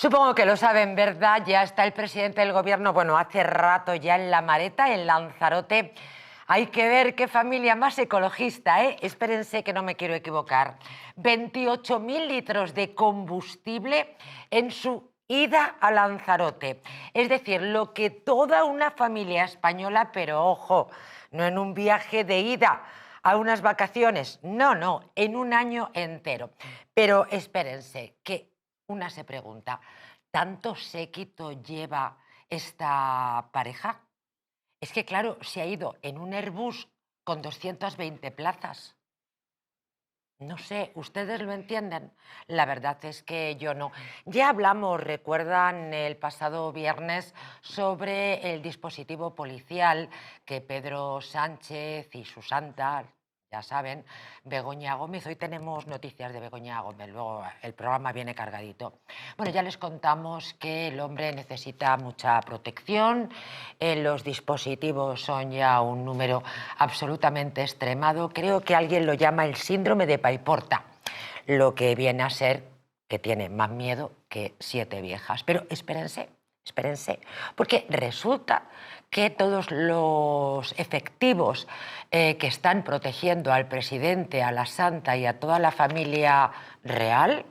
Supongo que lo saben, ¿verdad? Ya está el presidente del gobierno, bueno, hace rato ya en La Mareta, en Lanzarote. Hay que ver qué familia más ecologista, ¿eh? Espérense que no me quiero equivocar. 28.000 litros de combustible en su ida a Lanzarote. Es decir, lo que toda una familia española, pero ojo, no en un viaje de ida a unas vacaciones, no, en un año entero. Pero espérense, que una se pregunta, ¿tanto séquito lleva esta pareja? Es que, claro, se ha ido en un Airbus con 220 plazas. No sé, ¿ustedes lo entienden? La verdad es que yo no. Ya hablamos, recuerdan, el pasado viernes sobre el dispositivo policial que Pedro Sánchez y su santa, ya saben, Begoña Gómez. Hoy tenemos noticias de Begoña Gómez, luego el programa viene cargadito. Bueno, ya les contamos que el hombre necesita mucha protección, los dispositivos son ya un número absolutamente extremado. Creo que alguien lo llama el síndrome de Paiporta, lo que viene a ser que tiene más miedo que 7 viejas. Pero espérense, porque resulta que todos los efectivos que están protegiendo al presidente, a la santa y a toda la familia real,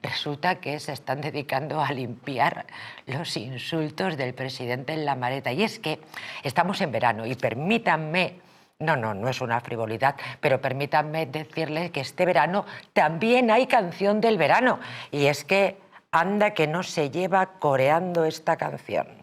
resulta que se están dedicando a limpiar los insultos del presidente en La Mareta. Y es que estamos en verano y permítanme, no es una frivolidad, pero permítanme decirles que este verano también hay canción del verano. Y es que anda que no se lleva coreando esta canción.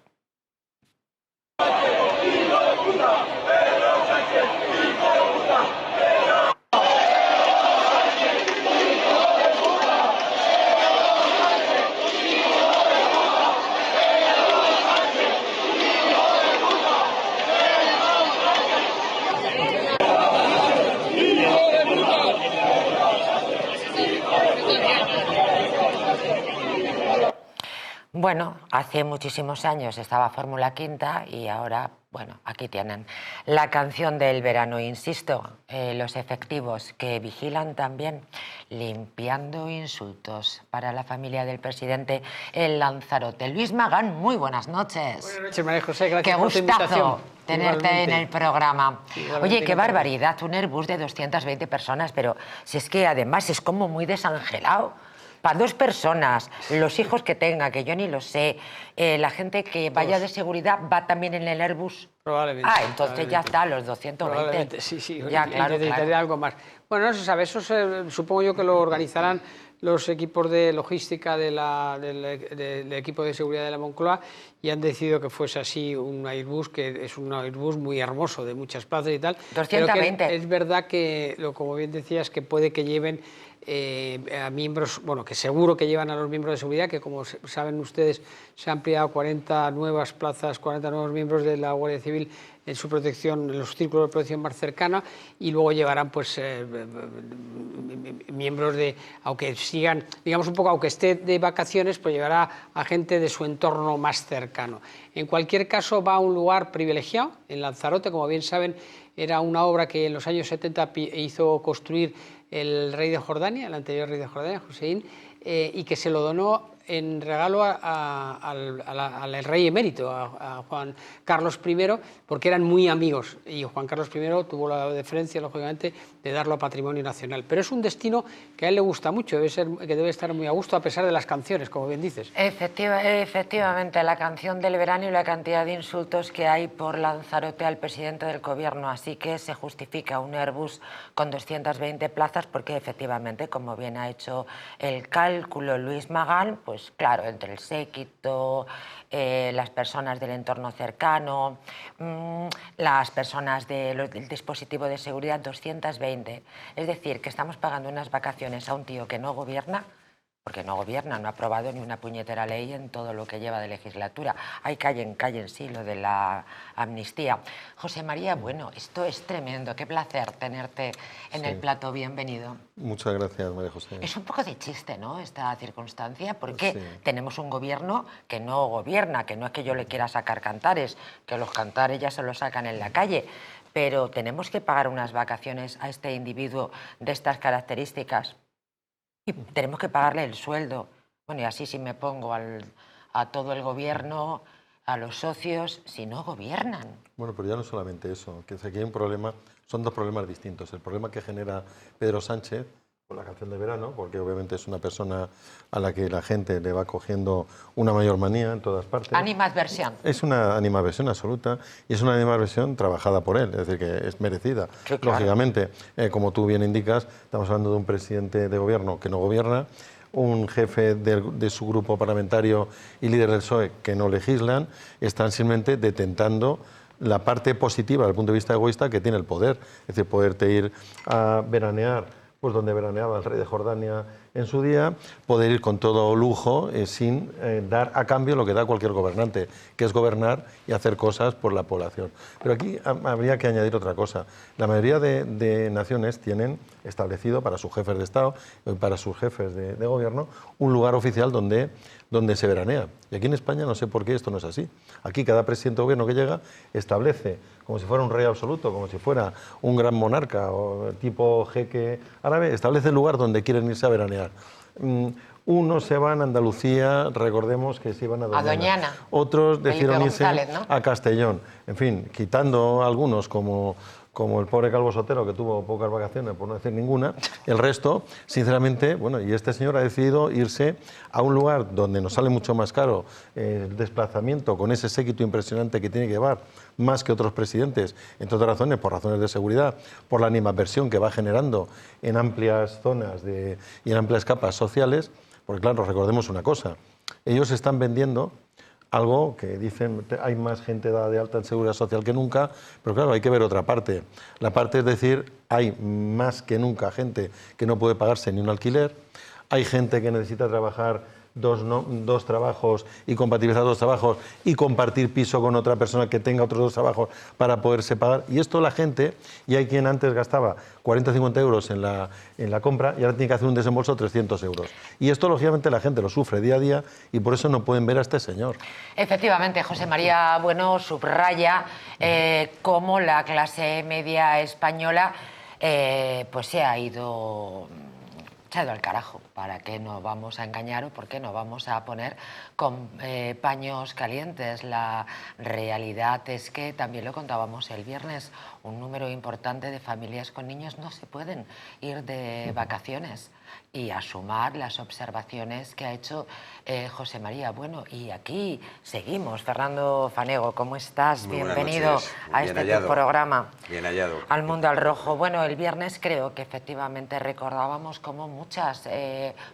Bueno, hace muchísimos años estaba Fórmula Quinta y ahora, bueno, aquí tienen la canción del verano. Insisto, los efectivos que vigilan también limpiando insultos para la familia del presidente en Lanzarote. Luis Magán, muy buenas noches. Buenas noches, María José, gracias Qué por tu invitación. gustazo tenerte Igualmente. en el programa. Igualmente, Oye, qué encantado. barbaridad, un Airbus de 220 personas, pero si es que además es como muy desangelado. Para 2 personas, los hijos que tenga, que yo ni lo sé, la gente que vaya de seguridad va también en el Airbus. Probablemente. Entonces ya está, los 220. Probablemente, sí. Ya, claro. Necesitaría algo más. Bueno, no se sabe, eso supongo yo que lo organizarán los equipos de logística del equipo de seguridad de la Moncloa y han decidido que fuese así un Airbus, que es un Airbus muy hermoso, de muchas plazas y tal. 220. Pero que es verdad que, como bien decías, que puede que lleven a miembros, bueno, que seguro que llevan a los miembros de seguridad, que como saben ustedes se han ampliado 40 nuevas plazas, 40 nuevos miembros de la Guardia Civil en su protección, en los círculos de protección más cercana, y luego llevarán pues miembros de, aunque sigan, digamos un poco, aunque esté de vacaciones, pues llevará a gente de su entorno más cercano. En cualquier caso va a un lugar privilegiado, en Lanzarote, como bien saben, era una obra que en los años 70 hizo construir el rey de Jordania, el anterior rey de Jordania, Hussein, y que se lo donó en regalo al rey emérito, a Juan Carlos I, porque eran muy amigos, y Juan Carlos I tuvo la deferencia, lógicamente, de darlo a patrimonio nacional. Pero es un destino que a él le gusta mucho, que debe estar muy a gusto, a pesar de las canciones, como bien dices. Efectivamente, la canción del verano y la cantidad de insultos que hay por Lanzarote al presidente del gobierno, así que se justifica un Airbus con 220 plazas, porque efectivamente, como bien ha hecho el cálculo Luis Magán, pues claro, entre el séquito, las personas del entorno cercano, las personas del dispositivo de seguridad, 220. Es decir, que estamos pagando unas vacaciones a un tío que no gobierna, porque no gobierna, no ha aprobado ni una puñetera ley en todo lo que lleva de legislatura. Ay, callen, sí, lo de la amnistía. José María, bueno, esto es tremendo. Qué placer tenerte en el plato. Bienvenido. Muchas gracias, María José. Es un poco de chiste, ¿no?, esta circunstancia, porque tenemos un gobierno que no gobierna, que no es que yo le quiera sacar cantares, que los cantares ya se los sacan en la calle, pero tenemos que pagar unas vacaciones a este individuo de estas características y tenemos que pagarle el sueldo Bueno, y así si me pongo a todo el gobierno, a los socios, si no gobiernan. Bueno, pero ya no solamente eso, que aquí hay un problema, son dos problemas distintos. El problema que genera Pedro Sánchez con la canción de verano, porque obviamente es una persona a la que la gente le va cogiendo una mayor manía en todas partes. Animadversión. Es una animadversión absoluta y es una animadversión trabajada por él, es decir, que es merecida. Sí, claro. Lógicamente, como tú bien indicas, estamos hablando de un presidente de gobierno que no gobierna, un jefe de su grupo parlamentario y líder del PSOE que no legislan, están simplemente detentando la parte positiva desde el punto de vista egoísta que tiene el poder, es decir, poderte ir a veranear pues donde veraneaba el rey de Jordania en su día, poder ir con todo lujo sin dar a cambio lo que da cualquier gobernante, que es gobernar y hacer cosas por la población. Pero aquí habría que añadir otra cosa. La mayoría de naciones tienen establecido para sus jefes de Estado y para sus jefes de gobierno un lugar oficial donde se veranea. Y aquí en España no sé por qué esto no es así. Aquí cada presidente de gobierno que llega establece, como si fuera un rey absoluto, como si fuera un gran monarca o tipo jeque árabe, establece el lugar donde quieren irse a veranear. Unos se van a Andalucía, recordemos que se iban a Doñana. Otros decidieron irse a Castellón. En fin, quitando algunos como el pobre Calvo Sotelo, que tuvo pocas vacaciones, por no decir ninguna, el resto, sinceramente, bueno, y este señor ha decidido irse a un lugar donde nos sale mucho más caro el desplazamiento con ese séquito impresionante que tiene que llevar, más que otros presidentes, entre otras razones, por razones de seguridad, por la animadversión que va generando en amplias zonas y en amplias capas sociales, porque claro, recordemos una cosa, ellos están vendiendo algo que dicen, hay más gente dada de alta en seguridad social que nunca, pero claro, hay que ver otra parte. La parte es decir, hay más que nunca gente que no puede pagarse ni un alquiler, hay gente que necesita trabajar dos trabajos y compatibilizar dos trabajos y compartir piso con otra persona que tenga otros dos trabajos para poderse pagar. Y esto la gente, y hay quien antes gastaba 40 o 50 euros en la compra y ahora tiene que hacer un desembolso de 300 euros. Y esto, lógicamente, la gente lo sufre día a día y por eso no pueden ver a este señor. Efectivamente, José María Bueno subraya cómo la clase media española pues se ha ido al carajo. ¿Para qué nos vamos a engañar o por qué nos vamos a poner con paños calientes? La realidad es que, también lo contábamos el viernes, un número importante de familias con niños no se pueden ir de vacaciones. Y a sumar las observaciones que ha hecho José María Bueno. Y aquí seguimos. Fernando Fanego, ¿cómo estás? Muy Bienvenido a este programa. Bien hallado. Al Mundo al Rojo. Bueno, el viernes creo que efectivamente recordábamos cómo muchas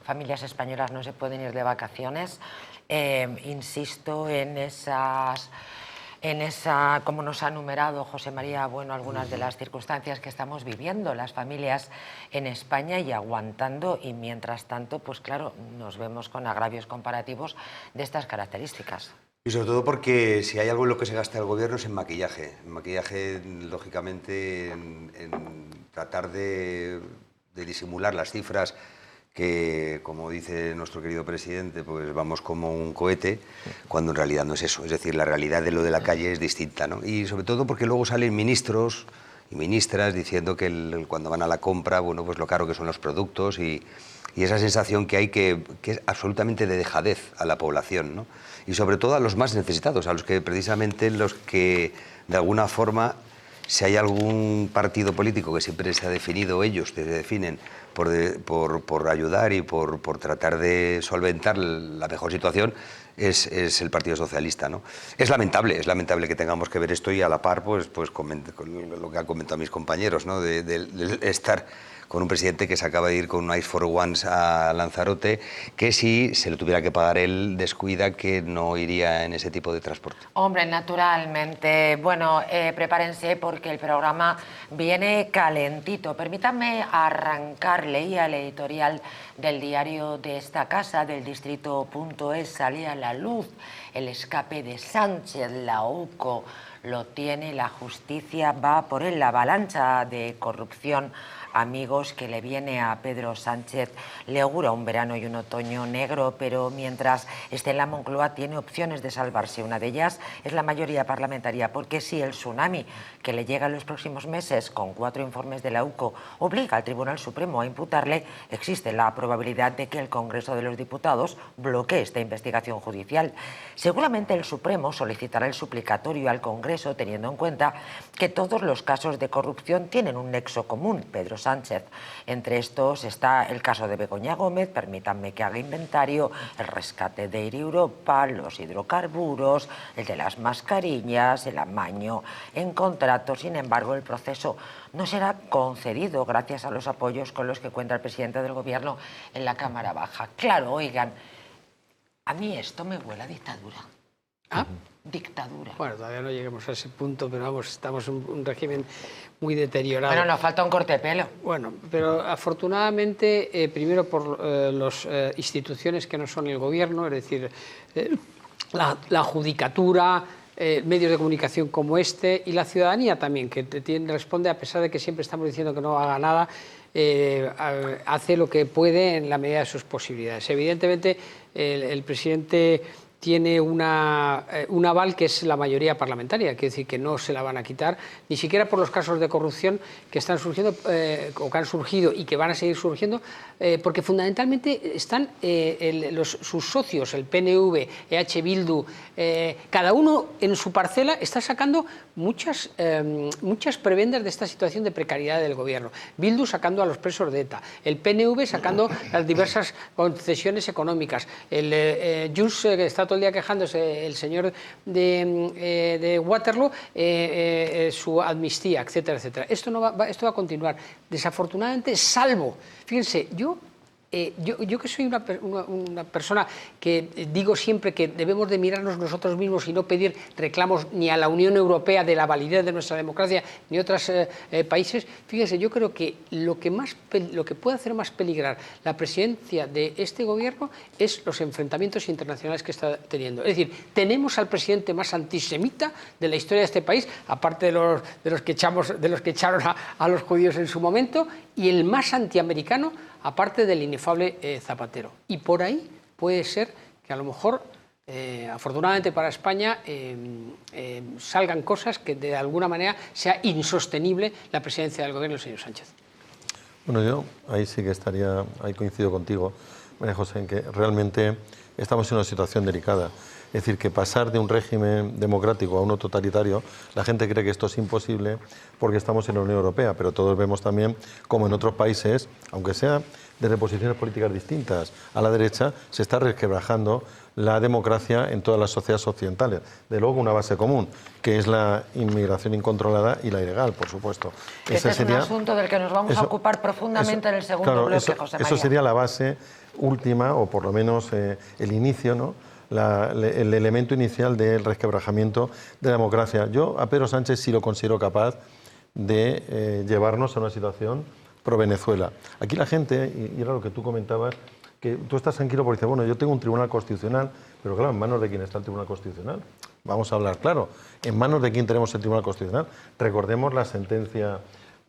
familias españolas no se pueden ir de vacaciones. Insisto en esa, como nos ha numerado José María Bueno, algunas de las circunstancias que estamos viviendo las familias en España y aguantando, y mientras tanto, pues claro, nos vemos con agravios comparativos de estas características. Y sobre todo porque si hay algo en lo que se gasta el gobierno es en maquillaje. En maquillaje, lógicamente, en tratar de disimular las cifras que, como dice nuestro querido presidente, pues vamos como un cohete, cuando en realidad no es eso. Es decir, la realidad de lo de la calle es distinta, ¿no? Y sobre todo porque luego salen ministros y ministras diciendo que cuando van a la compra, bueno, pues lo caro que son los productos y esa sensación que hay que es absolutamente de dejadez a la población, ¿no? Y sobre todo a los más necesitados, a los que precisamente los que de alguna forma, si hay algún partido político que siempre se ha definido, ellos se definen por ayudar y por tratar de solventar la mejor situación, es el Partido Socialista, ¿no? Es lamentable que tengamos que ver esto y a la par pues con lo que han comentado mis compañeros, ¿no? de estar con un presidente que se acaba de ir con un Ice for Ones a Lanzarote, que si se lo tuviera que pagar él, descuida que no iría en ese tipo de transporte. Hombre, naturalmente. Bueno, prepárense porque el programa viene calentito. Permítanme arrancar, leía el editorial del diario de esta casa, del Distrito.es, salía a la luz el escape de Sánchez, la UCO, lo tiene, la justicia va por él. La avalancha de corrupción, amigos, que le viene a Pedro Sánchez le augura un verano y un otoño negro, pero mientras esté en la Moncloa tiene opciones de salvarse. Una de ellas es la mayoría parlamentaria, porque si el tsunami que le llega en los próximos meses, con 4 informes de la UCO, obliga al Tribunal Supremo a imputarle, existe la probabilidad de que el Congreso de los Diputados bloquee esta investigación judicial. Seguramente el Supremo solicitará el suplicatorio al Congreso, teniendo en cuenta que todos los casos de corrupción tienen un nexo común: Pedro Sánchez. Entre estos está el caso de Begoña Gómez, permítanme que haga inventario, el rescate de Air Europa, los hidrocarburos, el de las mascarillas, el amaño en contratos. Sin embargo, el proceso no será concedido gracias a los apoyos con los que cuenta el presidente del Gobierno en la Cámara Baja. Claro, oigan, a mí esto me huele a dictadura. ¿Ah? Dictadura. Bueno, todavía no lleguemos a ese punto, pero vamos, estamos en un régimen muy deteriorado. Bueno, nos falta un corte de pelo. Bueno, pero afortunadamente, primero por las instituciones que no son el gobierno, es decir, la judicatura, medios de comunicación como este, y la ciudadanía también, que responde, a pesar de que siempre estamos diciendo que no haga nada, hace lo que puede en la medida de sus posibilidades. Evidentemente, el presidente tiene un aval que es la mayoría parlamentaria, quiere decir que no se la van a quitar, ni siquiera por los casos de corrupción que están surgiendo o que han surgido y que van a seguir surgiendo, porque fundamentalmente están sus socios, el PNV, EH Bildu, cada uno en su parcela está sacando muchas prebendas de esta situación de precariedad del gobierno. Bildu sacando a los presos de ETA, el PNV sacando las diversas concesiones económicas, el Junts, que está todo el día quejándose, el señor de Waterloo, su amnistía, etcétera, etcétera. Esto va a continuar. Desafortunadamente, salvo, fíjense, yo que soy una persona que digo siempre que debemos de mirarnos nosotros mismos y no pedir reclamos ni a la Unión Europea de la validez de nuestra democracia ni a otros países, fíjense, yo creo que lo que puede hacer más peligrar la presidencia de este gobierno es los enfrentamientos internacionales que está teniendo. Es decir, tenemos al presidente más antisemita de la historia de este país, aparte de los que echaron a los judíos en su momento, y el más antiamericano, aparte del inefable Zapatero. Y por ahí puede ser que a lo mejor, afortunadamente para España, salgan cosas que de alguna manera sea insostenible la presidencia del gobierno del señor Sánchez. Bueno, yo ahí sí que ahí coincido contigo, María José, en que realmente estamos en una situación delicada. Es decir, que pasar de un régimen democrático a uno totalitario, la gente cree que esto es imposible porque estamos en la Unión Europea, pero todos vemos también como en otros países, aunque sea desde posiciones políticas distintas a la derecha, se está resquebrajando la democracia en todas las sociedades occidentales. De luego, una base común, que es la inmigración incontrolada y la ilegal, por supuesto. Este es un asunto del que nos vamos a ocupar profundamente en el segundo bloque, José María. Eso sería la base última, o por lo menos el inicio, ¿no? El elemento inicial del resquebrajamiento de la democracia. Yo a Pedro Sánchez sí lo considero capaz de llevarnos a una situación pro Venezuela. Aquí la gente, y era lo que tú comentabas, que tú estás tranquilo porque dices, bueno, yo tengo un tribunal constitucional, pero claro, ¿en manos de quién está el tribunal constitucional? Vamos a hablar claro, ¿en manos de quién tenemos el tribunal constitucional? Recordemos la sentencia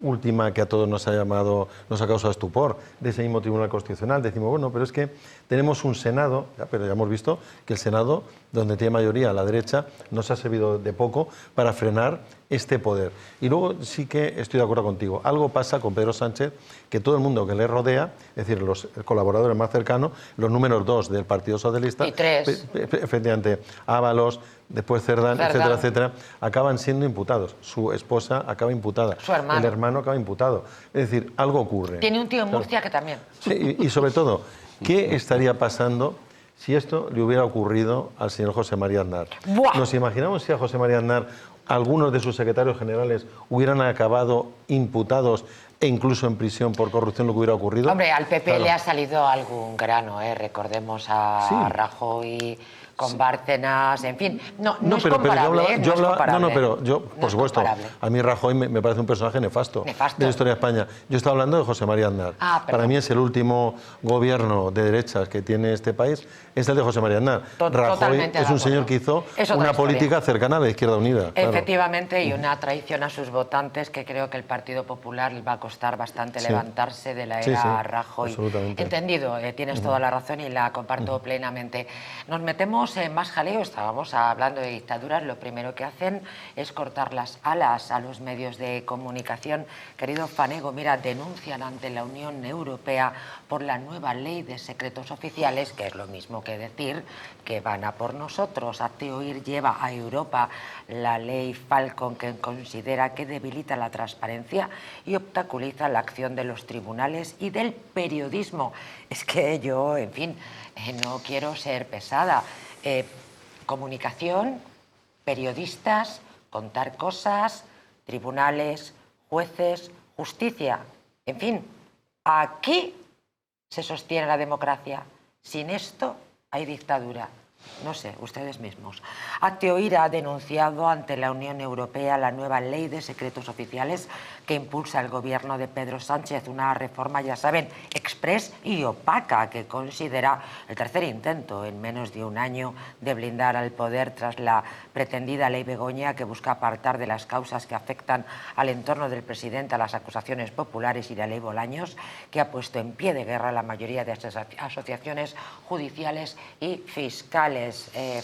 última que a todos nos ha causado estupor, de ese mismo Tribunal Constitucional. Decimos, bueno, pero es que tenemos un Senado, pero ya hemos visto que el Senado, donde tiene mayoría a la derecha, nos ha servido de poco para frenar este poder. Y luego sí que estoy de acuerdo contigo, algo pasa con Pedro Sánchez, que todo el mundo que le rodea, es decir, los colaboradores más cercanos, los números 2 del Partido Socialista, y 3, efectivamente, Ábalos, después Cerdán, etcétera, etcétera, acaban siendo imputados. Su esposa acaba imputada, su hermano. El hermano acaba imputado. Es decir, algo ocurre. Tiene un tío en Murcia que también. Sí, y sobre todo, ¿qué estaría pasando si esto le hubiera ocurrido al señor José María Aznar? ¡Buah! ¿Nos imaginamos si a José María Aznar algunos de sus secretarios generales hubieran acabado imputados e incluso en prisión por corrupción, lo que hubiera ocurrido? Hombre, al PP claro, le ha salido algún grano, recordemos a Sí. Rajoy con Bárcenas, en fin. No es pero comparable, yo hablaba, no es comparable. pero yo, No por es supuesto, comparable. a mí Rajoy me parece un personaje nefasto de la historia de España. Yo estaba hablando de José María Aznar. Para mí es el último gobierno de derechas que tiene este país, es el de José María Aznar. Rajoy es un señor que hizo una política cercana a la Izquierda Unida. Efectivamente, y una traición a sus votantes que creo que el Partido Popular les va a costar bastante levantarse de la era Rajoy. Entendido, tienes toda la razón y la comparto plenamente. Nos metemos en más jaleo, estábamos hablando de dictaduras, lo primero que hacen es cortar las alas a los medios de comunicación. Querido Fanego, mira, denuncian ante la Unión Europea por la nueva ley de secretos oficiales, que es lo mismo que decir que van a por nosotros. Hazte Oír lleva a Europa la ley Falcon, que considera que debilita la transparencia y obstaculiza la acción de los tribunales y del periodismo. Es que yo, en fin, no quiero ser pesada. Comunicación, periodistas, contar cosas, tribunales, jueces, justicia. En fin, aquí se sostiene la democracia. Sin esto hay dictadura. No sé, ustedes mismos. Hazte Oír ha denunciado ante la Unión Europea la nueva ley de secretos oficiales que impulsa el gobierno de Pedro Sánchez, una reforma, ya saben, exprés y opaca que considera el tercer intento en menos de un año de blindar al poder tras la pretendida ley Begoña, que busca apartar de las causas que afectan al entorno del presidente a las acusaciones populares, y la ley Bolaños, que ha puesto en pie de guerra la mayoría de estas asociaciones judiciales y fiscales.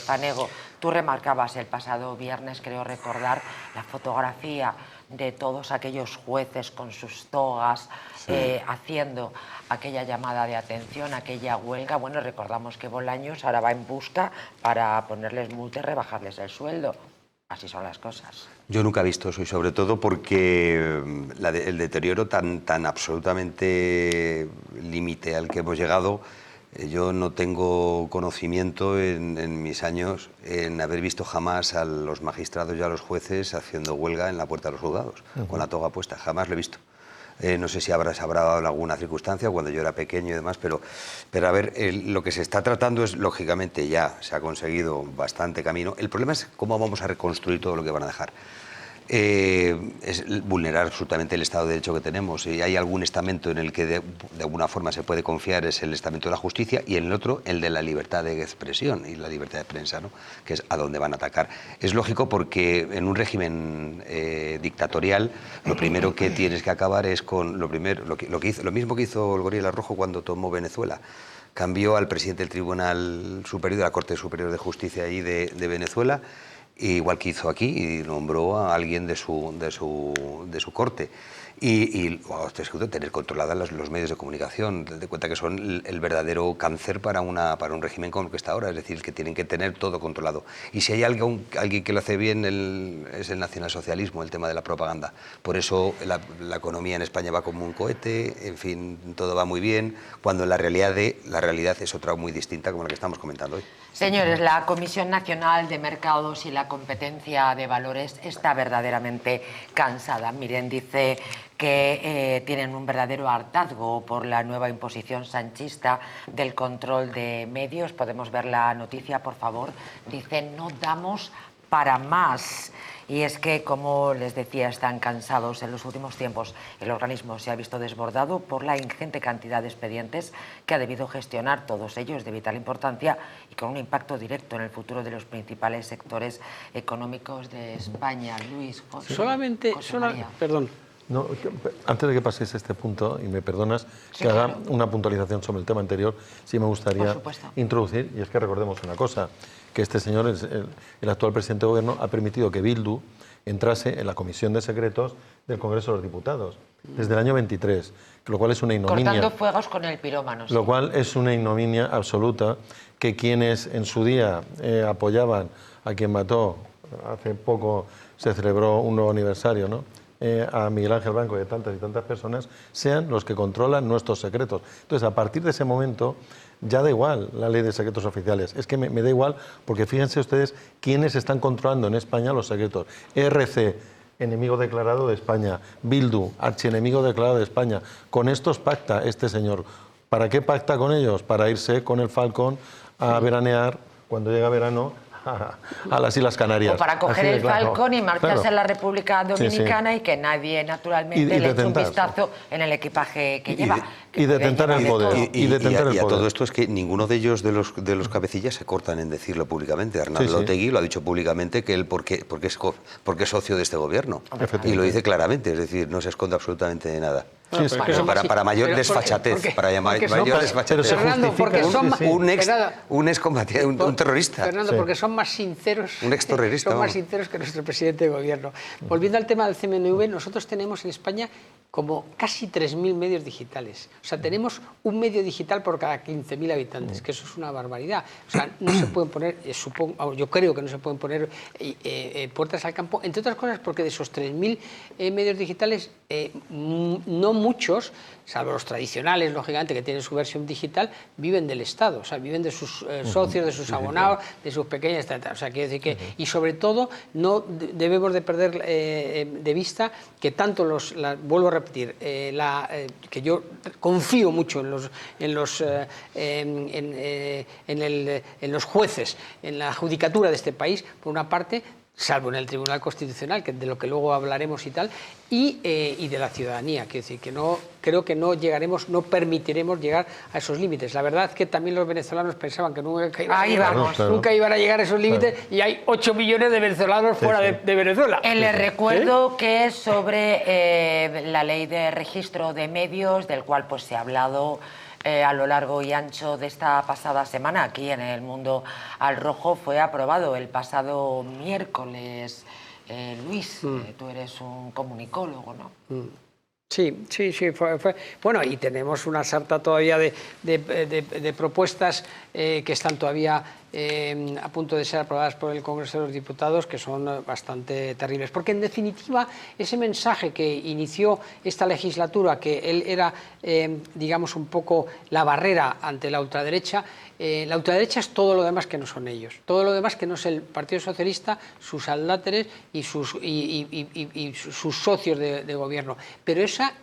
Fanego, tú remarcabas el pasado viernes, creo recordar, la fotografía de todos aquellos jueces con sus togas haciendo aquella llamada de atención, aquella huelga. Bueno, recordamos que Bolaños ahora va en busca para ponerles multa y rebajarles el sueldo. Así son las cosas. Yo nunca he visto eso, y sobre todo porque el deterioro tan absolutamente límite al que hemos llegado. Yo no tengo conocimiento en mis años en haber visto jamás a los magistrados y a los jueces haciendo huelga en la puerta de los juzgados, con la toga puesta. Jamás lo he visto. No sé si habrá dado alguna circunstancia cuando yo era pequeño y demás, pero a ver, lo que se está tratando es, lógicamente, ya se ha conseguido bastante camino. El problema es cómo vamos a reconstruir todo lo que van a dejar. Es vulnerar absolutamente el Estado de Derecho que tenemos. Si hay algún estamento en el que de alguna forma se puede confiar, es el estamento de la justicia, y en el otro el de la libertad de expresión y la libertad de prensa, ¿no? Que es a donde van a atacar. Es lógico, porque en un régimen dictatorial lo primero que tienes que acabar es con lo mismo que hizo el Gorila Rojo cuando tomó Venezuela. Cambió al presidente del Tribunal Superior, de la Corte Superior de Justicia ahí de Venezuela, igual que hizo aquí, y nombró a alguien de su corte. Y tener controladas los medios de comunicación, de cuenta que son el verdadero cáncer para un régimen como el que está ahora, es decir, que tienen que tener todo controlado. Y si hay alguien que lo hace bien, es el nacionalsocialismo, el tema de la propaganda. Por eso la economía en España va como un cohete, en fin, todo va muy bien, cuando la realidad es otra muy distinta, como la que estamos comentando hoy. Señores, la Comisión Nacional de Mercados y la Competencia de Valores está verdaderamente cansada. Miren, dice que tienen un verdadero hartazgo por la nueva imposición sanchista del control de medios. Podemos ver la noticia, por favor. Dicen, no damos para más. Y es que, como les decía, están cansados. En los últimos tiempos el organismo se ha visto desbordado por la ingente cantidad de expedientes que ha debido gestionar, todos ellos de vital importancia y con un impacto directo en el futuro de los principales sectores económicos de España. Luis, perdón. No, antes de que paséis este punto, y me perdonas, que haga una puntualización sobre el tema anterior, sí me gustaría introducir, y es que recordemos una cosa, que este señor, el actual presidente de gobierno, ha permitido que Bildu entrase en la Comisión de Secretos del Congreso de los Diputados desde el año 23, lo cual es una ignominia. Cortando fuegos con el pirómano. Lo cual es una ignominia absoluta, que quienes en su día apoyaban a quien mató, hace poco se celebró un nuevo aniversario, ¿no?, a Miguel Ángel Blanco y de tantas y tantas personas, sean los que controlan nuestros secretos. Entonces, a partir de ese momento, ya da igual la ley de secretos oficiales. Es que me da igual, porque fíjense ustedes quiénes están controlando en España los secretos. ERC, enemigo declarado de España. Bildu, archienemigo declarado de España. Con estos pacta este señor. ¿Para qué pacta con ellos? Para irse con el Falcon a veranear cuando llega verano a las Islas Canarias. O para coger Así de el claro. Falcon y marcharse Claro. a la República Dominicana Sí, sí. y que nadie, naturalmente, Y le eche un detentar, vistazo en el equipaje que lleva. y detentar el poder. Y, Y detentar el y a poder. todo esto es que ninguno de ellos, de los cabecillas, se cortan en decirlo públicamente. Hernando Sí, sí. Otegi lo ha dicho públicamente que él porque es socio de este gobierno. Efectivamente. Y lo dice claramente, es decir, no se esconde absolutamente de nada. Bueno, Sí, pero sí. es que son Para, más- para mayor pero desfachatez, porque- para porque son mayor más- desfachatez. Pero se Fernando, porque justifica, son sí, sí. Un excombatiente, un terrorista. Fernando, Sí. porque son más sinceros. Un exterrorista, Son más vamos. sinceros que nuestro presidente de gobierno. Volviendo al tema del CMNV, nosotros tenemos en España como casi 3.000 medios digitales. O sea, tenemos un medio digital por cada 15.000 habitantes, que eso es una barbaridad. O sea, no se pueden poner, yo creo que no se pueden poner puertas al campo, entre otras cosas porque de esos 3.000 medios digitales, no muchos, salvo los tradicionales, lógicamente, que tienen su versión digital, viven del Estado, o sea, viven de sus socios, de sus abonados, de sus pequeñas, o sea, quiero decir que, y sobre todo, no debemos de perder de vista que tanto vuelvo a repetir, que yo confío mucho en los jueces, en la judicatura de este país, por una parte, salvo en el Tribunal Constitucional, que de lo que luego hablaremos y tal, y de la ciudadanía. Quiero decir que no creo que no permitiremos llegar a esos límites. La verdad es que también los venezolanos pensaban que nunca iban a llegar a esos límites, y hay 8 millones de venezolanos fuera de Venezuela. Les recuerdo que es sobre la ley de registro de medios, del cual pues se ha hablado a lo largo y ancho de esta pasada semana aquí en El Mundo al Rojo. Fue aprobado el pasado miércoles. Luis, tú eres un comunicólogo, ¿no? Sí, fue. Bueno, y tenemos una sarta todavía de propuestas que están todavía a punto de ser aprobadas por el Congreso de los Diputados, que son bastante terribles. Porque, en definitiva, ese mensaje que inició esta legislatura, que él era, digamos, un poco la barrera ante la ultraderecha es todo lo demás que no son ellos. Todo lo demás que no es el Partido Socialista, sus adláteres y sus socios de gobierno. Pero esa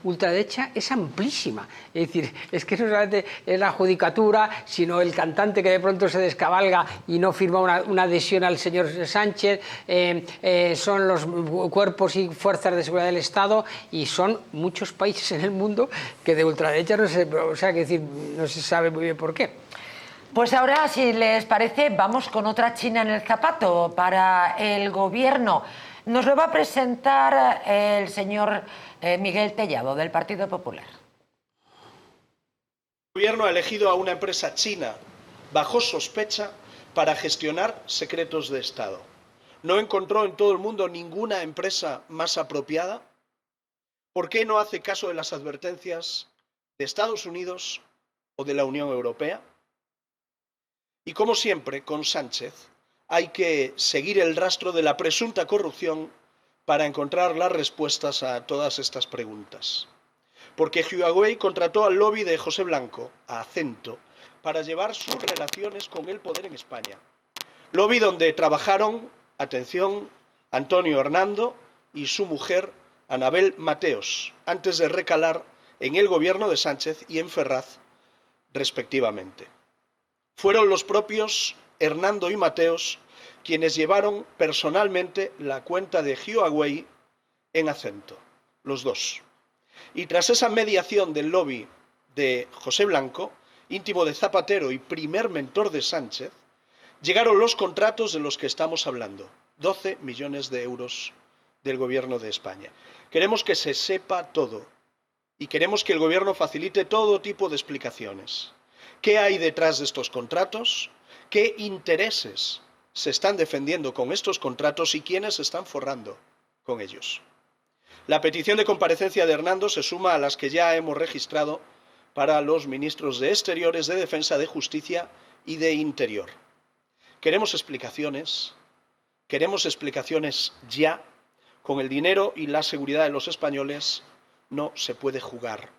ultraderecha es amplísima. Es decir, es que no solamente es la judicatura, sino el cantante que de pronto se descabalga y no firma una adhesión al señor Sánchez, son los cuerpos y fuerzas de seguridad del Estado, y son muchos países en el mundo que de ultraderecha no se sabe muy bien por qué. Pues ahora, si les parece, vamos con otra China en el zapato para el gobierno. Nos lo va a presentar el señor Miguel Tellado, del Partido Popular. El gobierno ha elegido a una empresa china bajo sospecha para gestionar secretos de Estado. ¿No encontró en todo el mundo ninguna empresa más apropiada? ¿Por qué no hace caso de las advertencias de Estados Unidos o de la Unión Europea? Y como siempre, con Sánchez, hay que seguir el rastro de la presunta corrupción para encontrar las respuestas a todas estas preguntas. Porque Huawei contrató al lobby de José Blanco, a Acento, para llevar sus relaciones con el poder en España. Lobby donde trabajaron, atención, Antonio Hernando y su mujer, Anabel Mateos, antes de recalar en el gobierno de Sánchez y en Ferraz, respectivamente. Fueron los propios Hernando y Mateos quienes llevaron personalmente la cuenta de Huawei en Acento, los dos. Y tras esa mediación del lobby de José Blanco, íntimo de Zapatero y primer mentor de Sánchez, llegaron los contratos de los que estamos hablando, 12 millones de euros del gobierno de España. Queremos que se sepa todo y queremos que el gobierno facilite todo tipo de explicaciones. ¿Qué hay detrás de estos contratos? ¿Qué intereses se están defendiendo con estos contratos y quiénes se están forrando con ellos? La petición de comparecencia de Hernando se suma a las que ya hemos registrado para los ministros de Exteriores, de Defensa, de Justicia y de Interior. Queremos explicaciones ya. Con el dinero y la seguridad de los españoles no se puede jugar.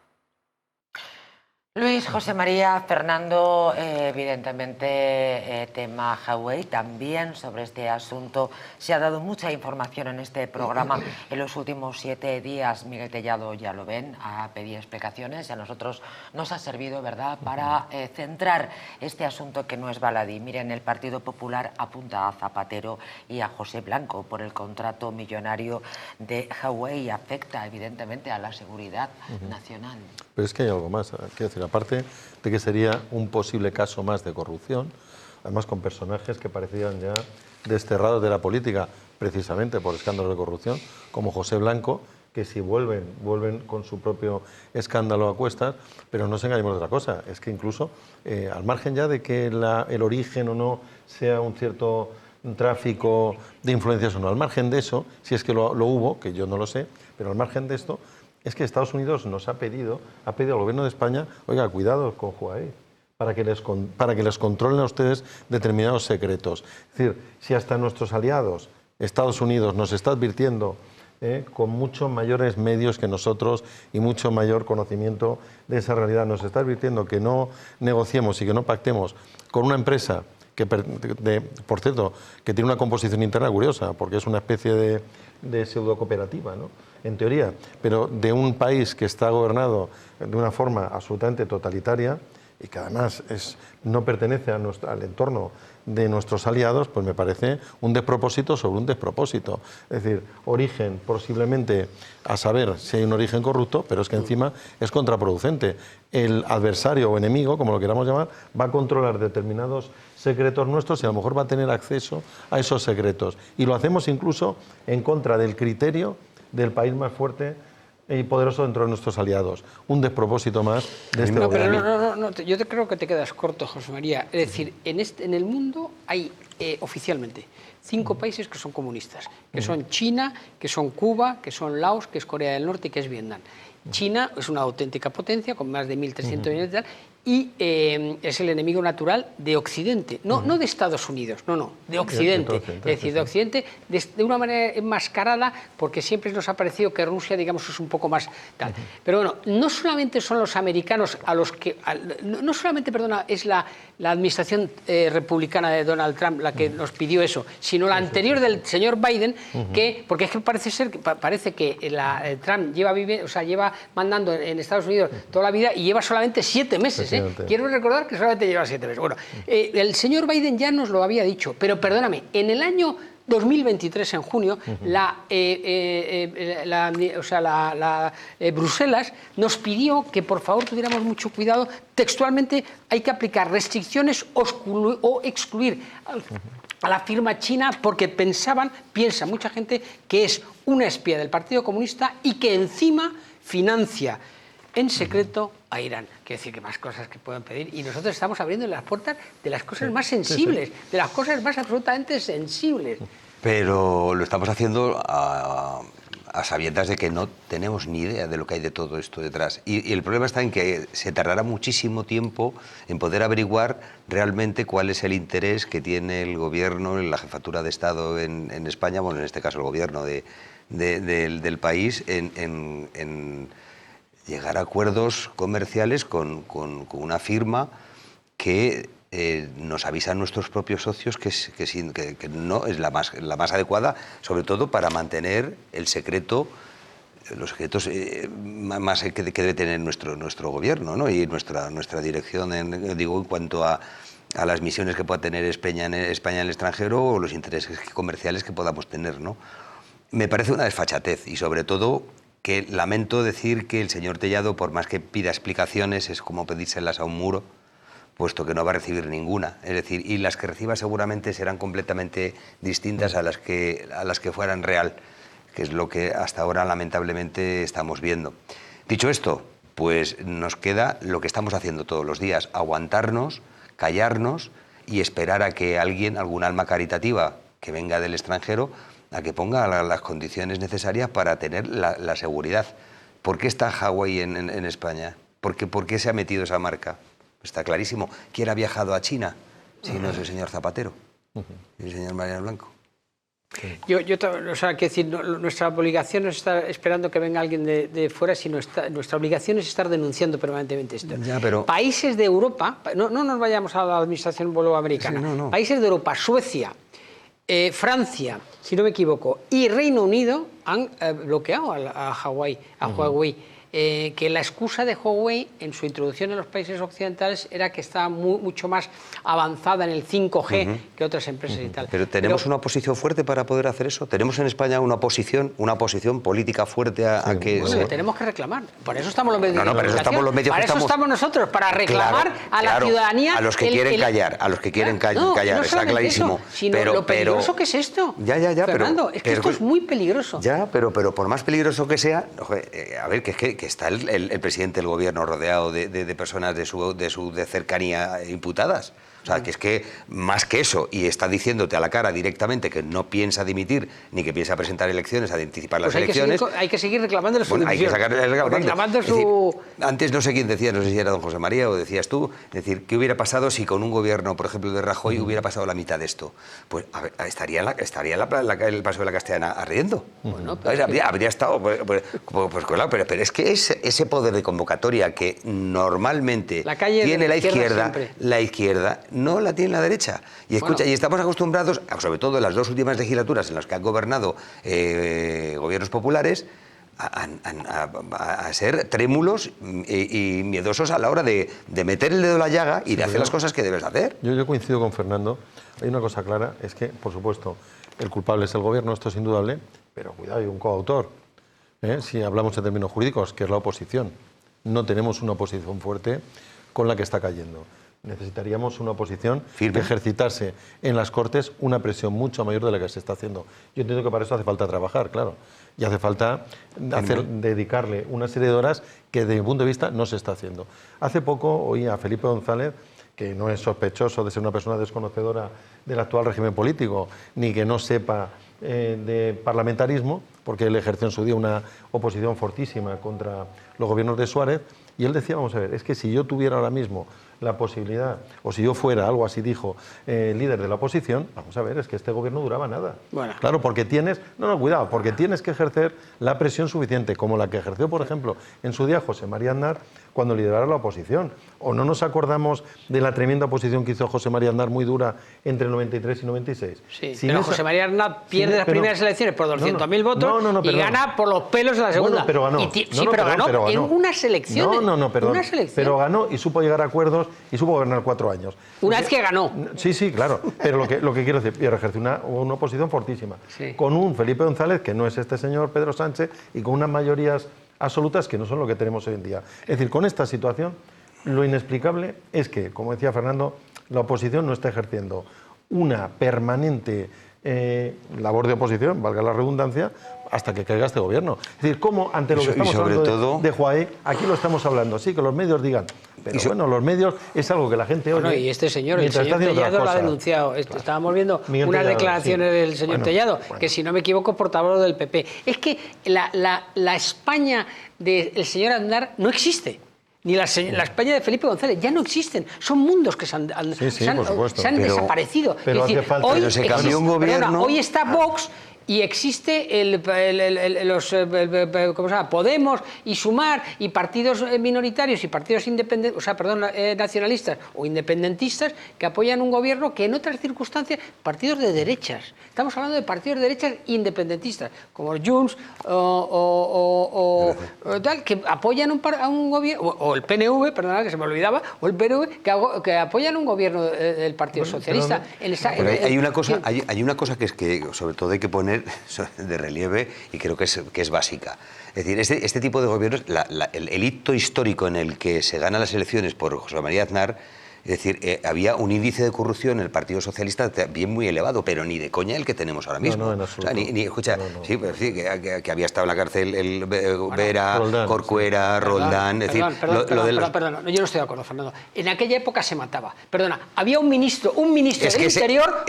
Luis, José María, Fernando, evidentemente tema Huawei, también sobre este asunto se ha dado mucha información en este programa en los últimos 7 días. Miguel Tellado, ya lo ven, ha pedido explicaciones y a nosotros nos ha servido, ¿verdad?, para centrar este asunto que no es baladí. Miren, el Partido Popular apunta a Zapatero y a José Blanco por el contrato millonario de Huawei. Afecta evidentemente a la seguridad nacional. Pero es que hay algo más, quiero decir, aparte de que sería un posible caso más de corrupción, además con personajes que parecían ya desterrados de la política, precisamente por escándalos de corrupción, como José Blanco, que si vuelven con su propio escándalo a cuestas, pero no nos engañemos de otra cosa, es que incluso, al margen ya de que el origen o no sea un cierto tráfico de influencias o no, al margen de eso, si es que lo hubo, que yo no lo sé, pero al margen de esto, es que Estados Unidos nos ha pedido al gobierno de España, oiga, cuidado con Huawei, para que les controlen a ustedes determinados secretos. Es decir, si hasta nuestros aliados, Estados Unidos, nos está advirtiendo con muchos mayores medios que nosotros y mucho mayor conocimiento de esa realidad, nos está advirtiendo que no negociemos y que no pactemos con una empresa que, por cierto, que tiene una composición interna curiosa, porque es una especie de pseudo cooperativa, ¿no?, en teoría, pero de un país que está gobernado de una forma absolutamente totalitaria y que además no pertenece al entorno de nuestros aliados, pues me parece un despropósito sobre un despropósito. Es decir, origen posiblemente a saber si hay un origen corrupto, pero es que encima es contraproducente. El adversario o enemigo, como lo queramos llamar, va a controlar determinados secretos nuestros y a lo mejor va a tener acceso a esos secretos. Y lo hacemos incluso en contra del criterio del país más fuerte y poderoso dentro de nuestros aliados. Un despropósito más de este gobierno. No, yo creo que te quedas corto, José María. Es decir, en el mundo hay oficialmente 5 países que son comunistas, que son China, que son Cuba, que son Laos, que es Corea del Norte y que es Vietnam. China es una auténtica potencia con más de 1.300 millones de tal, y es el enemigo natural de Occidente, no de Estados Unidos, no, de Occidente. Es decir, de Occidente de una manera enmascarada, porque siempre nos ha parecido que Rusia, digamos, es un poco más tal. Pero bueno, no solamente son los americanos a los que... No solamente, perdona, es la administración republicana de Donald Trump la que nos pidió eso, sino la anterior del señor Biden, porque es que parece que Trump lleva mandando en Estados Unidos toda la vida y lleva solamente 7 meses. Quiero recordar que solamente lleva 7 meses. Bueno, el señor Biden ya nos lo había dicho, pero perdóname, en el año 2023, en junio, Bruselas nos pidió que por favor tuviéramos mucho cuidado. Textualmente, hay que aplicar restricciones o excluir a la firma china porque piensa mucha gente que es una espía del Partido Comunista y que encima financia en secreto a Irán. Quiere decir que más cosas que pueden pedir. Y nosotros estamos abriendo las puertas de las cosas más sensibles, de las cosas más absolutamente sensibles. Pero lo estamos haciendo a sabiendas de que no tenemos ni idea de lo que hay de todo esto detrás. Y el problema está en que se tardará muchísimo tiempo en poder averiguar realmente cuál es el interés que tiene el gobierno, la jefatura de Estado en España, bueno, en este caso el gobierno del país, en llegar a acuerdos comerciales con una firma que nos avisan nuestros propios socios que no es la más adecuada, sobre todo para mantener el secreto, los secretos más que debe tener nuestro gobierno, ¿no? Y nuestra dirección, en cuanto a las misiones que pueda tener España en el extranjero o los intereses comerciales que podamos tener, ¿no? Me parece una desfachatez y sobre todo que lamento decir que el señor Tellado, por más que pida explicaciones, es como pedírselas a un muro, puesto que no va a recibir ninguna. Es decir, y las que reciba seguramente serán completamente distintas a las que fueran real, que es lo que hasta ahora lamentablemente estamos viendo. Dicho esto, pues nos queda lo que estamos haciendo todos los días, aguantarnos, callarnos y esperar a que algún alma caritativa que venga del extranjero, a que ponga las condiciones necesarias para tener la seguridad. ¿Por qué está Huawei en España? ¿Por qué se ha metido esa marca? Está clarísimo. ¿Quién ha viajado a China? Si no es el señor Zapatero y el señor Mariano Blanco. O sea, que decir, nuestra obligación no es estar esperando que venga alguien de fuera, sino nuestra obligación es estar denunciando permanentemente esto. Ya, pero... Países de Europa, no nos vayamos a la administración americana, Sí, no. Países de Europa, Suecia, Francia, si no me equivoco, y Reino Unido han bloqueado a Huawei. Que la excusa de Huawei en su introducción en los países occidentales era que estaba mucho más avanzada en el 5G que otras empresas y tal. Pero ¿tenemos una oposición fuerte para poder hacer eso? ¿Tenemos en España una oposición política fuerte a que... Bueno, que tenemos que reclamar. Por eso estamos los medios de pero eso estamos los medios para que eso estamos nosotros, para reclamar a la ciudadanía... A los que quieren callar, no está clarísimo. Eso, sino lo peligroso que es esto. Ya, Fernando, es que esto es muy peligroso. Ya, pero por más peligroso que sea, a ver, que está el presidente del gobierno rodeado de personas de cercanía imputadas. O sea, que es que más que eso, y está diciéndote a la cara directamente que no piensa dimitir ni que piensa presentar elecciones, a anticipar las elecciones. Hay que seguir reclamando su dimisión. Hay que sacar reclamando su... Antes no sé quién decía, no sé si era don José María o decías tú, es decir, ¿qué hubiera pasado si con un gobierno, por ejemplo, de Rajoy hubiera pasado la mitad de esto? Pues estaría el Paso de la Castellana ardiendo. Bueno, habría estado... Pues claro, pero es que ese poder de convocatoria que normalmente tiene la izquierda no la tiene la derecha. Y escucha, y estamos acostumbrados, sobre todo en las dos últimas legislaturas en las que han gobernado gobiernos populares, a ser trémulos y miedosos a la hora de meter el dedo en la llaga y de hacer las cosas que debes hacer. Yo coincido con Fernando. Hay una cosa clara, es que, por supuesto, el culpable es el gobierno, esto es indudable, pero cuidado, hay un coautor. Si hablamos en términos jurídicos, que es la oposición. No tenemos una oposición fuerte con la que está cayendo. Necesitaríamos una oposición que ejercitase en las Cortes una presión mucho mayor de la que se está haciendo. Yo entiendo que para eso hace falta trabajar, claro, y hace falta dedicarle una serie de horas que desde mi punto de vista no se está haciendo. Hace poco oí a Felipe González, que no es sospechoso de ser una persona desconocedora del actual régimen político, ni que no sepa de parlamentarismo, porque él ejerció en su día una oposición fortísima contra los gobiernos de Suárez, y él decía, vamos a ver, es que si yo tuviera ahora mismo la posibilidad, o si yo fuera, algo así dijo, líder de la oposición, vamos a ver, es que este gobierno duraba nada. Bueno. Claro, porque tienes, cuidado, porque tienes que ejercer la presión suficiente, como la que ejerció, por ejemplo, en su día José María Aznar, cuando liderara la oposición. ¿O no nos acordamos de la tremenda oposición que hizo José María Aznar, muy dura, entre el 93 y 96? Sí, pero José María Aznar pierde las primeras elecciones por 200.000 votos y gana por los pelos en la segunda. Bueno, pero ganó. Pero ganó en unas elecciones. Perdón. Pero ganó y supo llegar a acuerdos y supo gobernar 4 años. Una vez que ganó. Sí, claro. Pero lo que quiero decir, ejerció una oposición fortísima. Sí. Con un Felipe González, que no es este señor Pedro Sánchez, y con unas mayorías absolutas que no son lo que tenemos hoy en día. Es decir, con esta situación, lo inexplicable es que, como decía Fernando, la oposición no está ejerciendo una permanente labor de oposición, valga la redundancia, hasta que caiga este gobierno. Es decir, como ante lo que estamos hablando de Huawei, aquí lo estamos hablando, sí, que los medios digan, pero bueno, los medios es algo que la gente oye. Bueno, y este señor, el señor Tellado lo ha denunciado. Claro. Estábamos viendo unas declaraciones del señor Tellado, que si no me equivoco, portavoz del PP. Es que la España del señor Aznar no existe. Ni la España de Felipe González, ya no existen. Son mundos que se han desaparecido. Pero es decir, hace falta, pero se cambió un gobierno. Hoy está Vox y existe ¿cómo se llama? Podemos y Sumar y partidos minoritarios y partidos nacionalistas o independentistas que apoyan un gobierno que en otras circunstancias, partidos de derechas. Estamos hablando de partidos de derechas independentistas, como Junts o tal, que apoyan a un gobierno, o el PNV, perdona, que se me olvidaba, o el PNV, que apoyan un gobierno del Partido Socialista. Pero hay una cosa que es que sobre todo hay que poner de relieve y creo que es básica. Es decir, este tipo de gobiernos, el hito histórico en el que se ganan las elecciones por José María Aznar, es decir, había un índice de corrupción en el Partido Socialista bien muy elevado, pero ni de coña el que tenemos ahora mismo. No, en absoluto. O sea, escucha, sí, pero sí, que había estado en la cárcel Vera, Roldán, Corcuera, Roldán. Perdón, yo no estoy de acuerdo, Fernando. En aquella época se mataba. Perdona, había un ministro del Interior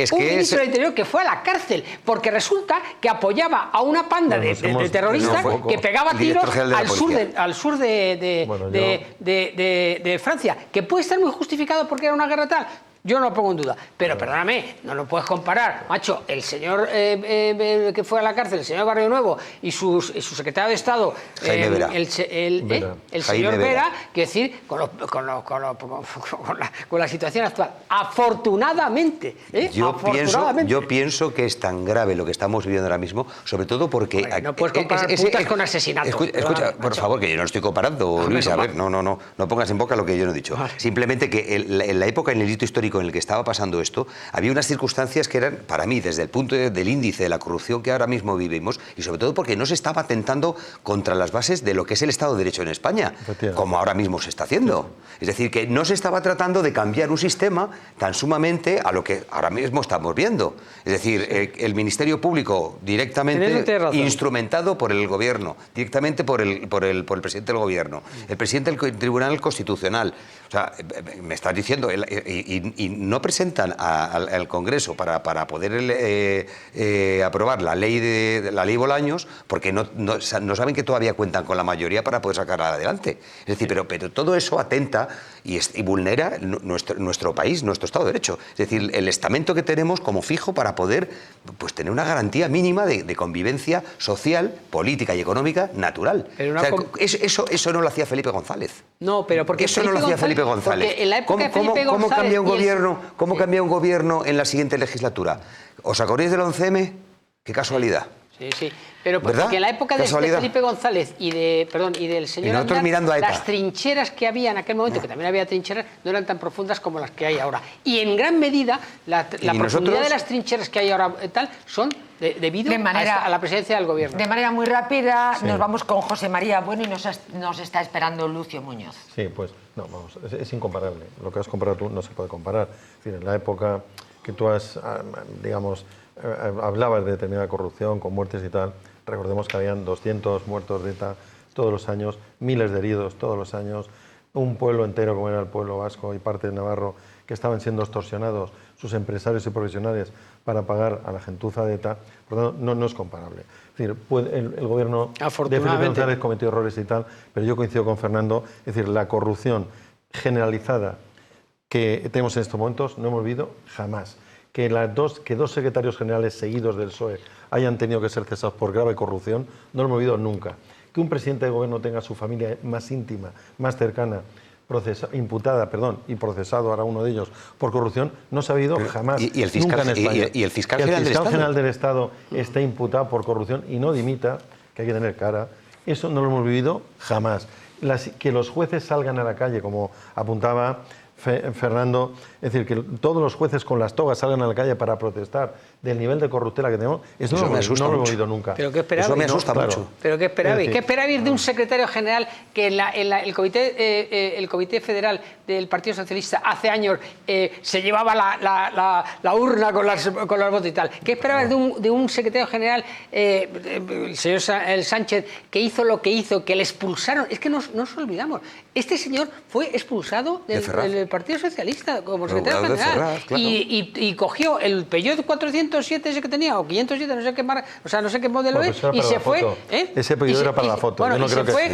que fue a la cárcel, porque resulta que apoyaba a una panda de terroristas que pegaba tiros al sur de Francia, que puede estar muy justificado porque era una guerra tal. Yo no lo pongo en duda. Pero perdóname, no lo puedes comparar, macho, el señor que fue a la cárcel, el señor Barrio Nuevo y su secretario de Estado, Jaime Vera. el Jaime señor Vera. Vera, quiero decir, con la situación actual. Afortunadamente, Yo pienso que es tan grave lo que estamos viviendo ahora mismo, sobre todo porque... Bueno, no puedes comparar putas con asesinatos. Escucha, por favor, que yo no estoy comparando, Luis, a ver, no pongas en boca lo que yo no he dicho. Vale. Simplemente que en la época, en el hito histórico en el que estaba pasando esto, había unas circunstancias que eran, para mí, desde el punto del índice de la corrupción que ahora mismo vivimos, y sobre todo porque no se estaba atentando contra las bases de lo que es el Estado de Derecho en España, como ahora mismo se está haciendo. Es decir, que no se estaba tratando de cambiar un sistema tan sumamente a lo que ahora mismo estamos viendo. Es decir, el Ministerio Público directamente instrumentado por el Gobierno, directamente por el presidente del Gobierno, el presidente del Tribunal Constitucional. O sea, me estás diciendo, y no presentan al Congreso para poder aprobar la ley Bolaños, porque no saben que todavía cuentan con la mayoría para poder sacarla adelante. Es decir, pero todo eso atenta y vulnera nuestro país, nuestro Estado de Derecho. Es decir, el estamento que tenemos como fijo para poder pues, tener una garantía mínima de convivencia social, política y económica natural. Pero o sea, eso no lo hacía Felipe González. No, pero porque eso no lo hacía Felipe González. En la época de Felipe ¿Cómo González cambia un gobierno? ¿Cómo Sí. cambia un gobierno en la siguiente legislatura? ¿Os acordáis del 11M? ¡Qué casualidad! Sí. Pero ¿Verdad? porque en la época de Felipe González y del señor nosotros Aznar, mirando a ETA. las trincheras que había en aquel momento, que también había trincheras, no eran tan profundas como las que hay ahora. Y en gran medida, la profundidad de las trincheras que hay ahora son debido a la presidencia del Gobierno. De manera muy rápida, nos vamos con José María Bueno y nos está esperando Lucio Muñoz. Sí, pues no, vamos, es incomparable. Lo que has comparado tú no se puede comparar. Es decir, en la época que tú has, digamos, hablabas de determinada corrupción, con muertes y tal, recordemos que habían 200 muertos de ETA todos los años, miles de heridos todos los años, un pueblo entero como era el pueblo vasco y parte de Navarro que estaban siendo extorsionados sus empresarios y profesionales para pagar a la gentuza de ETA. Por lo tanto, no es comparable. Es decir, el gobierno de Felipe González cometió errores y tal, pero yo coincido con Fernando, es decir, la corrupción generalizada que tenemos en estos momentos no hemos vivido jamás. Que dos secretarios generales seguidos del PSOE hayan tenido que ser cesados por grave corrupción, no lo hemos vivido nunca. Que un presidente de gobierno tenga a su familia más íntima, más cercana, imputada y procesado ahora uno de ellos por corrupción, no se ha habido jamás. Y el fiscal, nunca en España. Y el fiscal que el general fiscal del general del Estado esté imputado por corrupción y no dimita, que hay que tener cara, eso no lo hemos vivido jamás. Que los jueces salgan a la calle, como apuntaba Fernando, es decir, que todos los jueces con las togas salgan a la calle para protestar del nivel de corruptela que tenemos, eso no lo hemos oído nunca. Pero qué esperabais. Eso me asusta mucho. Pero qué esperabais. ¿Qué esperabais de un secretario general que el Comité Federal del Partido Socialista hace años se llevaba la urna con los votos y tal? ¿Qué esperabais de un secretario general, el señor Sánchez, que hizo lo que hizo, que le expulsaron? Es que no nos olvidamos. Este señor fue expulsado del Partido Socialista como secretario general. Ferraz, claro. Y cogió el Peugeot 407 ese que tenía, o 507, no sé qué marca, o sea, no sé qué modelo es, y se fue. Ese Peugeot era para la foto. Bueno, yo no y creo se fue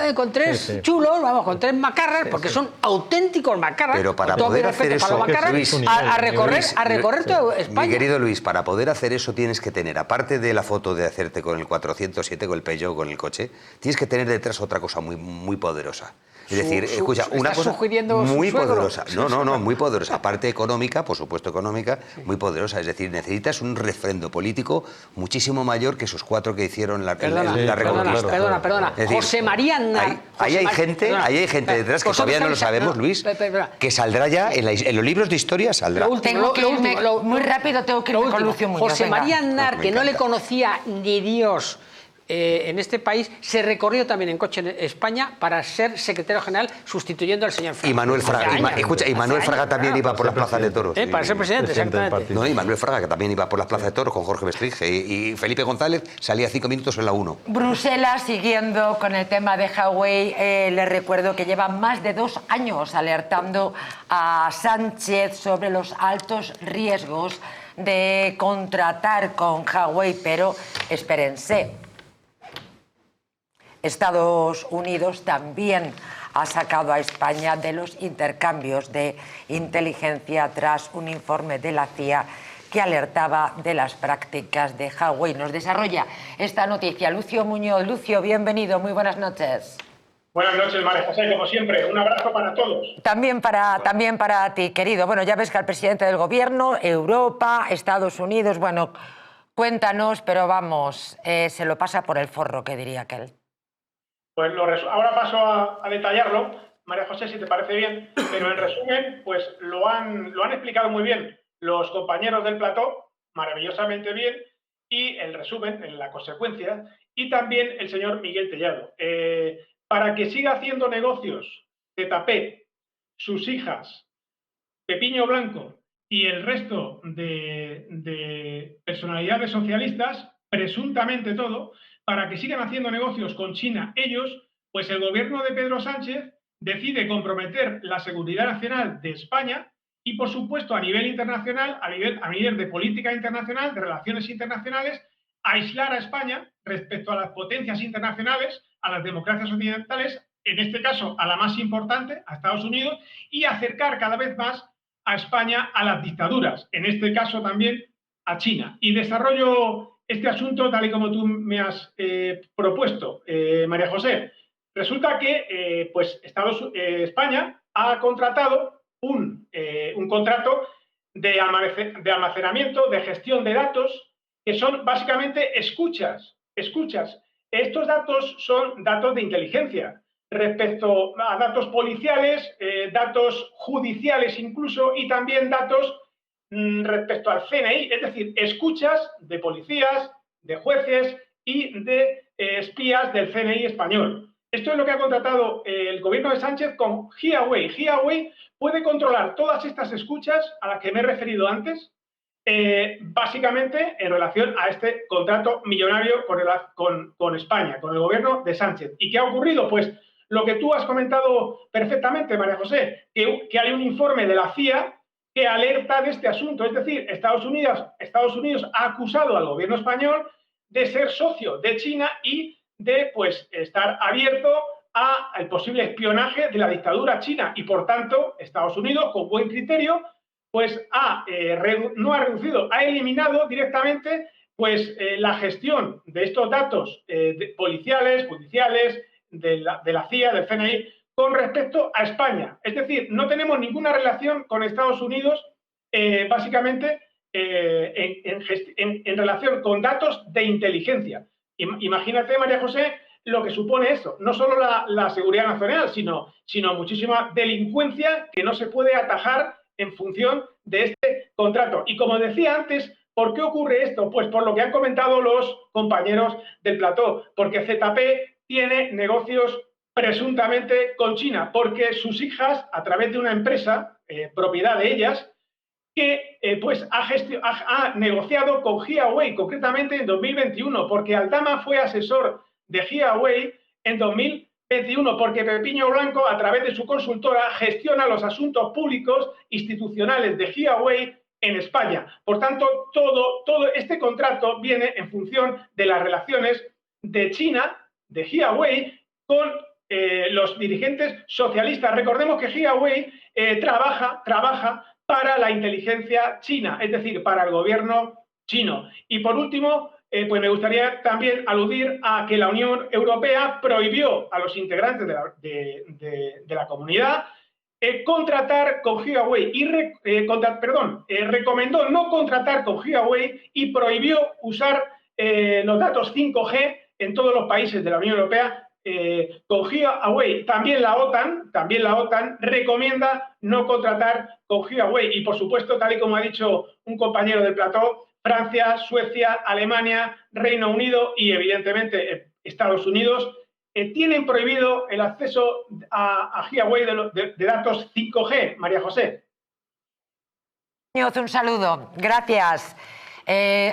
que... con tres chulos, con tres macarras, porque son auténticos macarras. Pero para con todo poder mi hacer respeto eso, para los macarras, a recorrer toda España. Mi querido Luis, para poder hacer eso tienes que tener, aparte de la foto de hacerte con el 407, con el Peugeot, con el coche, tienes que tener detrás otra cosa muy poderosa. Es decir, escucha, una cosa muy poderosa. No, muy poderosa. Aparte económica, por supuesto económica, muy poderosa. Es decir, necesitas un refrendo político muchísimo mayor que esos 4 que hicieron la reconquista. Perdona. Es decir, José María Aznar. Ahí hay gente detrás que todavía no lo sabemos, Luis, que saldrá ya, en los libros de historia saldrá. Muy rápido tengo que ir con Lucio Muñoz. José María Aznar, que no le conocía ni Dios en este país, se recorrió también en coche en España para ser secretario general sustituyendo al señor Fraga. Y Manuel Fraga también iba por las plazas de toros. Para ser presidente, exactamente. No, y Manuel Fraga, que también iba por las plazas de toros con Jorge Bestringe. Y Felipe González salía 5 minutos en la 1. Bruselas, siguiendo con el tema de Huawei, les recuerdo que lleva más de 2 años alertando a Sánchez sobre los altos riesgos de contratar con Huawei, pero espérense. Estados Unidos también ha sacado a España de los intercambios de inteligencia tras un informe de la CIA que alertaba de las prácticas de Huawei. Nos desarrolla esta noticia Lucio Muñoz. Lucio, bienvenido, muy buenas noches. Buenas noches, María José, como siempre. Un abrazo para todos. También para ti, querido. Bueno, ya ves que al presidente del gobierno, Europa, Estados Unidos, bueno, cuéntanos, pero vamos, se lo pasa por el forro, que diría aquel. Pues ahora paso a detallarlo, María José, si te parece bien, pero en resumen, pues lo han explicado muy bien los compañeros del plató, maravillosamente bien, y el resumen, en la consecuencia, y también el señor Miguel Tellado. Para que siga haciendo negocios ZP, sus hijas, Pepiño Blanco y el resto de personalidades socialistas, presuntamente todo, para que sigan haciendo negocios con China ellos, pues el gobierno de Pedro Sánchez decide comprometer la seguridad nacional de España y, por supuesto, a nivel internacional, a nivel de política internacional, de relaciones internacionales, aislar a España respecto a las potencias internacionales, a las democracias occidentales, en este caso a la más importante, a Estados Unidos, y acercar cada vez más a España a las dictaduras, en este caso también a China. Y desarrollo este asunto tal y como tú me has propuesto, María José. Resulta que España ha contratado un contrato de almacenamiento, de gestión de datos, que son básicamente escuchas. Estos datos son datos de inteligencia respecto a datos policiales, datos judiciales incluso, y también datos respecto al CNI, es decir, escuchas de policías, de jueces y de espías del CNI español. Esto es lo que ha contratado el gobierno de Sánchez con Huawei. Huawei puede controlar todas estas escuchas a las que me he referido antes, básicamente en relación a este contrato millonario con España, con el gobierno de Sánchez. ¿Y qué ha ocurrido? Pues lo que tú has comentado perfectamente, María José, que hay un informe de la CIA que alerta de este asunto. Es decir, Estados Unidos ha acusado al gobierno español de ser socio de China y de estar abierto al posible espionaje de la dictadura china. Y, por tanto, Estados Unidos, con buen criterio, no ha reducido, ha eliminado directamente la gestión de estos datos policiales, judiciales, de la CIA, del CNI, con respecto a España. Es decir, no tenemos ninguna relación con Estados Unidos, básicamente en relación con datos de inteligencia. Imagínate, María José, lo que supone esto. No solo la seguridad nacional, sino muchísima delincuencia que no se puede atajar en función de este contrato. Y como decía antes, ¿por qué ocurre esto? Pues por lo que han comentado los compañeros del plató, porque ZP tiene negocios presuntamente con China, porque sus hijas, a través de una empresa, propiedad de ellas, que ha negociado con Huawei, concretamente en 2021, porque Aldama fue asesor de Huawei en 2021, porque Pepiño Blanco, a través de su consultora, gestiona los asuntos públicos institucionales de Huawei en España. Por tanto, todo este contrato viene en función de las relaciones de China, de Huawei, con los dirigentes socialistas. Recordemos que Huawei trabaja para la inteligencia china, es decir, para el gobierno chino. Y por último, me gustaría también aludir a que la Unión Europea prohibió a los integrantes de la comunidad contratar con Huawei recomendó no contratar con Huawei y prohibió usar los datos 5G en todos los países de la Unión Europea con Huawei. También la OTAN recomienda no contratar con Huawei. Y, por supuesto, tal y como ha dicho un compañero del plató, Francia, Suecia, Alemania, Reino Unido y, evidentemente, Estados Unidos tienen prohibido el acceso a Huawei de datos 5G. María José. Un saludo. Gracias.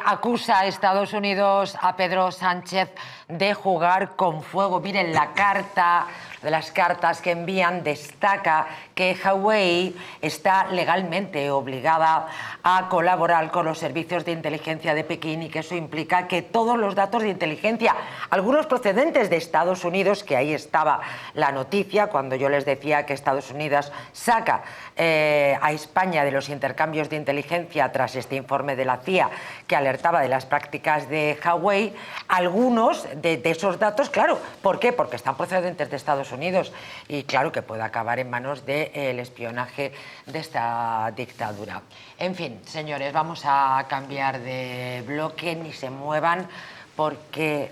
Acusa a Estados Unidos a Pedro Sánchez de jugar con fuego. Miren la carta, de las cartas que envían, destaca que Huawei está legalmente obligada a colaborar con los servicios de inteligencia de Pekín y que eso implica que todos los datos de inteligencia, algunos procedentes de Estados Unidos, que ahí estaba la noticia cuando yo les decía que Estados Unidos saca a España de los intercambios de inteligencia tras este informe de la CIA que alertaba de las prácticas de Huawei, algunos de esos datos, claro, ¿por qué? Porque están procedentes de Estados Unidos y claro que puede acabar en manos del espionaje de esta dictadura. En fin, señores, vamos a cambiar de bloque, ni se muevan porque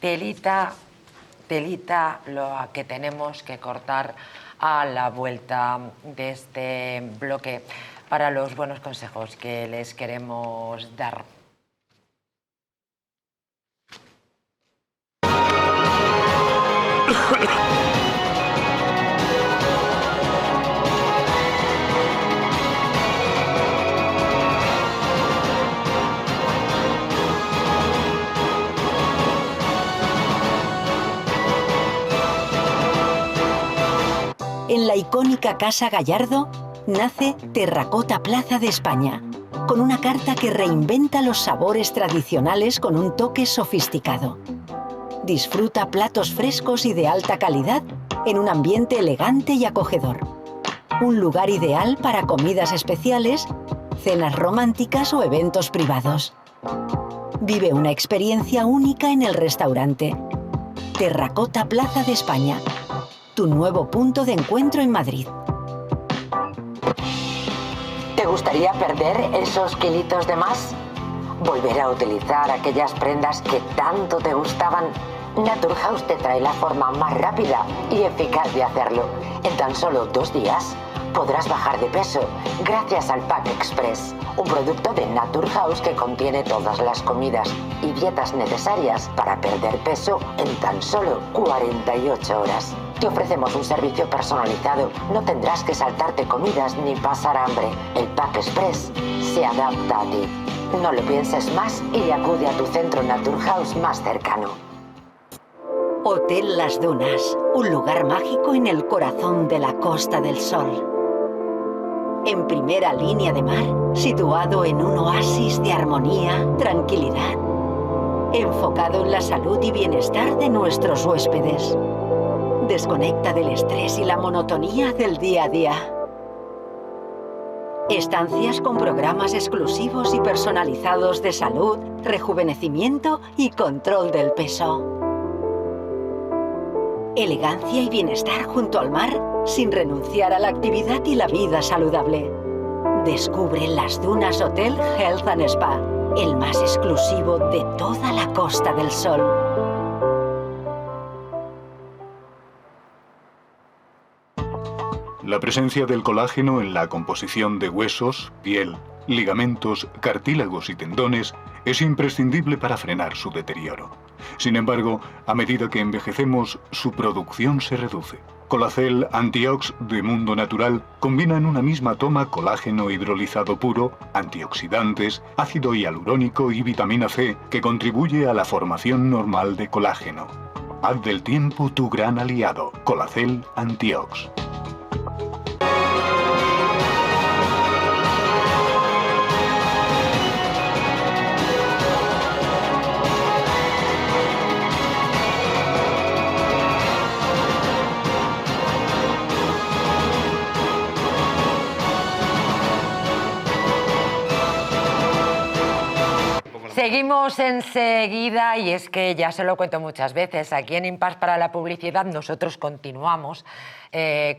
telita lo que tenemos que cortar a la vuelta de este bloque para los buenos consejos que les queremos dar. En la icónica Casa Gallardo nace Terracota Plaza de España, con una carta que reinventa los sabores tradicionales con un toque sofisticado. Disfruta platos frescos y de alta calidad en un ambiente elegante y acogedor. Un lugar ideal para comidas especiales, cenas románticas o eventos privados. Vive una experiencia única en el restaurante. Terracota Plaza de España, tu nuevo punto de encuentro en Madrid. ¿Te gustaría perder esos kilitos de más? ¿Volver a utilizar aquellas prendas que tanto te gustaban? Naturhaus te trae la forma más rápida y eficaz de hacerlo. En tan solo 2 días podrás bajar de peso gracias al Pack Express, un producto de Naturhaus que contiene todas las comidas y dietas necesarias para perder peso en tan solo 48 horas. Te ofrecemos un servicio personalizado, no tendrás que saltarte comidas ni pasar hambre. El Pack Express se adapta a ti. No lo pienses más y acude a tu centro Naturhaus más cercano. Hotel Las Dunas, un lugar mágico en el corazón de la Costa del Sol. En primera línea de mar, situado en un oasis de armonía, tranquilidad, enfocado en la salud y bienestar de nuestros huéspedes. Desconecta del estrés y la monotonía del día a día. Estancias con programas exclusivos y personalizados de salud, rejuvenecimiento y control del peso. Elegancia y bienestar junto al mar, sin renunciar a la actividad y la vida saludable. Descubre Las Dunas Hotel Health and Spa, el más exclusivo de toda la Costa del Sol. La presencia del colágeno en la composición de huesos, piel, ligamentos, cartílagos y tendones es imprescindible para frenar su deterioro. Sin embargo, a medida que envejecemos, su producción se reduce. Colacel Antiox de Mundo Natural combina en una misma toma colágeno hidrolizado puro, antioxidantes, ácido hialurónico y vitamina C que contribuye a la formación normal de colágeno. Haz del tiempo tu gran aliado. Colacel Antiox. Seguimos enseguida y es que ya se lo cuento muchas veces, aquí en Impasse para la Publicidad nosotros continuamos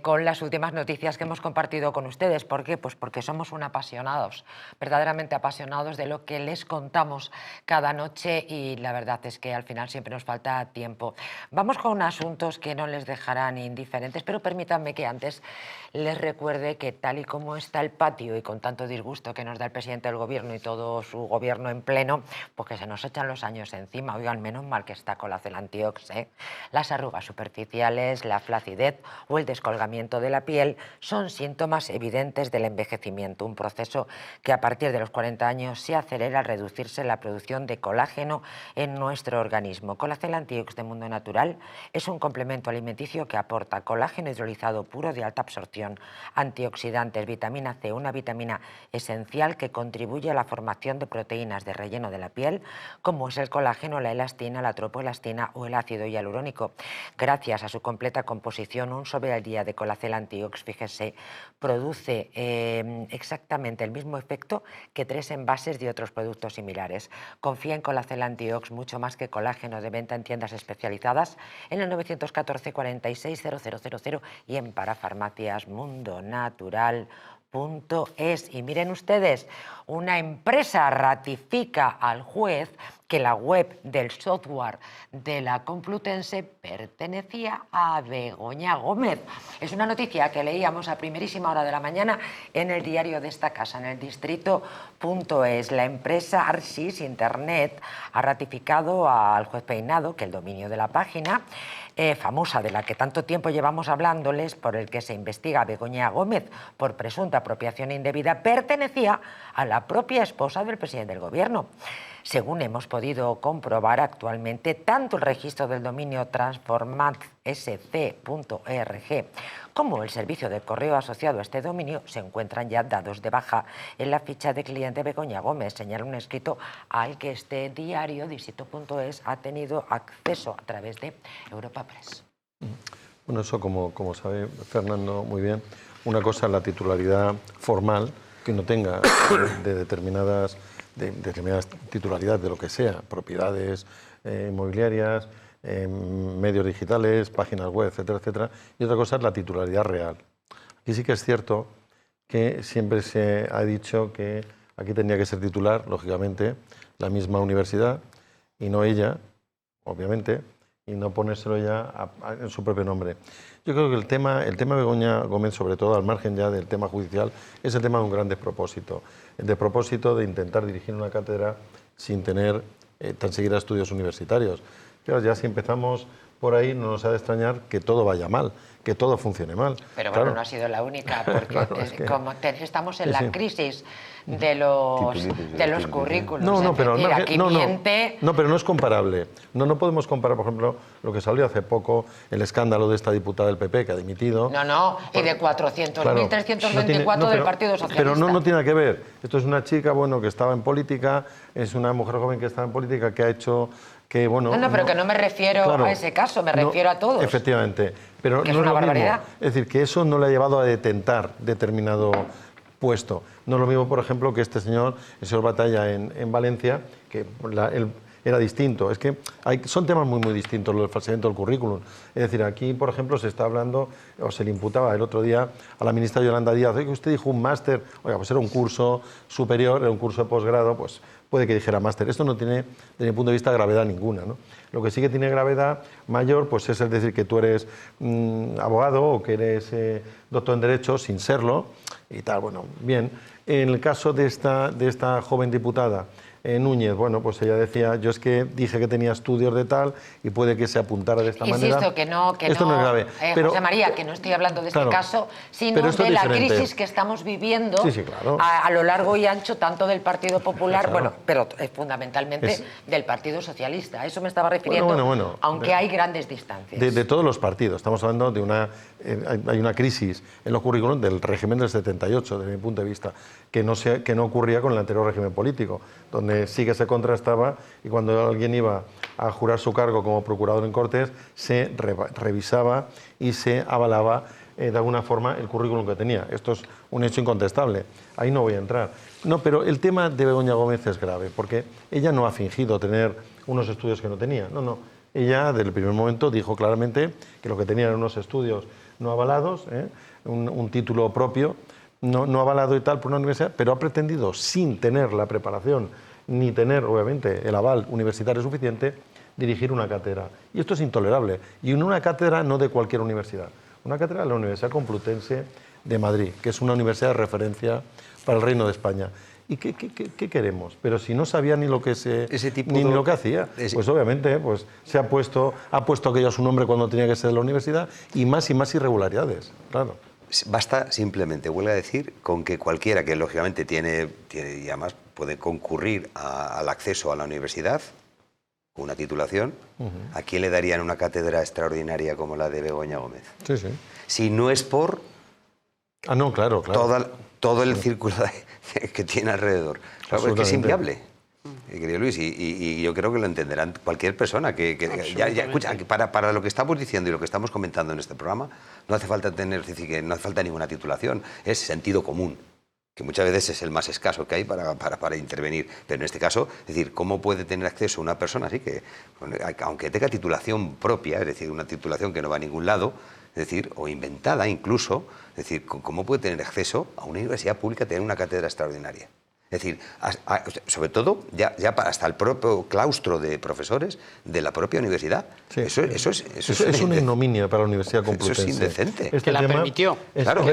con las últimas noticias que hemos compartido con ustedes. ¿Por qué? Pues porque somos apasionados, verdaderamente apasionados de lo que les contamos cada noche y la verdad es que al final siempre nos falta tiempo. Vamos con asuntos que no les dejarán indiferentes, pero permítanme que antes les recuerde que tal y como está el patio y con tanto disgusto que nos da el presidente del gobierno y todo su gobierno en pleno, pues que se nos echan los años encima. Oigan, menos mal que está Colacel Antiox, ¿eh? Las arrugas superficiales, la flacidez o el descolgamiento de la piel son síntomas evidentes del envejecimiento, un proceso que a partir de los 40 años se acelera al reducirse la producción de colágeno en nuestro organismo. Colacel Antiox de Mundo Natural es un complemento alimenticio que aporta colágeno hidrolizado puro de alta absorción, antioxidantes, vitamina C, una vitamina esencial que contribuye a la formación de proteínas de relleno de la piel, como es el colágeno, la elastina, la tropoelastina o el ácido hialurónico. Gracias a su completa composición, un sobre al día de Colacel Antiox, fíjese, produce exactamente el mismo efecto que 3 envases de otros productos similares. Confía en Colacel Antiox mucho más que colágeno, de venta en tiendas especializadas en el 914 46 0000 y en Parafarmacias Mundo Natural. Y miren ustedes, una empresa ratifica al juez que la web del software de la Complutense pertenecía a Begoña Gómez. Es una noticia que leíamos a primerísima hora de la mañana en el diario de esta casa, en el Distrito.es. La empresa Arsis Internet ha ratificado al juez Peinado que el dominio de la página famosa de la que tanto tiempo llevamos hablándoles, por el que se investiga a Begoña Gómez por presunta apropiación indebida, pertenecía a la propia esposa del presidente del Gobierno. Según hemos podido comprobar actualmente, tanto el registro del dominio transformatsc.org como el servicio de correo asociado a este dominio se encuentran ya dados de baja en la ficha de cliente Begoña Gómez, señala un escrito al que este diario, Distrito.es, ha tenido acceso a través de Europa Press. Bueno, eso como sabe Fernando muy bien, una cosa es la titularidad formal que uno tenga de determinadas titularidades de lo que sea, propiedades inmobiliarias, medios digitales, páginas web, etcétera, etcétera. Y otra cosa es la titularidad real. Aquí sí que es cierto que siempre se ha dicho que aquí tenía que ser titular, lógicamente, la misma universidad y no ella, obviamente, y no ponérselo ya en su propio nombre. Yo creo que el tema Begoña Gómez, sobre todo al margen ya del tema judicial, es el tema de un gran despropósito. El despropósito de intentar dirigir una cátedra sin tener tan siquiera estudios universitarios. Pero ya si empezamos por ahí no nos ha de extrañar que todo vaya mal, que todo funcione mal. Pero claro. bueno, no ha sido la única, porque Claro, es que... como estamos en Sí, la sí. crisis de los currículos. No, pero al margen, aquí no, miente... no, pero no es comparable. No podemos comparar, por ejemplo, lo que salió hace poco, el escándalo de esta diputada del PP que ha dimitido. No, y de 400.324 Claro, del Partido Socialista. Pero no tiene nada que ver. Esto es una chica, bueno, que estaba en política, es una mujer joven que estaba en política, que ha hecho que, bueno... No, pero que no me refiero claro, a ese caso, me refiero a todos. Efectivamente, pero Que no es una lo mismo. barbaridad. Es decir, que eso no le ha llevado a detentar determinado puesto. No es lo mismo, por ejemplo, que este señor, el señor Batalla en Valencia, que él era distinto. Es que son temas muy distintos los del falseamiento del currículum. Es decir, aquí, por ejemplo, se está hablando, o se le imputaba el otro día a la ministra Yolanda Díaz, que usted dijo un máster, oiga, pues era un curso superior, era un curso de posgrado, pues puede que dijera máster. Esto no tiene, desde mi punto de vista, gravedad ninguna, ¿no? Lo que sí que tiene gravedad mayor, pues es el decir que tú eres abogado o que eres doctor en Derecho sin serlo y tal. Bueno, bien. En el caso de esta joven diputada, Núñez, bueno, pues ella decía, yo es que dije que tenía estudios de tal y puede que se apuntara de esta manera. Insisto, que no, Esto no es grave. Pero, José María, que no estoy hablando de claro, este caso, sino pero esto de es la diferente. crisis que estamos viviendo Sí, claro. a lo largo y ancho, tanto del Partido Popular, Claro. bueno, pero fundamentalmente del Partido Socialista. A eso me estaba refiriendo, Bueno, aunque hay grandes distancias. de todos los partidos. Estamos hablando de hay una crisis en los currículums del régimen del 78, desde mi punto de vista, que no ocurría con el anterior régimen político, donde sí que se contrastaba y cuando alguien iba a jurar su cargo como procurador en Cortes, se revisaba y se avalaba de alguna forma el currículum que tenía. Esto es un hecho incontestable. Ahí no voy a entrar. No, pero el tema de Begoña Gómez es grave, porque ella no ha fingido tener unos estudios que no tenía. No. Ella, desde el primer momento, dijo claramente que lo que tenía eran unos estudios no avalados, un título propio, no avalado y tal por una universidad, pero ha pretendido, sin tener la preparación ni tener, obviamente, el aval universitario suficiente, dirigir una cátedra. Y esto es intolerable. Y en una cátedra no de cualquier universidad. Una cátedra de la Universidad Complutense de Madrid, que es una universidad de referencia para el Reino de España. ¿y qué queremos? Pero si no sabía ni lo que ni lo que hacía, pues obviamente pues, ha puesto aquello a su nombre cuando tenía que ser de la universidad y más irregularidades, claro. Basta simplemente, vuelvo a decir, con que cualquiera que lógicamente tiene y además puede concurrir al acceso a la universidad, una titulación, ¿a quién le darían una cátedra extraordinaria como la de Begoña Gómez? Sí, sí. Si no es por no, claro. todo el círculo que tiene alrededor. Claro, es que es inviable, querido Luis, y yo creo que lo entenderán cualquier persona. Escucha, para lo que estamos diciendo y lo que estamos comentando en este programa, no hace falta no hace falta ninguna titulación, es sentido común, que muchas veces es el más escaso que hay para intervenir. Pero en este caso, es decir, ¿cómo puede tener acceso una persona así que, aunque tenga titulación propia, es decir, una titulación que no va a ningún lado, es decir, o inventada incluso, es decir, ¿cómo puede tener acceso a una universidad pública, tener una cátedra extraordinaria? Es decir, sobre todo, ya hasta el propio claustro de profesores de la propia universidad. Sí. Eso es una ignominia para la Universidad Complutense. Eso es indecente. Que la permitió. Claro,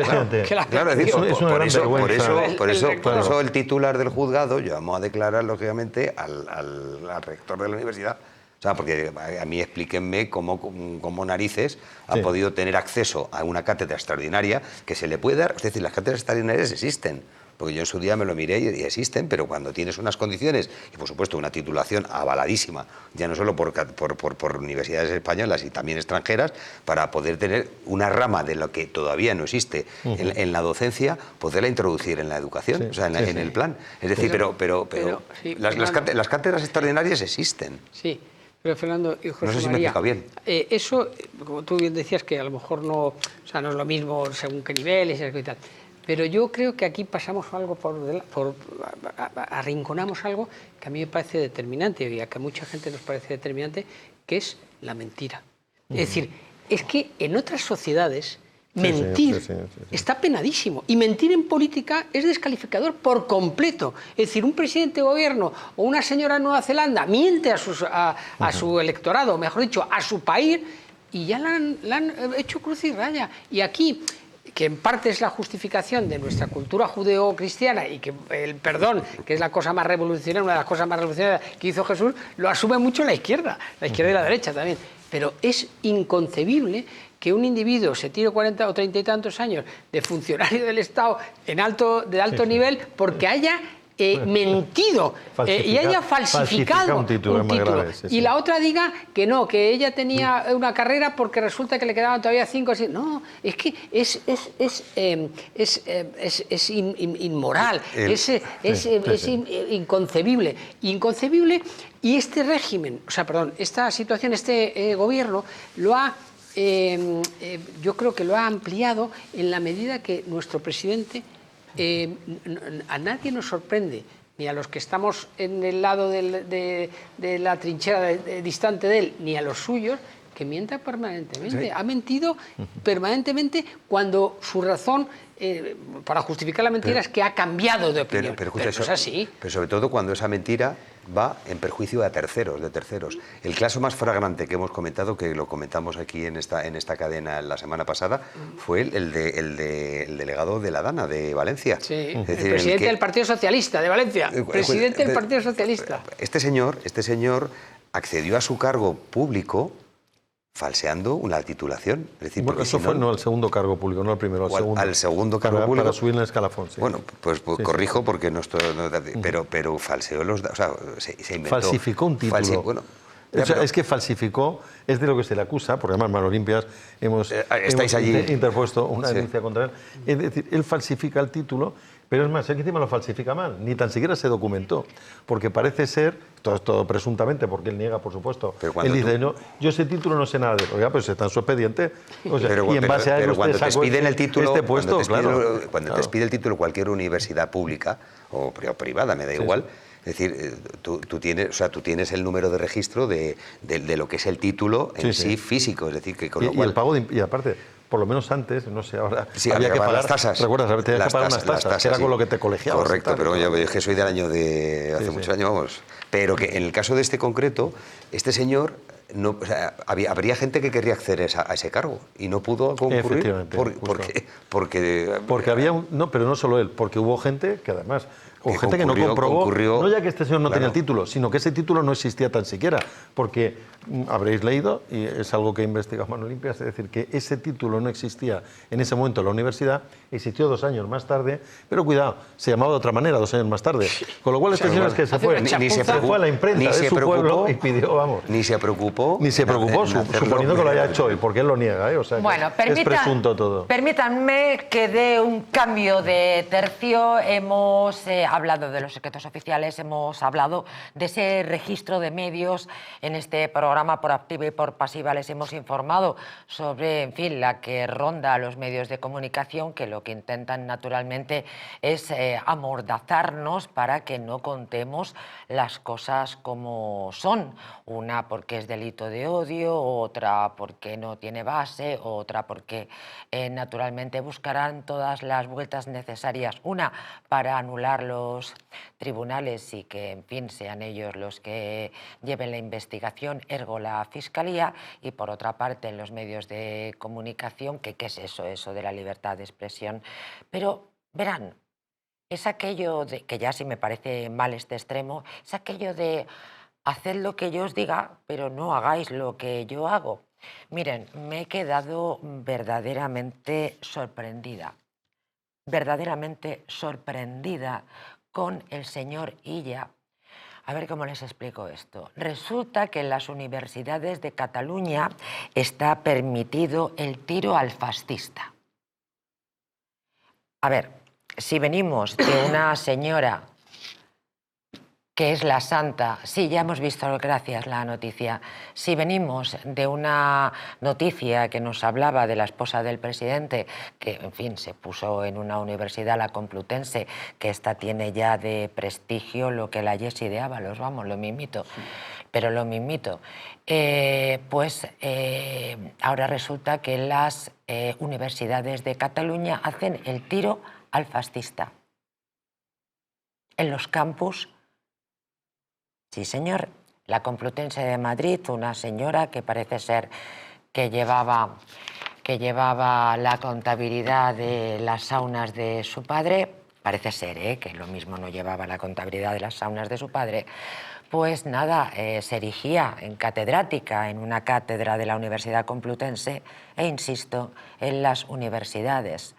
por eso el titular del juzgado llamó a declarar, lógicamente, al rector de la universidad. O sea, porque a mí explíquenme cómo narices ha podido tener acceso a una cátedra extraordinaria que se le puede dar. Es decir, las cátedras extraordinarias existen. Porque yo en su día me lo miré y existen, pero cuando tienes unas condiciones, y por supuesto una titulación avaladísima, ya no solo por universidades españolas y también extranjeras, para poder tener una rama de lo que todavía no existe en la docencia, poderla introducir en la educación, o sea, en el plan. Es decir, pero las cátedras extraordinarias existen. Sí. Pero Fernando y José no sé si María, me explico bien. Eso, como tú bien decías, que a lo mejor no es lo mismo según qué niveles y tal. Pero yo creo que aquí pasamos algo arrinconamos algo que a mí me parece determinante y a que a mucha gente nos parece determinante, que es la mentira. Es decir, es que en otras sociedades mentir está penadísimo, y mentir en política es descalificador por completo. Es decir, un presidente de gobierno o una señora en Nueva Zelanda miente a su electorado, mejor dicho, a su país, y ya la han hecho cruz y raya. Y aquí, que en parte es la justificación de nuestra cultura judeo-cristiana y que el perdón, que es la cosa más revolucionaria, una de las cosas más revolucionarias que hizo Jesús, lo asume mucho la izquierda y la derecha también. Pero es inconcebible que un individuo se tire 40 o 30 y tantos años de funcionario del Estado de alto nivel porque haya mentido y haya falsificado un título. Grave, y la otra diga que no, que ella tenía una carrera porque resulta que le quedaban todavía 5 o 6. No, es que es inmoral, es inconcebible. Inconcebible, y este régimen, esta situación, este gobierno lo ha... yo creo que lo ha ampliado en la medida que nuestro presidente... a nadie nos sorprende, ni a los que estamos en el lado de la trinchera distante de él, ni a los suyos, que mienta permanentemente. Sí. Ha mentido permanentemente cuando su razón para justificar la mentira es que ha cambiado de opinión. Pero es así. Pero sobre todo cuando esa mentira va en perjuicio de terceros. El caso más flagrante que hemos comentado, que lo comentamos aquí en esta cadena la semana pasada, fue el delegado de la Dana de Valencia. Sí, es decir, el presidente del Partido Socialista de Valencia. Presidente del Partido Socialista. Este señor accedió a su cargo público falseando una titulación. Es decir, bueno, eso fue el segundo cargo público, no el primero, al segundo cargo público. Para subir en el escalafón, sí. Bueno, pues corrijo, sí. Porque no estoy... Pero falseó los... O sea, se inventó... Falsificó un título. Es que falsificó, es de lo que se le acusa, porque además Manos Limpias hemos interpuesto una denuncia contra él. Es decir, él falsifica el título, pero es más, él encima lo falsifica mal, ni tan siquiera se documentó, porque parece ser, todo presuntamente, porque él niega, por supuesto, él dice, no, yo ese título no sé nada de él. Oiga, pues está en su expediente, o sea, y en base a él cuando te expiden el título, puesto, cuando te expide el título cualquier universidad pública o privada, me da igual. Es decir, tú tienes el número de registro de lo que es el título en sí físico, es decir, que con lo cual... el pago y aparte, por lo menos antes, no sé, ahora había que pagar las tasas. ¿Recuerdas? Tenías que pagar unas tasas, que era con lo que te colegiabas. Correcto, pero yo es que soy del año de hace muchos años, vamos. Pero que en el caso de este concreto, este señor... No, o sea, habría gente que querría acceder a ese cargo y no pudo concurrir. Porque había pero no solo él, porque hubo gente que además o gente que no comprobó, no ya que este señor no tenía el título, sino que ese título no existía tan siquiera, porque habréis leído, y es algo que he investigado Mano Limpia, es decir, que ese título no existía en ese momento en la universidad, existió 2 años más tarde, pero cuidado, se llamaba de otra manera 2 años más tarde, con lo cual este señor es que se fue, se fue a la imprenta de su pueblo y pidió, vamos... Ni se preocupó, suponiendo que lo haya hecho hoy, porque él lo niega, o sea, bueno, es presunto todo. Permítanme que dé un cambio de tercio. Hemos hablado de los secretos oficiales, hemos hablado de ese registro de medios. En este programa, por activa y por pasiva, les hemos informado sobre, en fin, la que ronda a los medios de comunicación, que lo que intentan naturalmente es amordazarnos para que no contemos las cosas como son. Una porque es delito de odio, otra porque no tiene base, otra porque naturalmente buscarán todas las vueltas necesarias. Una, para anular los tribunales y que, en fin, sean ellos los que lleven la investigación, ergo la Fiscalía, y por otra parte en los medios de comunicación, que qué es eso de la libertad de expresión. Pero verán, es aquello de, que ya sí me parece mal este extremo, es aquello de haced lo que yo os diga, pero no hagáis lo que yo hago. Miren, me he quedado verdaderamente sorprendida con el señor Illa. A ver cómo les explico esto. Resulta que en las universidades de Cataluña está permitido el tiro al fascista. A ver, si venimos de una señora que es la santa, sí, ya hemos visto, gracias, la noticia. Si venimos de una noticia que nos hablaba de la esposa del presidente, que, en fin, se puso en una universidad, la Complutense, que esta tiene ya de prestigio lo que la Jessie de Ábalos, vamos, lo mismito, pero lo mismito. Ahora resulta que las universidades de Cataluña hacen el tiro al fascista. En los campus. Sí, señor. La Complutense de Madrid, una señora que parece ser que llevaba la contabilidad de las saunas de su padre, parece ser que lo mismo no llevaba la contabilidad de las saunas de su padre, pues nada, se erigía en catedrática en una cátedra de la Universidad Complutense e, insisto, en las universidades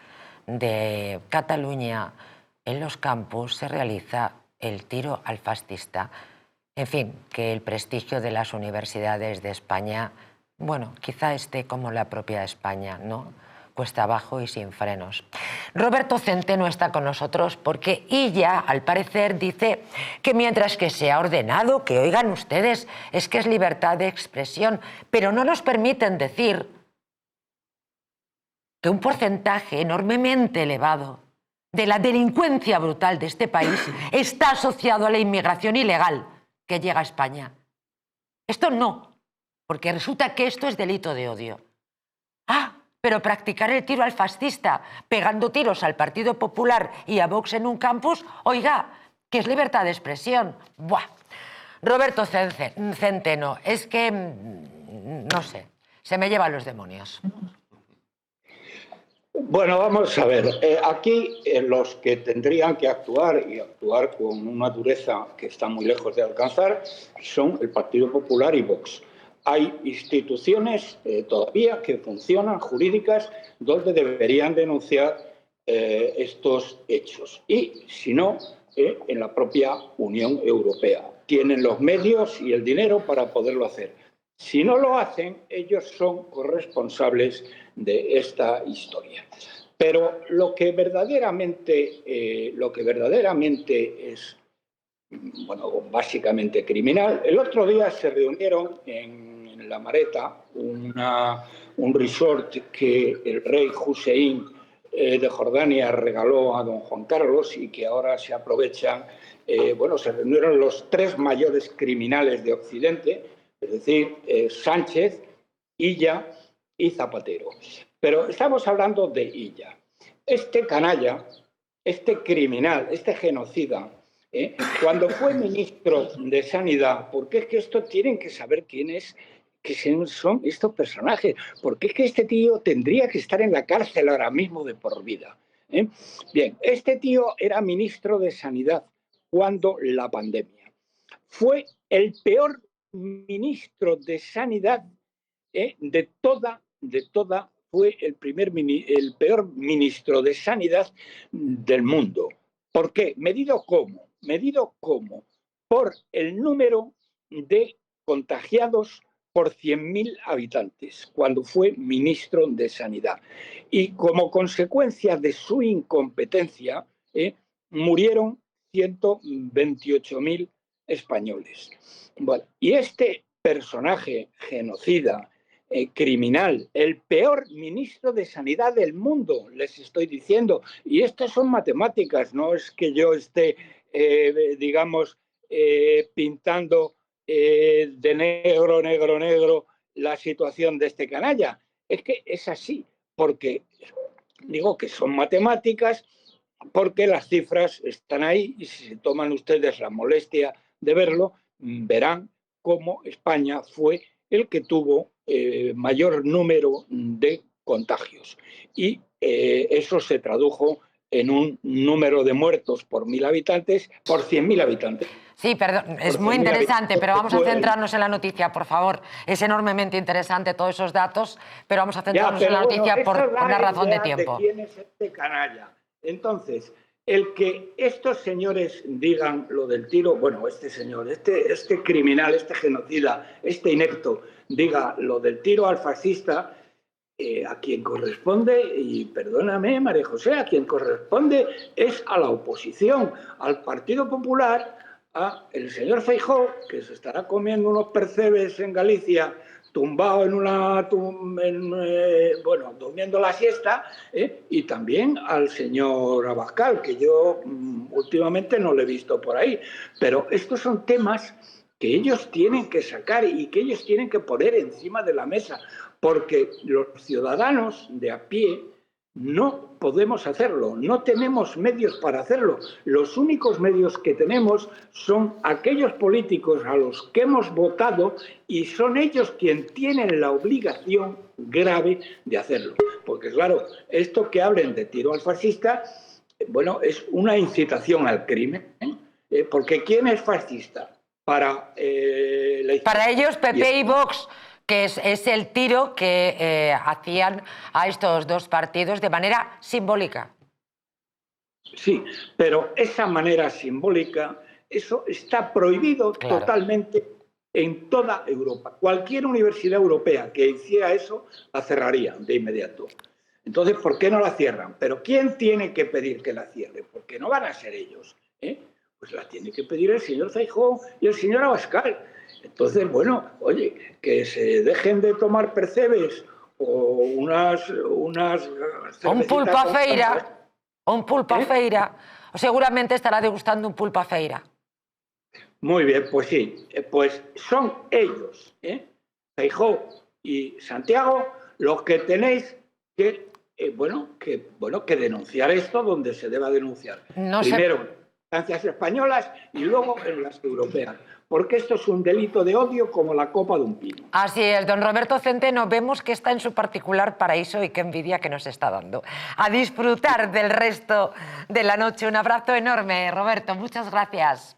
de Cataluña, en los campus, se realiza el tiro al fascista. En fin, que el prestigio de las universidades de España, bueno, quizá esté como la propia España, ¿no? Cuesta abajo y sin frenos. Roberto Centeno está con nosotros porque ella, al parecer, dice que mientras que se ha ordenado, que oigan ustedes, es que es libertad de expresión, pero no nos permiten decir que un porcentaje enormemente elevado de la delincuencia brutal de este país está asociado a la inmigración ilegal que llega a España. Esto no, porque resulta que esto es delito de odio. Ah, pero practicar el tiro al fascista, pegando tiros al Partido Popular y a Vox en un campus, oiga, que es libertad de expresión. Buah. Roberto Centeno, es que, no sé, se me llevan los demonios. Bueno, vamos a ver. Aquí los que tendrían que actuar y actuar con una dureza que está muy lejos de alcanzar son el Partido Popular y Vox. Hay instituciones todavía que funcionan, jurídicas, donde deberían denunciar estos hechos. Y, si no, en la propia Unión Europea. Tienen los medios y el dinero para poderlo hacer. Si no lo hacen, ellos son corresponsables de esta historia. Pero lo que verdaderamente es, bueno, básicamente criminal. El otro día se reunieron en La Mareta, un resort que el rey Hussein de Jordania regaló a don Juan Carlos y que ahora se aprovechan. Bueno, se reunieron los 3 mayores criminales de Occidente, es decir, Sánchez, Illa y Zapatero. Pero estamos hablando de Illa. Este canalla, este criminal, este genocida, cuando fue ministro de Sanidad, porque es que esto tienen que saber quiénes son estos personajes, porque es que este tío tendría que estar en la cárcel ahora mismo de por vida. Bien, este tío era ministro de Sanidad cuando la pandemia. Fue el peor ministro de Sanidad de toda, fue el peor ministro de Sanidad del mundo. ¿Por qué? ¿Medido cómo? Medido cómo por el número de contagiados por 100.000 habitantes, cuando fue ministro de Sanidad. Y como consecuencia de su incompetencia, murieron 128.000 españoles. Bueno, y este personaje genocida, criminal, el peor ministro de Sanidad del mundo, les estoy diciendo, y estas son matemáticas, no es que yo esté, digamos, pintando de negro la situación de este canalla. Es que es así, porque digo que son matemáticas, porque las cifras están ahí y si se toman ustedes la molestia de verlo, verán cómo España fue el que tuvo mayor número de contagios. Y eso se tradujo en un número de muertos por 1.000 habitantes, por 100.000 habitantes. Sí, perdón, es muy interesante, pero vamos a centrarnos en la noticia, por favor. Es enormemente interesante todos esos datos, pero vamos a centrarnos en la noticia por una razón de tiempo. ¿Quién es este canalla? Entonces, el que estos señores digan lo del tiro, bueno, este señor, este criminal, este genocida, este inepto, diga lo del tiro al fascista, a quien corresponde, y perdóname, María José, a quien corresponde es a la oposición, al Partido Popular, a el señor Feijóo, que se estará comiendo unos percebes en Galicia, tumbado durmiendo la siesta, y también al señor Abascal, que yo últimamente no lo he visto por ahí. Pero estos son temas que ellos tienen que sacar y que ellos tienen que poner encima de la mesa, porque los ciudadanos de a pie no podemos hacerlo, no tenemos medios para hacerlo. Los únicos medios que tenemos son aquellos políticos a los que hemos votado y son ellos quienes tienen la obligación grave de hacerlo. Porque claro, esto que hablen de tiro al fascista, bueno, es una incitación al crimen, porque ¿quién es fascista? Para ellos, PP y Vox, que es el tiro que hacían a estos dos partidos de manera simbólica. Sí, pero esa manera simbólica, eso está prohibido totalmente en toda Europa. Cualquier universidad europea que hiciera eso, la cerraría de inmediato. Entonces, ¿por qué no la cierran? Pero ¿quién tiene que pedir que la cierre? Porque no van a ser ellos, Pues la tiene que pedir el señor Feijóo y el señor Abascal. Entonces, bueno, oye, que se dejen de tomar percebes o unas un pulpo a feira, un pulpo a feira, o seguramente estará degustando un pulpo a feira. Muy bien, pues sí, pues son ellos, Feijóo y Santiago, los que tenéis que, que denunciar esto donde se deba denunciar. Primero en instancias españolas y luego en las europeas. Porque esto es un delito de odio como la copa de un pino. Así es, don Roberto Centeno, vemos que está en su particular paraíso y qué envidia que nos está dando. A disfrutar del resto de la noche. Un abrazo enorme, Roberto, muchas gracias.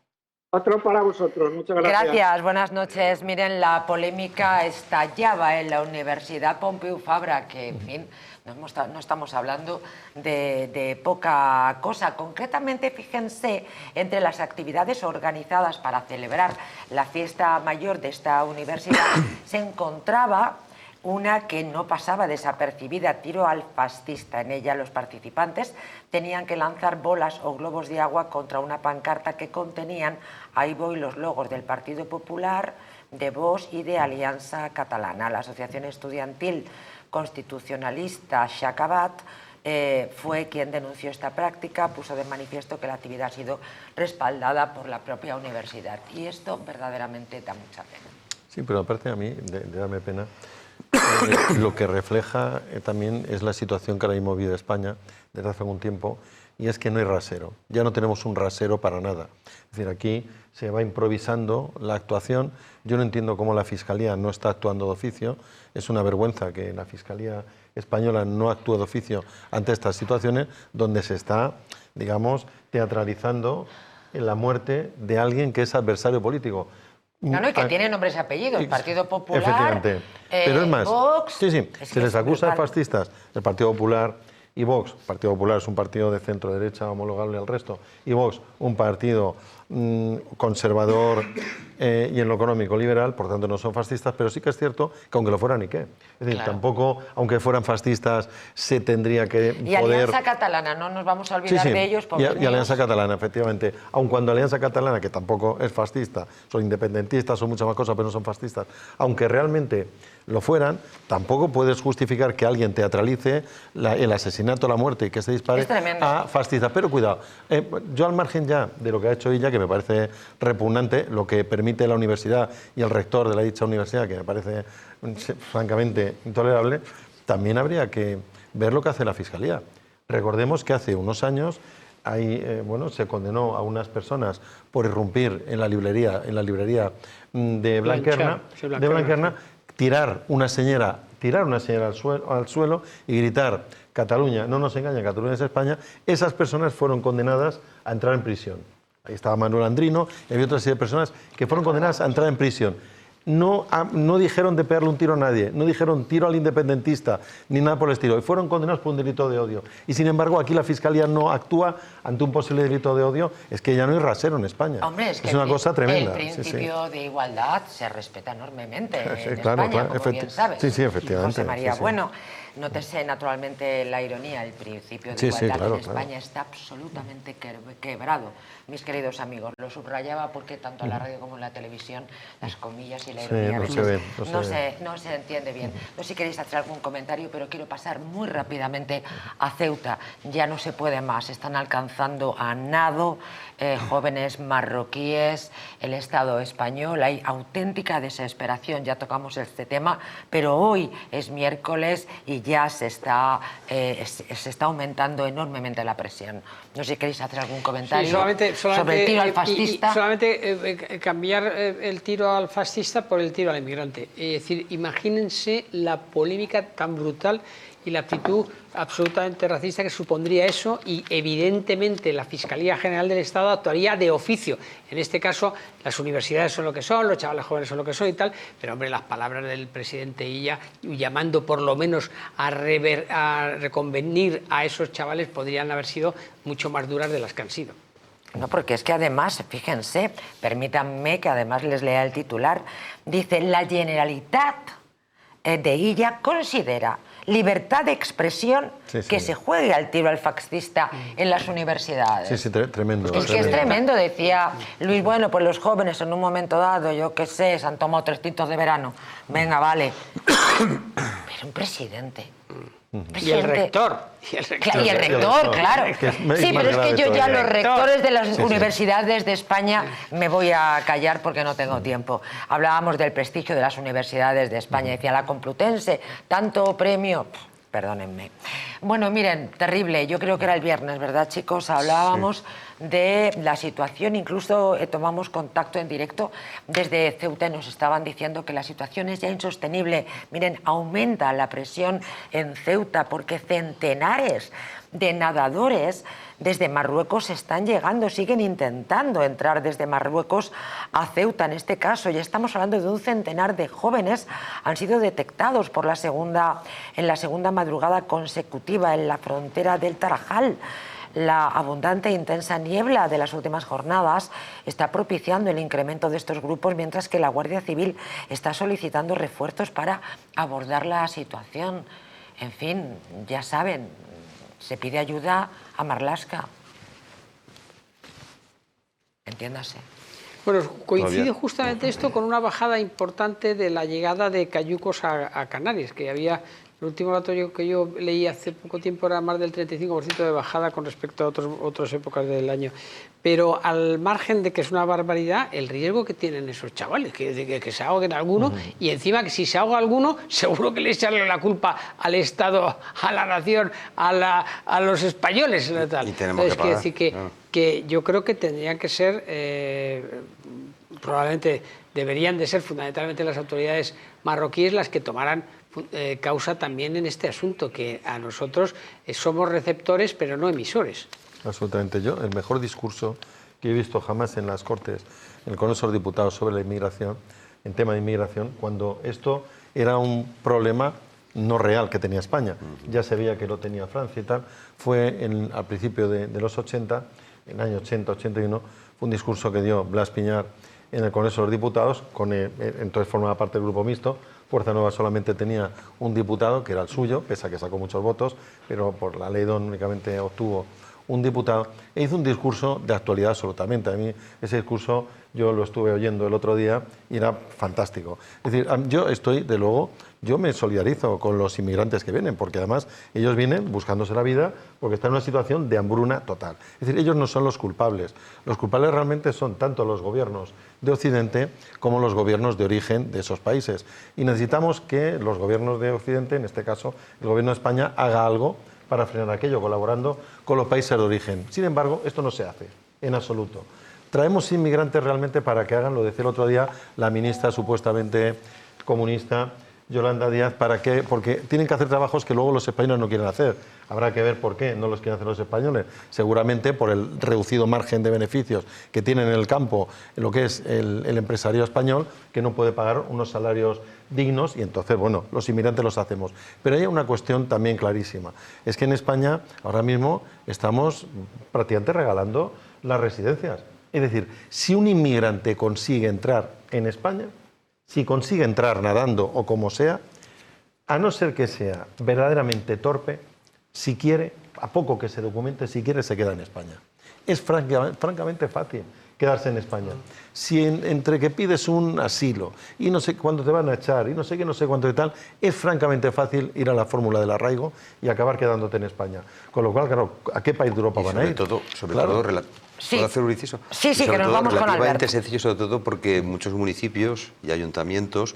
Otro para vosotros, muchas gracias. Gracias, buenas noches. Miren, la polémica estallaba en la Universidad Pompeu Fabra, que, en fin, no estamos hablando de poca cosa. Concretamente, fíjense, entre las actividades organizadas para celebrar la fiesta mayor de esta universidad se encontraba una que no pasaba desapercibida, tiro al fascista. En ella los participantes tenían que lanzar bolas o globos de agua contra una pancarta que contenían, ahí voy, los logos del Partido Popular, de Vox y de Alianza Catalana. La Asociación Estudiantil Constitucionalista Xacabat fue quien denunció esta práctica, puso de manifiesto que la actividad ha sido respaldada por la propia universidad. Y esto verdaderamente da mucha pena. Sí, pero aparte a mí de darme pena, lo que refleja también es la situación que ahora mismo vive España desde hace algún tiempo, y es que no hay rasero, ya no tenemos un rasero para nada. Es decir, aquí se va improvisando la actuación. Yo no entiendo cómo la Fiscalía no está actuando de oficio. Es una vergüenza que la Fiscalía española no actúe de oficio ante estas situaciones donde se está, digamos, teatralizando en la muerte de alguien que es adversario político. No, y que tiene nombres y apellidos, el Partido Popular, efectivamente. Pero es más, Vox... se les acusa de fascistas, el Partido Popular y Vox. El Partido Popular es un partido de centro-derecha homologable al resto, y Vox un partido conservador y en lo económico liberal, por tanto no son fascistas, pero sí que es cierto que aunque lo fueran, ¿y qué? Es decir, tampoco, aunque fueran fascistas, se tendría que y Alianza Catalana, no nos vamos a olvidar de ellos. Y Alianza Catalana, efectivamente. Aun cuando Alianza Catalana, que tampoco es fascista, son independentistas, son muchas más cosas, pero no son fascistas, aunque realmente lo fueran, tampoco puedes justificar que alguien teatralice el asesinato, la muerte y que se dispare a fascistas. Pero cuidado, yo al margen ya de lo que ha hecho ella, que me parece repugnante, lo que permite la universidad y el rector de la dicha universidad, que me parece francamente intolerable, también habría que ver lo que hace la Fiscalía. Recordemos que hace unos años se condenó a unas personas por irrumpir en la librería de Blanquerna, tirar una señora al suelo y gritar: Cataluña no nos engaña, Cataluña es España. Esas personas fueron condenadas a entrar en prisión. Ahí estaba Manuel Andrino y había otra serie de personas que fueron condenadas a entrar en prisión. No dijeron de pegarle un tiro a nadie, no dijeron tiro al independentista, ni nada por el estilo. Y fueron condenados por un delito de odio. Y sin embargo, aquí la Fiscalía no actúa ante un posible delito de odio. Es que ya no hay rasero en España. Hombre, es una cosa tremenda. El principio de igualdad se respeta enormemente en claro, España, como bien sabes. Sí, efectivamente. José María, bueno, nótese naturalmente la ironía, el principio de igualdad en España está absolutamente quebrado. Mis queridos amigos, lo subrayaba porque tanto en la radio como en la televisión las comillas y la ironía no se entiende bien. No sé si queréis hacer algún comentario, pero quiero pasar muy rápidamente a Ceuta. Ya no se puede más, están alcanzando a nado jóvenes marroquíes, el Estado español, hay auténtica desesperación, ya tocamos este tema, pero hoy es miércoles y ya se está aumentando enormemente la presión. No sé si queréis hacer algún comentario sobre el tiro al fascista. Solamente cambiar el tiro al fascista por el tiro al inmigrante. Es decir, imagínense la polémica tan brutal y la actitud absolutamente racista que supondría eso, y evidentemente la Fiscalía General del Estado actuaría de oficio. En este caso, las universidades son lo que son, los chavales jóvenes son lo que son y tal, pero hombre, las palabras del presidente Illa, llamando por lo menos a reconvenir a esos chavales, podrían haber sido mucho más duras de las que han sido. No, porque es que además, fíjense, permítanme que además les lea el titular, dice: la Generalitat de Illa considera libertad de expresión que se juegue al tiro al fascista en las universidades. Sí, tremendo. Es que es tremendo, decía Luis. Bueno, pues los jóvenes en un momento dado, yo qué sé, se han tomado 3 tintos de verano. Venga, vale. Pero un presidente... Y el rector. Y el rector, claro. Sí, pero es que yo ya los rectores de las universidades de España me voy a callar porque no tengo tiempo. Hablábamos del prestigio de las universidades de España. Decía la Complutense, tanto premio... Perdónenme. Bueno, miren, terrible. Yo creo que era el viernes, ¿verdad, chicos? Hablábamos de la situación, incluso tomamos contacto en directo desde Ceuta y nos estaban diciendo que la situación es ya insostenible. Miren, aumenta la presión en Ceuta porque centenares de nadadores desde Marruecos están llegando, siguen intentando entrar desde Marruecos a Ceuta. En este caso ya estamos hablando de un centenar de jóvenes han sido detectados en la segunda madrugada consecutiva en la frontera del Tarajal. La abundante e intensa niebla de las últimas jornadas está propiciando el incremento de estos grupos, mientras que la Guardia Civil está solicitando refuerzos para abordar la situación. En fin, ya saben, se pide ayuda a Marlaska. Entiéndase. Bueno, coincide justamente esto con una bajada importante de la llegada de cayucos a Canarias, que había... El último dato que yo leí hace poco tiempo era más del 35% de bajada con respecto a otras épocas del año. Pero al margen de que es una barbaridad, el riesgo que tienen esos chavales, que se ahoguen alguno, y encima que si se ahoga alguno, seguro que le echan la culpa al Estado, a la nación, a los españoles. Tal. Y tenemos que pagar. Es decir, que yo creo que tendrían que ser, probablemente deberían de ser fundamentalmente las autoridades marroquíes las que tomaran causa también en este asunto, que a nosotros somos receptores pero no emisores. Absolutamente. El mejor discurso que he visto jamás en las Cortes, en el Congreso de los Diputados sobre la inmigración, en tema de inmigración, cuando esto era un problema no real que tenía España. Ya se veía que lo tenía Francia y tal. Fue al principio de los 80, en el año 80-81, fue un discurso que dio Blas Piñar en el Congreso de los Diputados, entonces formaba parte del Grupo Mixto. Fuerza Nueva solamente tenía un diputado, que era el suyo, pese a que sacó muchos votos, pero por la ley DON únicamente obtuvo un diputado, e hizo un discurso de actualidad absolutamente. A mí ese discurso yo lo estuve oyendo el otro día y era fantástico. Es decir, yo estoy, de luego, yo me solidarizo con los inmigrantes que vienen, porque además ellos vienen buscándose la vida porque están en una situación de hambruna total. Es decir, ellos no son los culpables. Los culpables realmente son tanto los gobiernos de Occidente como los gobiernos de origen de esos países. Y necesitamos que los gobiernos de Occidente, en este caso el gobierno de España, haga algo para frenar aquello, colaborando con los países de origen. Sin embargo, esto no se hace, en absoluto. Traemos inmigrantes realmente para que hagan, lo decía el otro día la ministra supuestamente comunista, Yolanda Díaz, ¿para qué? Porque tienen que hacer trabajos que luego los españoles no quieren hacer. Habrá que ver por qué no los quieren hacer los españoles. Seguramente por el reducido margen de beneficios que tienen en el campo, en lo que es el empresario español, que no puede pagar unos salarios dignos, y entonces, bueno, los inmigrantes los hacemos. Pero hay una cuestión también clarísima. Es que en España ahora mismo estamos prácticamente regalando las residencias. Es decir, si un inmigrante consigue entrar en España, si consigue entrar nadando o como sea, a no ser que sea verdaderamente torpe, si quiere, a poco que se documente, si quiere se queda en España. Es francamente fácil quedarse en España. Si entre que pides un asilo y no sé cuándo te van a echar y no sé qué, no sé cuánto y tal, es francamente fácil ir a la fórmula del arraigo y acabar quedándote en España. Con lo cual, claro, ¿a qué país de Europa van a ir? Sobre todo, Sí. ¿puedo hacer un inciso? Sí, que nos vamos con Alberto. Relativamente sencillo, sobre todo porque muchos municipios y ayuntamientos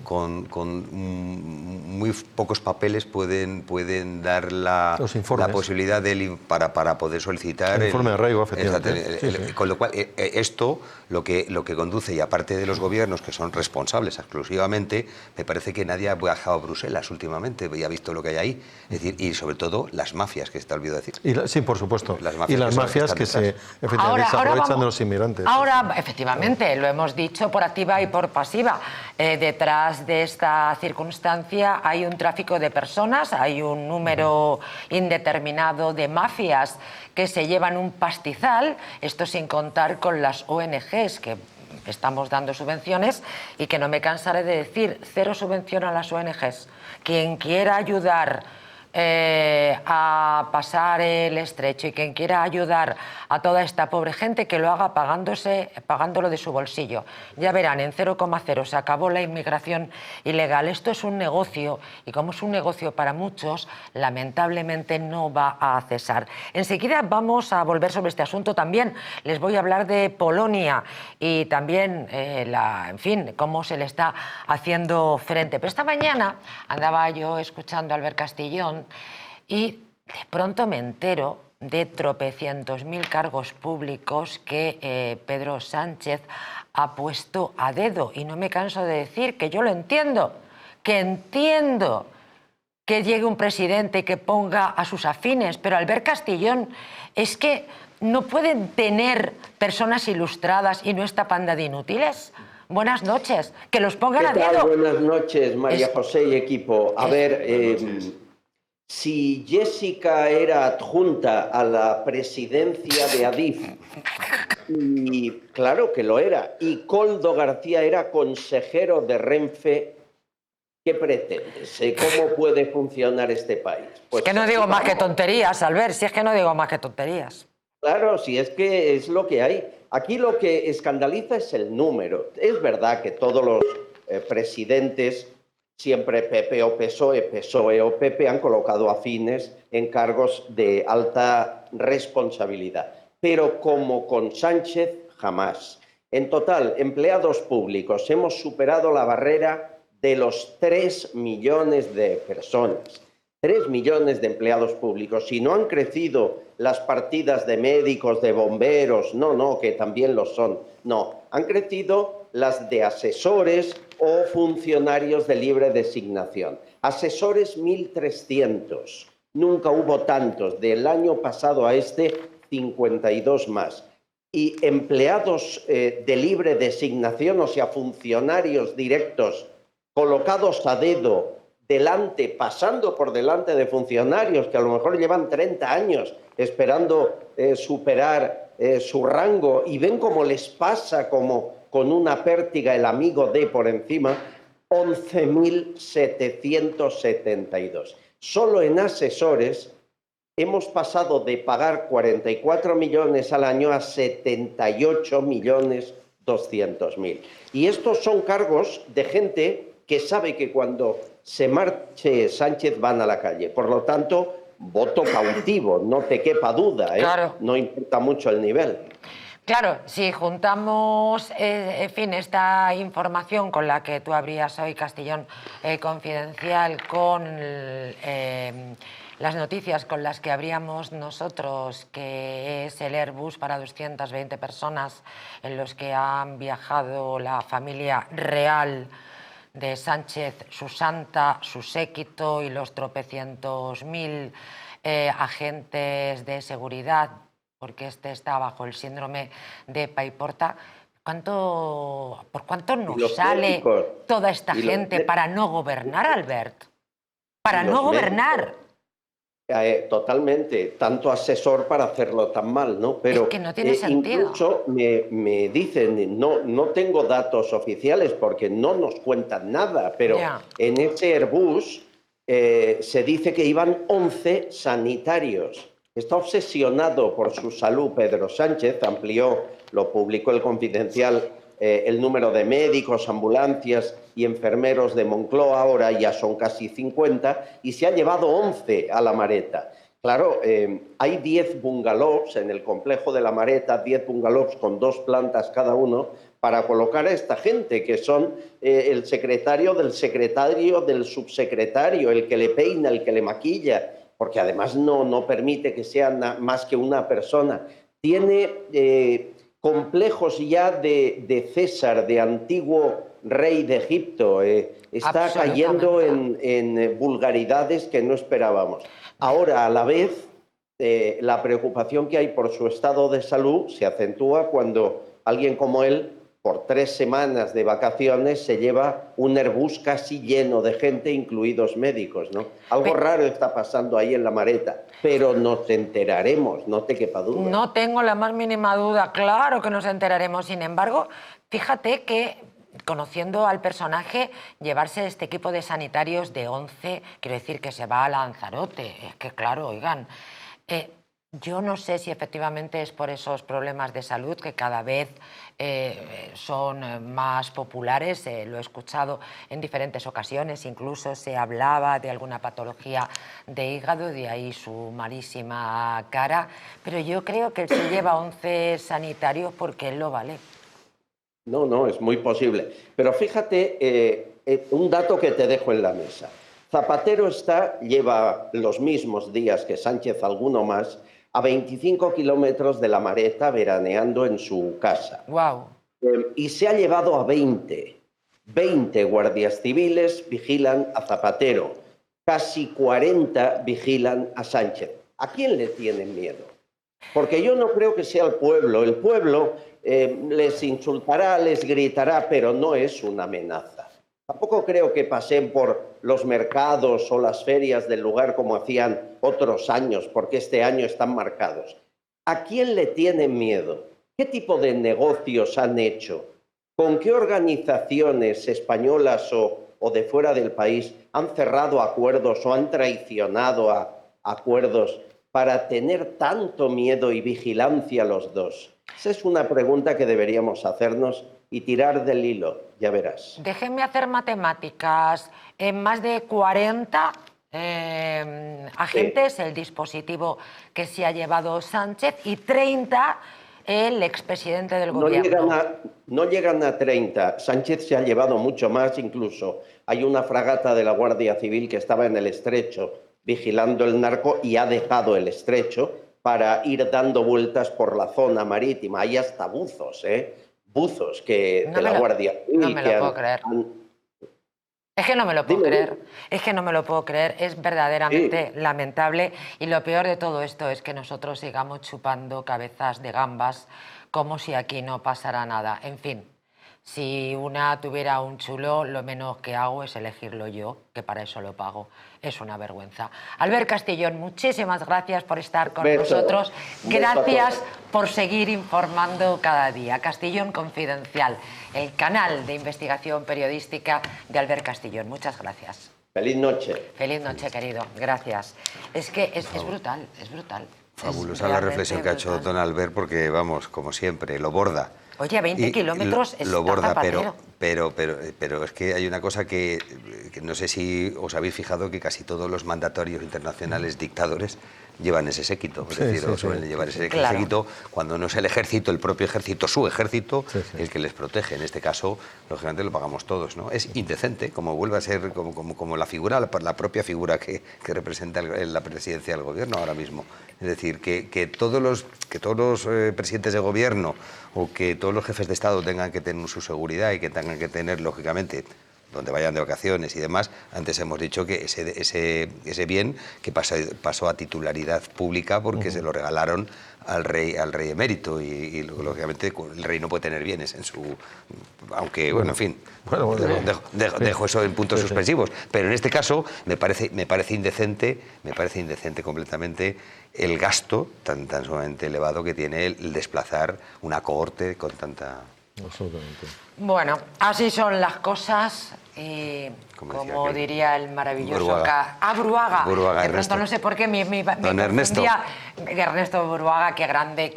con muy pocos papeles pueden dar la posibilidad para poder solicitar el informe de arraigo, efectivamente. Con lo cual, esto lo que conduce, y aparte de los gobiernos que son responsables exclusivamente, me parece que nadie ha viajado a Bruselas últimamente y ha visto lo que hay ahí. Es decir, y sobre todo las mafias, que está olvidado decir. Sí, por supuesto. Las mafias que se aprovechan de los inmigrantes. Ahora, efectivamente, lo hemos dicho por activa y por pasiva. Detrás de esta circunstancia hay un tráfico de personas, hay un número indeterminado de mafias que se llevan un pastizal, esto sin contar con las ONGs que estamos dando subvenciones y que no me cansaré de decir, cero subvención a las ONGs. Quien quiera ayudar a pasar el estrecho y quien quiera ayudar a toda esta pobre gente, que lo haga pagándolo de su bolsillo. Ya verán, en 0,0 se acabó la inmigración ilegal. Esto es un negocio y como es un negocio para muchos, lamentablemente no va a cesar. Enseguida vamos a volver sobre este asunto también. Les voy a hablar de Polonia y también, en fin, cómo se le está haciendo frente. Pero esta mañana andaba yo escuchando a Albert Castillón y de pronto me entero de tropecientos mil cargos públicos que Pedro Sánchez ha puesto a dedo. Y no me canso de decir que yo lo entiendo, que llegue un presidente y que ponga a sus afines, pero Albert Castillón, es que no pueden tener personas ilustradas y no esta panda de inútiles. Buenas noches, que los pongan a dedo. Buenas noches, María José y equipo. A ver, si Jessica era adjunta a la presidencia de Adif, y claro que lo era, y Koldo García era consejero de Renfe, ¿qué pretendes? ¿Cómo puede funcionar este país? Pues es que no digo más que tonterías, Albert, si es que no digo más que tonterías. Claro, si es que es lo que hay. Aquí lo que escandaliza es el número. Es verdad que todos los presidentes, siempre PP o PSOE, PSOE o PP, han colocado afines en cargos de alta responsabilidad. Pero como con Sánchez, jamás. En total, empleados públicos, hemos superado la barrera de los 3 millones de personas. 3 millones de empleados públicos. Si no han crecido las partidas de médicos, de bomberos, no, que también lo son. No, han crecido las de asesores o funcionarios de libre designación. Asesores 1.300. Nunca hubo tantos. Del año pasado a este, 52 más. y empleados de libre designación, o sea, funcionarios directos colocados a dedo delante, pasando por delante de funcionarios que a lo mejor llevan 30 años esperando superar su rango y ven cómo les pasa como con una pértiga el amigo de por encima, 11.772. Solo en asesores hemos pasado de pagar 44 millones al año a 78.200.000. Y estos son cargos de gente que sabe que cuando se marche Sánchez van a la calle. Por lo tanto, voto cautivo, no te quepa duda, ¿eh? Claro. No importa mucho el nivel. Claro, si juntamos, en fin, esta información con la que tú abrías hoy, Castellón Confidencial, con las noticias con las que abríamos nosotros, que es el Airbus para 220 personas en los que han viajado la familia real de Sánchez, su santa, su séquito y los tropecientos mil agentes de seguridad, porque este está bajo el síndrome de Paiporta. ¿Por cuánto nos sale toda esta gente para no gobernar, Albert? Para no gobernar. Totalmente, tanto asesor para hacerlo tan mal, ¿no? Pero es que no tiene sentido. Incluso me dicen, no tengo datos oficiales porque no nos cuentan nada, pero en ese Airbus se dice que iban 11 sanitarios. Está obsesionado por su salud Pedro Sánchez, amplió, lo publicó el Confidencial, el número de médicos, ambulancias y enfermeros de Moncloa, ahora ya son casi 50, y se ha llevado 11 a La Mareta. Claro, hay 10 bungalows en el complejo de La Mareta, 10 bungalows con 2 plantas cada uno, para colocar a esta gente, que son el secretario del subsecretario, el que le peina, el que le maquilla, porque además no permite que sea más que una persona. Tiene complejos ya de César, de antiguo rey de Egipto. Está cayendo en vulgaridades que no esperábamos. Ahora, a la vez, la preocupación que hay por su estado de salud se acentúa cuando alguien como él, por 3 semanas de vacaciones, se lleva un Airbus casi lleno de gente, incluidos médicos, ¿no? Algo raro está pasando ahí en La Mareta, pero nos enteraremos, no te quepa duda. No tengo la más mínima duda, claro que nos enteraremos. Sin embargo, fíjate que, conociendo al personaje, llevarse este equipo de sanitarios de 11, quiero decir que se va a Lanzarote. Es que, claro, oigan, yo no sé si efectivamente es por esos problemas de salud que cada vez son más populares. Lo he escuchado en diferentes ocasiones, incluso se hablaba de alguna patología de hígado, de ahí su malísima cara. Pero yo creo que él se lleva 11 sanitarios porque él lo vale. No, es muy posible. Pero fíjate, un dato que te dejo en la mesa. Zapatero lleva los mismos días que Sánchez, alguno más, a 25 kilómetros de La Mareta, veraneando en su casa. Wow. Y se ha llevado a 20 guardias civiles vigilan a Zapatero. Casi 40 vigilan a Sánchez. ¿A quién le tienen miedo? Porque yo no creo que sea el pueblo. El pueblo les insultará, les gritará, pero no es una amenaza. Tampoco creo que pasen por los mercados o las ferias del lugar como hacían otros años, porque este año están marcados. ¿A quién le tienen miedo? ¿Qué tipo de negocios han hecho? ¿Con qué organizaciones españolas o de fuera del país han cerrado acuerdos o han traicionado a acuerdos para tener tanto miedo y vigilancia los dos? Esa es una pregunta que deberíamos hacernos y tirar del hilo, ya verás. Déjenme hacer matemáticas. En más de 40 agentes el dispositivo que se ha llevado Sánchez y 30 el expresidente del gobierno. No llegan a 30. Sánchez se ha llevado mucho más incluso. Hay una fragata de la Guardia Civil que estaba en el estrecho vigilando el narco y ha dejado el estrecho para ir dando vueltas por la zona marítima. Hay hasta buzos, buzos de la Guardia Civil. No me lo puedo creer. Es que no me lo puedo creer. Es que no me lo puedo creer. Es verdaderamente lamentable. Y lo peor de todo esto es que nosotros sigamos chupando cabezas de gambas como si aquí no pasara nada. En fin, si una tuviera un chulo, lo menos que hago es elegirlo yo, que para eso lo pago. Es una vergüenza. Albert Castillón, muchísimas gracias por estar con nosotros. Gracias por seguir informando cada día. Castillón Confidencial, el canal de investigación periodística de Albert Castillón. Muchas gracias. Feliz noche. Feliz noche, querido. Gracias. Es que es brutal, es brutal. Fabulosa la reflexión que ha hecho don Albert, porque, vamos, como siempre, lo borda. Oye, 20 kilómetros es lo borda, Zapatero. pero es que hay una cosa que no sé si os habéis fijado, que casi todos los mandatorios internacionales dictadores llevan ese séquito, es decir, suelen llevar ese séquito, cuando no es el ejército, el propio ejército, su ejército, el que les protege. En este caso, lógicamente, lo pagamos todos, ¿no? Es indecente, como vuelve a ser como la figura, la propia figura que representa la presidencia del gobierno ahora mismo. Es decir, que todos los presidentes de gobierno o que todos los jefes de Estado tengan que tener su seguridad y que tengan que tener, lógicamente, donde vayan de vacaciones y demás. Antes hemos dicho que ese bien que pasó a titularidad pública porque se lo regalaron al rey emérito y lógicamente el rey no puede tener bienes en su... Aunque, bueno, en fin, dejo eso en puntos suspensivos. Pero en este caso me parece indecente completamente el gasto tan sumamente elevado que tiene el desplazar una cohorte con tanta... Absolutamente. Bueno, así son las cosas. Como diría el maravilloso Buruaga. Buruaga, de pronto no sé por qué me confundía. Ernesto Buruaga, qué grande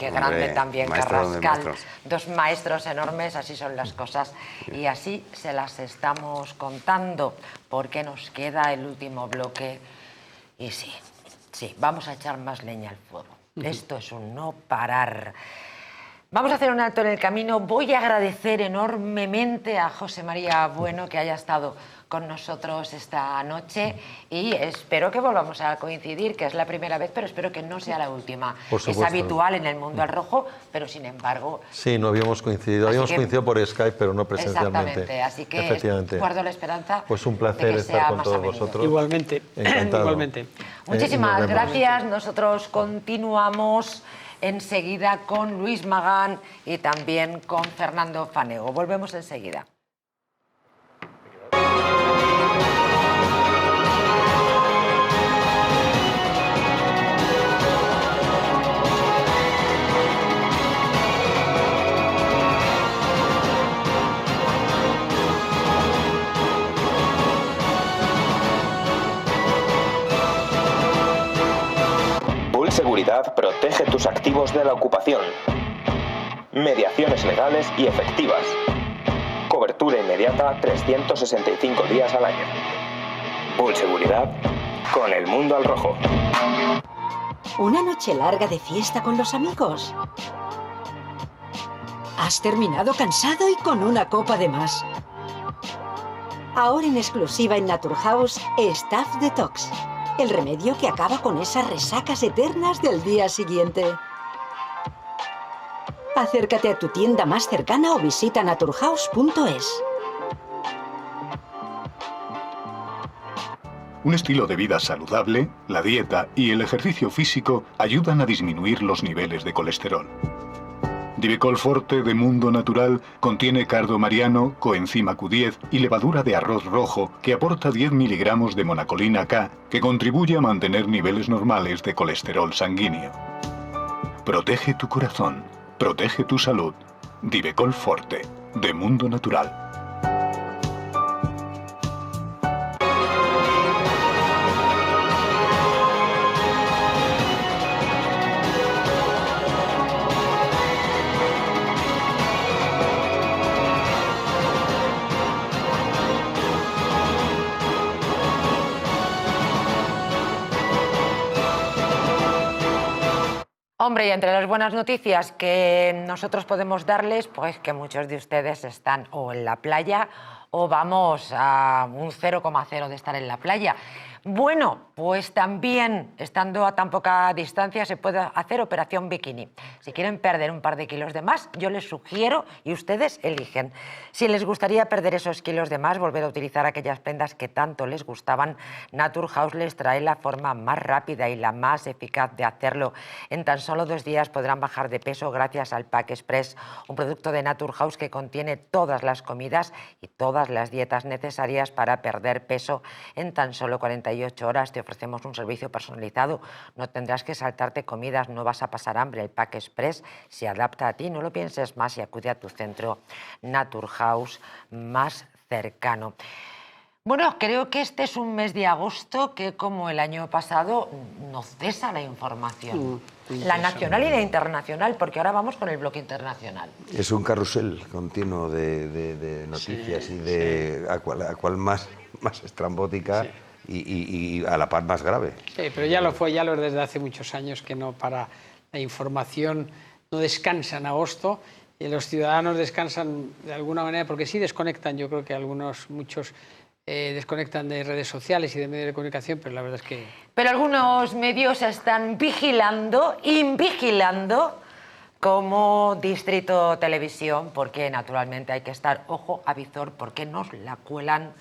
también, Carrascal. Dos maestros enormes, así son las cosas. Y así se las estamos contando, porque nos queda el último bloque. Y sí, vamos a echar más leña al fuego. Esto es un no parar. Vamos a hacer un alto en el camino. Voy a agradecer enormemente a José María Bueno que haya estado con nosotros esta noche y espero que volvamos a coincidir, que es la primera vez, pero espero que no sea la última. Es habitual en el mundo al rojo, pero sin embargo... Sí, no habíamos coincidido. Habíamos coincidido por Skype, pero no presencialmente. Exactamente, así que guardo la esperanza. Pues un placer estar con todos vosotros. Igualmente. Encantado. Igualmente. Muchísimas gracias. Nosotros continuamos enseguida con Luis Magán y también con Fernando Fanego. Volvemos enseguida. Seguridad protege tus activos de la ocupación. Mediaciones legales y efectivas. Cobertura inmediata 365 días al año. Bull Seguridad con el mundo al rojo. ¿Una noche larga de fiesta con los amigos? ¿Has terminado cansado y con una copa de más? Ahora en exclusiva en Naturhaus, Staff Detox. El remedio que acaba con esas resacas eternas del día siguiente. Acércate a tu tienda más cercana o visita naturhaus.es. Un estilo de vida saludable, la dieta y el ejercicio físico ayudan a disminuir los niveles de colesterol. Divecol Forte de Mundo Natural contiene cardo mariano, coenzima Q10 y levadura de arroz rojo que aporta 10 miligramos de monacolina K que contribuye a mantener niveles normales de colesterol sanguíneo. Protege tu corazón, protege tu salud. Divecol Forte de Mundo Natural. Hombre, y entre las buenas noticias que nosotros podemos darles, pues que muchos de ustedes están o en la playa o vamos a un 0,0 de estar en la playa. Bueno, pues también, estando a tan poca distancia, se puede hacer operación bikini. Si quieren perder un par de kilos de más, yo les sugiero y ustedes eligen. Si les gustaría perder esos kilos de más, volver a utilizar aquellas prendas que tanto les gustaban, Naturhaus les trae la forma más rápida y la más eficaz de hacerlo. En tan solo 2 días podrán bajar de peso gracias al Pack Express, un producto de Naturhaus que contiene todas las comidas y todas las dietas necesarias para perder peso en tan solo 48 horas. Te ofrecemos un servicio personalizado, no tendrás que saltarte comidas, no vas a pasar hambre. El Pack Express se adapta a ti, no lo pienses más y acude a tu centro Naturhaus más cercano. Bueno, creo que este es un mes de agosto que, como el año pasado, no cesa la información. La nacional y la internacional, porque ahora vamos con el bloque internacional. Es un carrusel continuo de noticias y de a cual más estrambótica. Sí. Y a la par más grave. Sí, pero ya lo fue, ya lo es desde hace muchos años que no para la información, no descansa en agosto y los ciudadanos descansan de alguna manera porque sí desconectan, yo creo que muchos desconectan de redes sociales y de medios de comunicación, pero la verdad es que... Pero algunos medios están vigilando, invigilando, como Distrito Televisión, porque naturalmente hay que estar ojo a visor porque nos la cuelan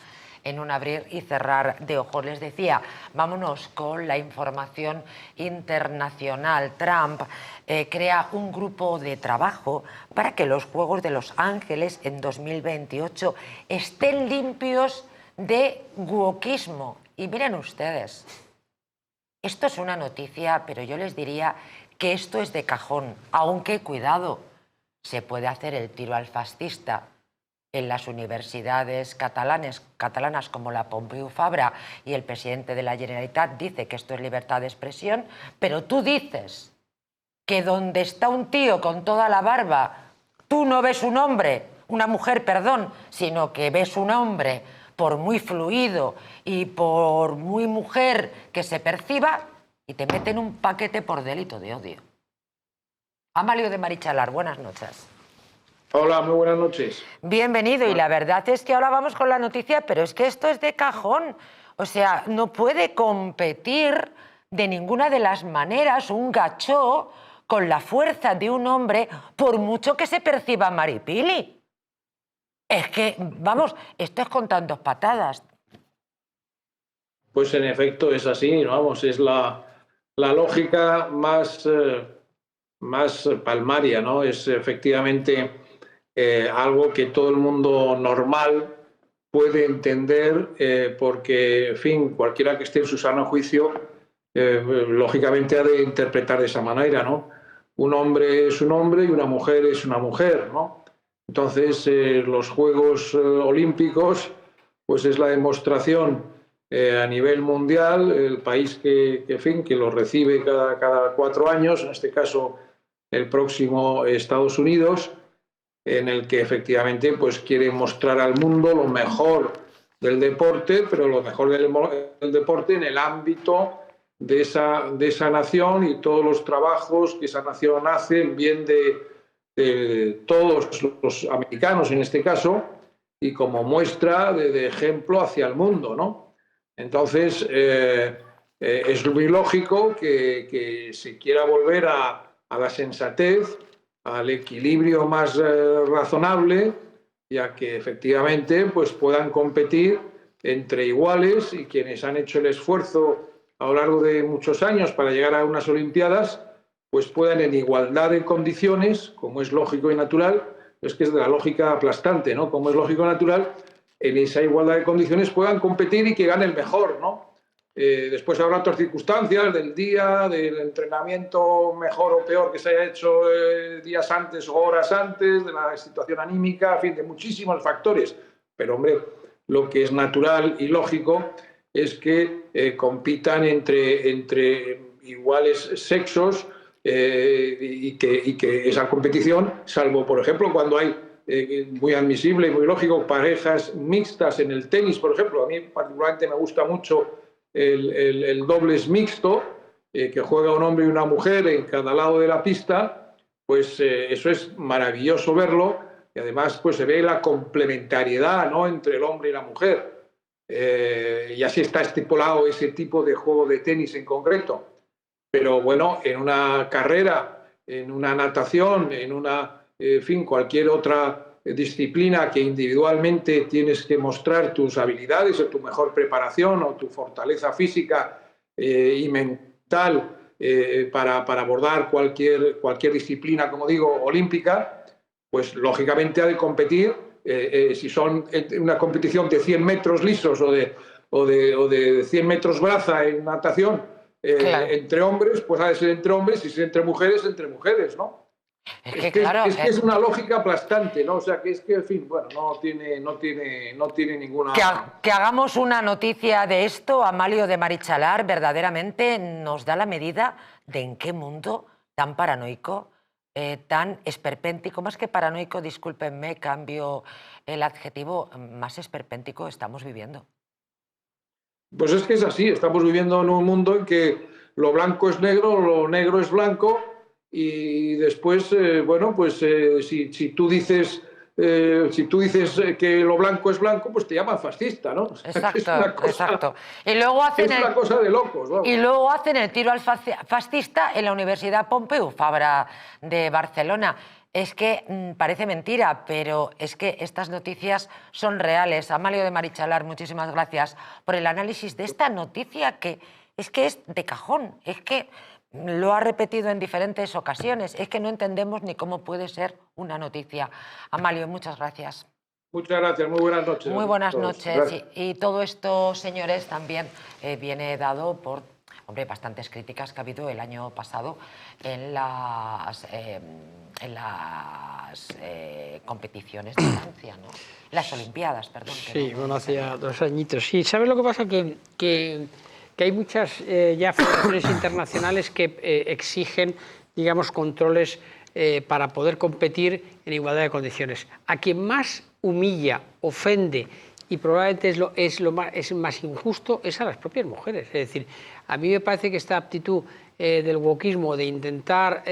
en un abrir y cerrar de ojos. Les decía, vámonos con la información internacional. Trump crea un grupo de trabajo para que los Juegos de Los Ángeles en 2028 estén limpios de wokismo. Y miren ustedes, esto es una noticia, pero yo les diría que esto es de cajón, aunque cuidado, se puede hacer el tiro al fascista. En las universidades catalanas como la Pompeu Fabra y el presidente de la Generalitat dice que esto es libertad de expresión, pero tú dices que donde está un tío con toda la barba, tú no ves un hombre, una mujer, perdón, sino que ves un hombre, por muy fluido y por muy mujer que se perciba, y te meten un paquete por delito de odio. Amalio de Marichalar, buenas noches. Hola, muy buenas noches. Bienvenido, y la verdad es que ahora vamos con la noticia, pero es que esto es de cajón. O sea, no puede competir de ninguna de las maneras un gachó con la fuerza de un hombre, por mucho que se perciba maripili. Es que, vamos, esto es con tantas patadas. Pues en efecto es así, vamos, es la lógica más palmaria, ¿no? Es efectivamente algo que todo el mundo normal puede entender porque, en fin, cualquiera que esté en su sano juicio, lógicamente ha de interpretar de esa manera, ¿no? Un hombre es un hombre y una mujer es una mujer, ¿no? Entonces, los Juegos Olímpicos, pues es la demostración a nivel mundial, el país que lo recibe cada 4 años, en este caso el próximo Estados Unidos, en el que efectivamente pues quiere mostrar al mundo lo mejor del deporte, pero lo mejor del deporte en el ámbito de esa nación y todos los trabajos que esa nación hace en bien de todos los americanos en este caso, y como muestra de ejemplo hacia el mundo, ¿no? Entonces es muy lógico que se quiera volver a la sensatez, al equilibrio más razonable, ya que efectivamente pues puedan competir entre iguales, y quienes han hecho el esfuerzo a lo largo de muchos años para llegar a unas Olimpiadas, pues puedan en igualdad de condiciones, como es lógico y natural, es que es de la lógica aplastante, ¿no? Como es lógico y natural, en esa igualdad de condiciones puedan competir y que gane el mejor, ¿no? Después habrá otras circunstancias del día, del entrenamiento mejor o peor que se haya hecho días antes o horas antes, de la situación anímica, en fin, de muchísimos factores. Pero, hombre, lo que es natural y lógico es que compitan entre iguales sexos y que esa competición, salvo, por ejemplo, cuando hay, muy admisible y muy lógico, parejas mixtas en el tenis, por ejemplo. A mí particularmente me gusta mucho el dobles mixto, que juega un hombre y una mujer en cada lado de la pista, pues eso es maravilloso verlo, y además pues se ve la complementariedad, ¿no?, entre el hombre y la mujer. Y así está estipulado ese tipo de juego de tenis en concreto. Pero bueno, en una carrera, en una natación, en una, en fin, cualquier otra disciplina que individualmente tienes que mostrar tus habilidades o tu mejor preparación o tu fortaleza física y mental para abordar cualquier disciplina, como digo, olímpica, pues lógicamente ha de competir, si son una competición de 100 metros lisos o de 100 metros braza en natación, claro, entre hombres, pues ha de ser entre hombres, y si es entre mujeres, ¿no? Es que es una lógica aplastante, ¿no? O sea, que en fin, bueno, no tiene ninguna... Que hagamos una noticia de esto, Amalio de Marichalar, verdaderamente nos da la medida de en qué mundo tan paranoico, tan esperpéntico, más que paranoico, discúlpenme, cambio el adjetivo, más esperpéntico estamos viviendo. Pues es que es así, estamos viviendo en un mundo en que lo blanco es negro, lo negro es blanco, y después, bueno, pues si tú dices que lo blanco es blanco, pues te llaman fascista, ¿no? O sea, exacto, exacto. Y luego hacen una cosa de locos, vamos. Y luego hacen el tiro al fascista en la Universidad Pompeu Fabra de Barcelona. Es que parece mentira, pero es que estas noticias son reales. Amalio de Marichalar, muchísimas gracias por el análisis de esta noticia que es de cajón, es que lo ha repetido en diferentes ocasiones, es que no entendemos ni cómo puede ser una noticia. Amalio, muchas gracias. Muchas gracias, muy buenas noches. Muy buenas noches. Y todo esto, señores, también viene dado por, hombre, bastantes críticas que ha habido el año pasado en las competiciones de Francia, ¿no? Las Olimpiadas, perdón. Sí, bueno, hacía 2 añitos. Sí, ¿sabes lo que pasa? Que hay muchas ya federaciones internacionales que exigen, digamos, controles para poder competir en igualdad de condiciones. A quien más humilla, ofende y probablemente es más injusto es a las propias mujeres. Es decir, a mí me parece que esta aptitud del wokismo de intentar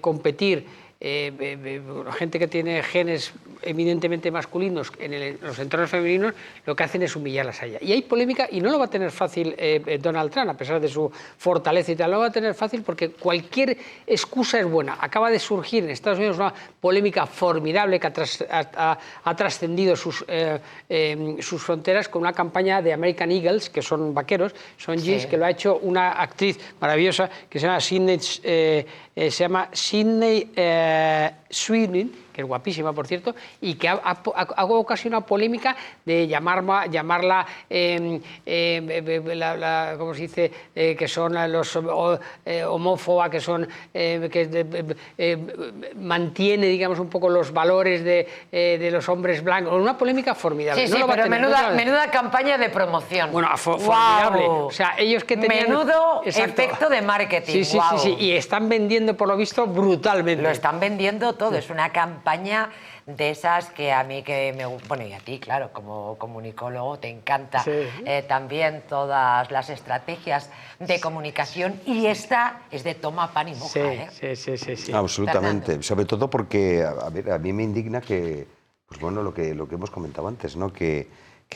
competir, gente que tiene genes evidentemente masculinos en los entornos femeninos, lo que hacen es humillarlas a ella. Y hay polémica, y no lo va a tener fácil Donald Trump, a pesar de su fortaleza y tal, no lo va a tener fácil porque cualquier excusa es buena. Acaba de surgir en Estados Unidos una polémica formidable que ha trascendido sus fronteras con una campaña de American Eagles, que son vaqueros, son jeans, que lo ha hecho una actriz maravillosa que se llama Sydney Sweeney, que es guapísima, por cierto, y que ha ocasionado polémica de llamarla ¿cómo se dice? Que son los homófoba, que son mantiene, digamos, un poco los valores de los hombres blancos. Una polémica formidable. Sí, pero menuda campaña de promoción. Bueno, formidable. Wow. O sea, ellos que tenían... Menudo efecto de marketing. Sí, wow. Sí, y están vendiendo, por lo visto, brutalmente. Lo están vendiendo todo. Es una campaña de esas que a mí bueno, y a ti, claro, como comunicólogo te encanta también todas las estrategias de comunicación, y esta es de toma, pan y moja. Sí. Absolutamente. Fernando. Sobre todo porque, a ver, a mí me indigna que, pues bueno, lo que hemos comentado antes, ¿no? Que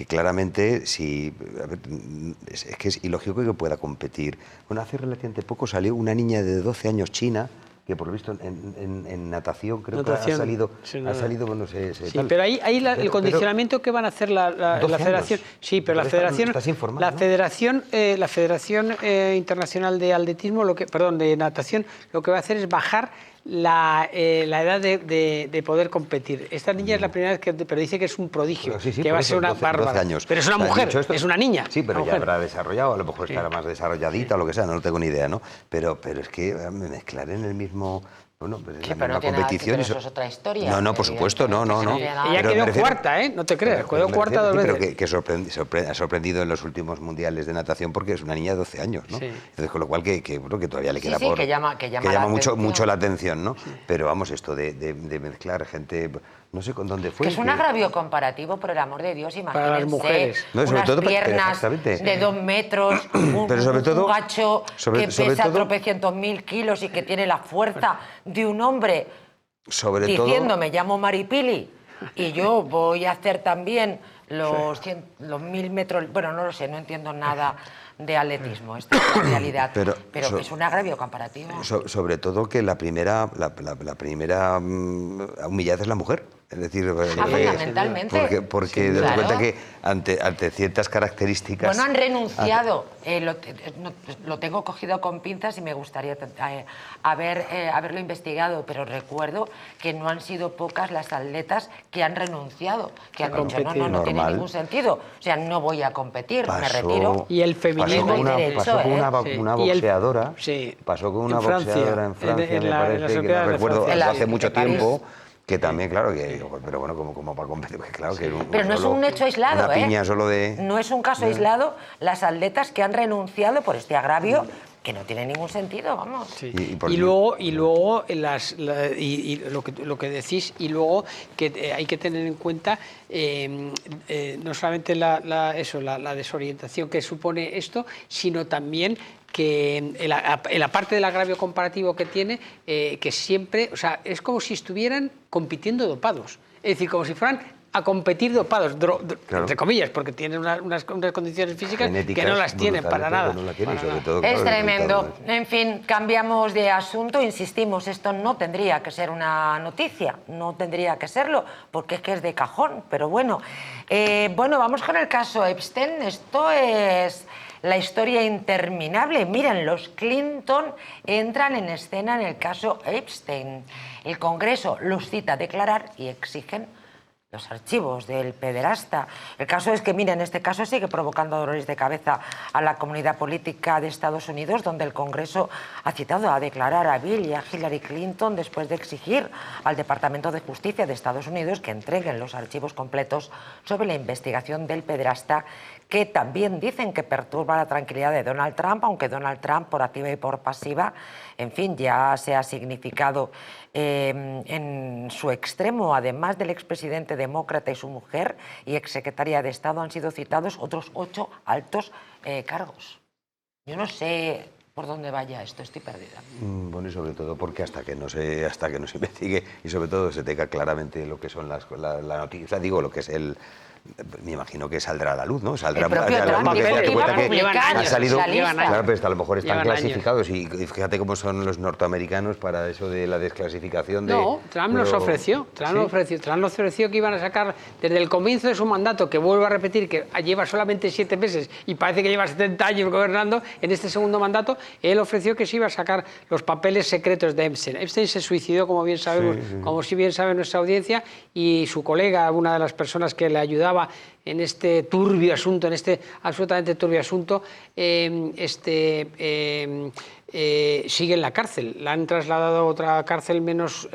claramente, es que es ilógico que pueda competir. Bueno, hace relativamente poco salió una niña de 12 años china, que por lo visto en natación creo que ha salido, bueno, sí, pero ahí el condicionamiento que van a hacer la federación, sí, pero la federación internacional de atletismo, de natación, lo que va a hacer es bajar la edad de poder competir. Esta niña es la primera vez pero dice que es un prodigio, que va a ser una bárbara. Pero es una mujer, es una niña. Sí, pero ya habrá desarrollado, a lo mejor estará más desarrolladita o lo que sea, no tengo ni idea, ¿no? Pero es que mezclar en el mismo... Bueno, pues sí, pero no tiene competición, eso es otra historia. No, por supuesto, no. Ella quedó cuarta, ¿eh? No te creas, quedó cuarta 2 veces. Pero que ha sorprendido en los últimos mundiales de natación porque es una niña de 12 años, ¿no? Sí. Entonces, con lo cual que todavía le queda que llama mucho la atención, ¿no? Sí. Pero vamos, esto de mezclar gente... No sé con dónde fue. Que es un agravio comparativo, por el amor de Dios, imagínense. Para las mujeres. Unas piernas de 2 metros, un gacho que pesa tropecientos mil kilos y que tiene la fuerza de un hombre sobre todo... diciendo me llamo Maripili y yo voy a hacer también los 1000 metros... Bueno, no lo sé, no entiendo nada de atletismo, esta es la realidad, pero que es un agravio comparativo. Sobre todo que la primera humillada es la mujer. Es decir, fundamentalmente. Porque sí, das cuenta que ante ciertas características... Bueno, han renunciado, lo tengo cogido con pinzas y me gustaría haberlo investigado, pero recuerdo que no han sido pocas las atletas que han renunciado, que han dicho, no tiene ningún sentido, o sea, no voy a competir, me retiro. Y el feminismo... Pasó con una boxeadora, pasó con una boxeadora en Francia, me parece, que no recuerdo, hace mucho tiempo... Que también, claro, pero bueno, como para competir, claro que pero no es un hecho aislado, una piña solo de... No es un caso aislado las atletas que han renunciado por este agravio que no tiene ningún sentido, vamos. Sí. Y luego lo que decís, y luego que hay que tener en cuenta no solamente la desorientación que supone esto, sino también que en la parte del agravio comparativo que tiene, que siempre, o sea, es como si estuvieran compitiendo dopados, es decir, como si fueran a competir dopados, entre comillas, porque tienen unas condiciones físicas genéticas que no las tienen para nada. Es tremendo. En fin, cambiamos de asunto, insistimos, esto no tendría que ser una noticia, no tendría que serlo, porque es que es de cajón, pero bueno. Vamos con el caso Epstein. Esto es la historia interminable. Miren, los Clinton entran en escena en el caso Epstein. El Congreso los cita a declarar y exigen los archivos del pederasta. El caso es que, mira, en este caso sigue provocando dolores de cabeza a la comunidad política de Estados Unidos, donde el Congreso ha citado a declarar a Bill y a Hillary Clinton después de exigir al Departamento de Justicia de Estados Unidos que entreguen los archivos completos sobre la investigación del pederasta, que también dicen que perturba la tranquilidad de Donald Trump, aunque Donald Trump, por activa y por pasiva, en fin, ya se ha significado en su extremo. Además del expresidente demócrata y su mujer y exsecretaria de Estado, han sido citados otros 8 altos cargos. Yo no sé por dónde vaya esto, estoy perdida. Bueno, y sobre todo porque hasta que no se investigue y sobre todo se tenga claramente lo que son la noticia, digo, lo que es me imagino que saldrá a la luz, ¿no? Saldrá el propio Trump dijo que iba a publicar, ha salido, claro, pero a lo mejor están clasificados y fíjate cómo son los norteamericanos para eso de la desclasificación de... No, Trump nos ofreció, Trump nos ofreció que iban a sacar desde el comienzo de su mandato, que vuelvo a repetir, que lleva solamente 7 meses y parece que lleva 70 años gobernando, en este segundo mandato, él ofreció que se iba a sacar los papeles secretos de Epstein. Epstein se suicidó, como bien sabemos, como si bien sabe nuestra audiencia, y su colega, una de las personas que le ayudaba en este turbio asunto, en este absolutamente turbio asunto, sigue en la cárcel. La han trasladado a otra cárcel menos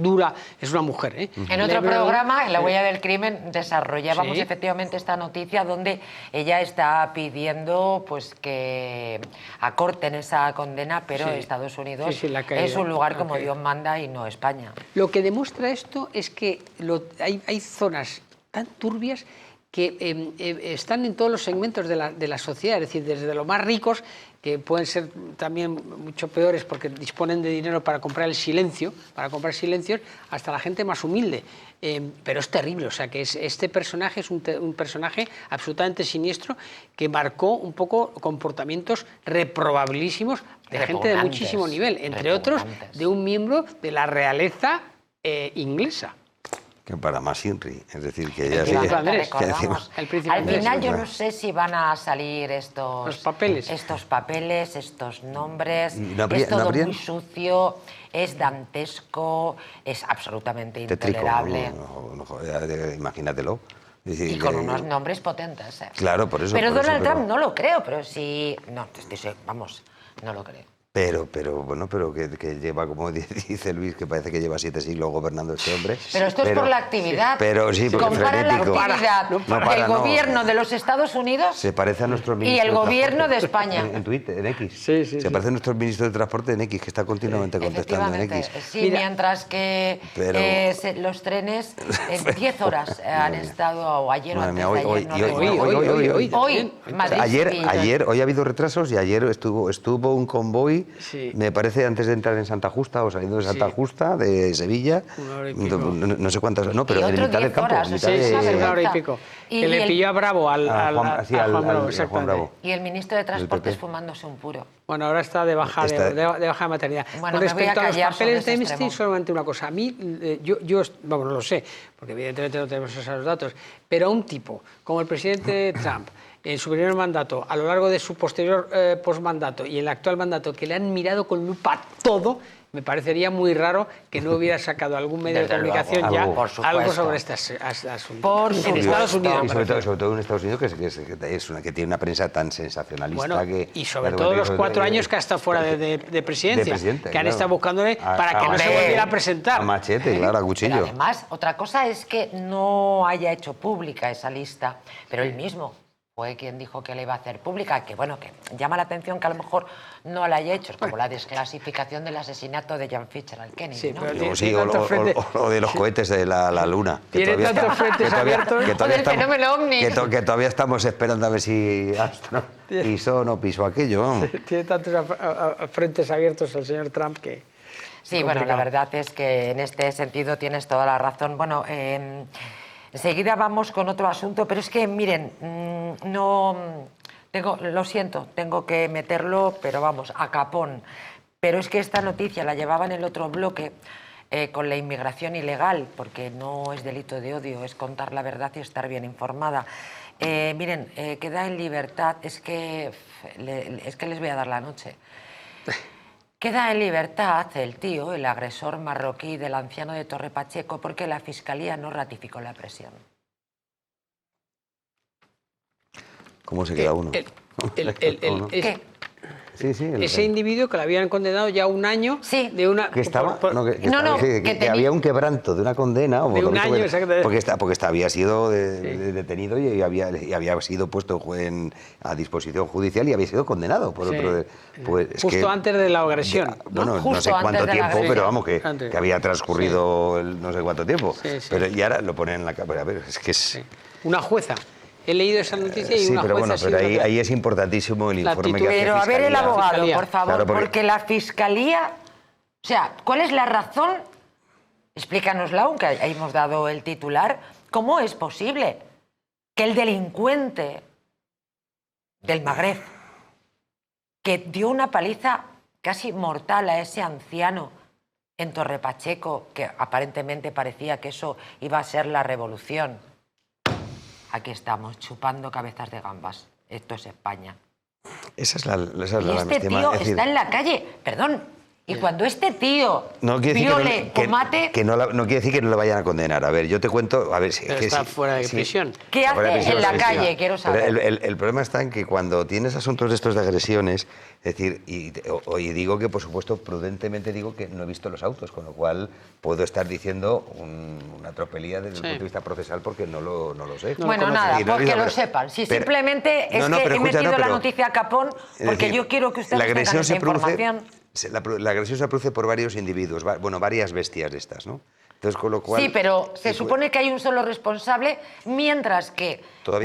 dura. Es una mujer. En otro programa, en La Huella del Crimen, desarrollábamos efectivamente esta noticia donde ella está pidiendo pues que acorten esa condena, pero Estados Unidos es un lugar como Dios manda y no España. Lo que demuestra esto es que hay zonas tan turbias que están en todos los segmentos de la sociedad, es decir, desde los más ricos, que pueden ser también mucho peores porque disponen de dinero para comprar el silencio, para comprar silencios, hasta la gente más humilde. Pero es terrible, o sea, que este personaje es un personaje absolutamente siniestro que marcó un poco comportamientos reprobabilísimos de gente de muchísimo nivel, entre otros de un miembro de la realeza inglesa. Que para más Inri, es decir, que ya al final yo no sé si van a salir estos papeles, estos nombres, es todo muy sucio, es dantesco, es absolutamente intolerable. Imagínatelo. Y con unos nombres potentes. Claro, por eso. Pero Donald Trump no lo creo, pero sí, no lo creo. Pero que lleva, como dice Luis, que parece que lleva 7 siglos gobernando este hombre. Pero esto es por la actividad. Pero sí, porque compara la actividad del gobierno de los Estados Unidos se parece a nuestro ministro y el gobierno de España. En Twitter, en X. Se parece a nuestro ministro de Transporte en X, que está continuamente contestando en X. Sí, mientras que los trenes en 10 horas han estado, o ayer o antes de ayer. Hoy, hoy ha habido retrasos y ayer estuvo un convoy mí, me parece, antes de entrar en Santa Justa o saliendo de Santa Justa, de Sevilla, no sé cuántas, no, pero en mitad del campo. Una hora y pico. Que le pilló a Bravo, al Juan Bravo. Y el ministro de Transportes fumándose un puro. Bueno, ahora está de baja de maternidad. Bueno, Con respecto a los papeles de Amnesty, Amnesty, solamente una cosa. A mí, no lo sé, porque evidentemente no tenemos esos datos, pero a un tipo como el presidente Trump, en su primer mandato, a lo largo de su posterior postmandato y en el actual mandato, que le han mirado con lupa todo, me parecería muy raro que no hubiera sacado algún medio de comunicación algo sobre este asunto. En Estados Unidos. Y sobre todo en Estados Unidos, que tiene una prensa tan sensacionalista. Y sobre todo los 4 años que ha estado fuera de presidencia, que han estado buscándole para que no se volviera a presentar. A machete, claro, a cuchillo. Pero además, otra cosa es que no haya hecho pública esa lista, pero él mismo fue quien dijo que la iba a hacer pública, que bueno, que llama la atención que a lo mejor no la haya hecho, es como la desclasificación del asesinato de John Fitzgerald Kennedy. Sí, ¿no? O de los cohetes de la Luna. Tiene tantos frentes abiertos. O del fenómeno ovni. Que todavía estamos esperando a ver si pisó o no pisó aquello. Vamos. Tiene tantos frentes abiertos el señor Trump que... Sí, bueno, la verdad es que en este sentido tienes toda la razón. Bueno, enseguida vamos con otro asunto, pero es que, miren, lo siento, tengo que meterlo, pero vamos, a capón. Pero es que esta noticia la llevaba en el otro bloque con la inmigración ilegal, porque no es delito de odio, es contar la verdad y estar bien informada. Miren, queda en libertad, es que les voy a dar la noche. Queda en libertad el tío, el agresor marroquí del anciano de Torre Pacheco, porque la Fiscalía no ratificó la presión. ¿Cómo se queda uno? ¿Qué? Ese individuo que le habían condenado ya 1 año de una... Que había un quebranto de una condena. De 1 año, exactamente. Porque había sido detenido y había sido puesto a disposición judicial y había sido condenado por otro... Justo antes de la agresión. Bueno, no sé cuánto tiempo, pero vamos, que había transcurrido no sé cuánto tiempo. Pero y ahora lo ponen en la cámara. A ver, es que es... Una jueza. He leído esa noticia y una pero jueza... bueno, pero ahí es importantísimo el informe que hace Pero a ver el abogado, por favor, claro, porque la Fiscalía... O sea, ¿cuál es la razón? Explícanosla, aunque hemos dado el titular. ¿Cómo es posible que el delincuente del Magreb, que dio una paliza casi mortal a ese anciano en Torre Pacheco, que aparentemente parecía que eso iba a ser la revolución... Aquí estamos, chupando cabezas de gambas. Esto es España. Esa es la y este tío está en la calle, perdón. Y cuando este tío viole o mate... no quiere decir que no le vayan a condenar. A ver, yo te cuento... A ver, está fuera de prisión. ¿Qué hace en la calle? Quiero saber. El problema está en que cuando tienes asuntos de estos de agresiones, es decir, y digo que, por supuesto, prudentemente digo que no he visto los autos, con lo cual puedo estar diciendo una tropelía desde el punto de vista procesal porque no lo sé. Bueno, nada, porque lo sepan. Si simplemente es que he metido la noticia a capón porque yo quiero que ustedes tengan esa información. La agresión se produce por varios individuos, varias bestias de estas, ¿no? Entonces, con lo cual... Sí, pero se supone que hay un solo responsable, mientras que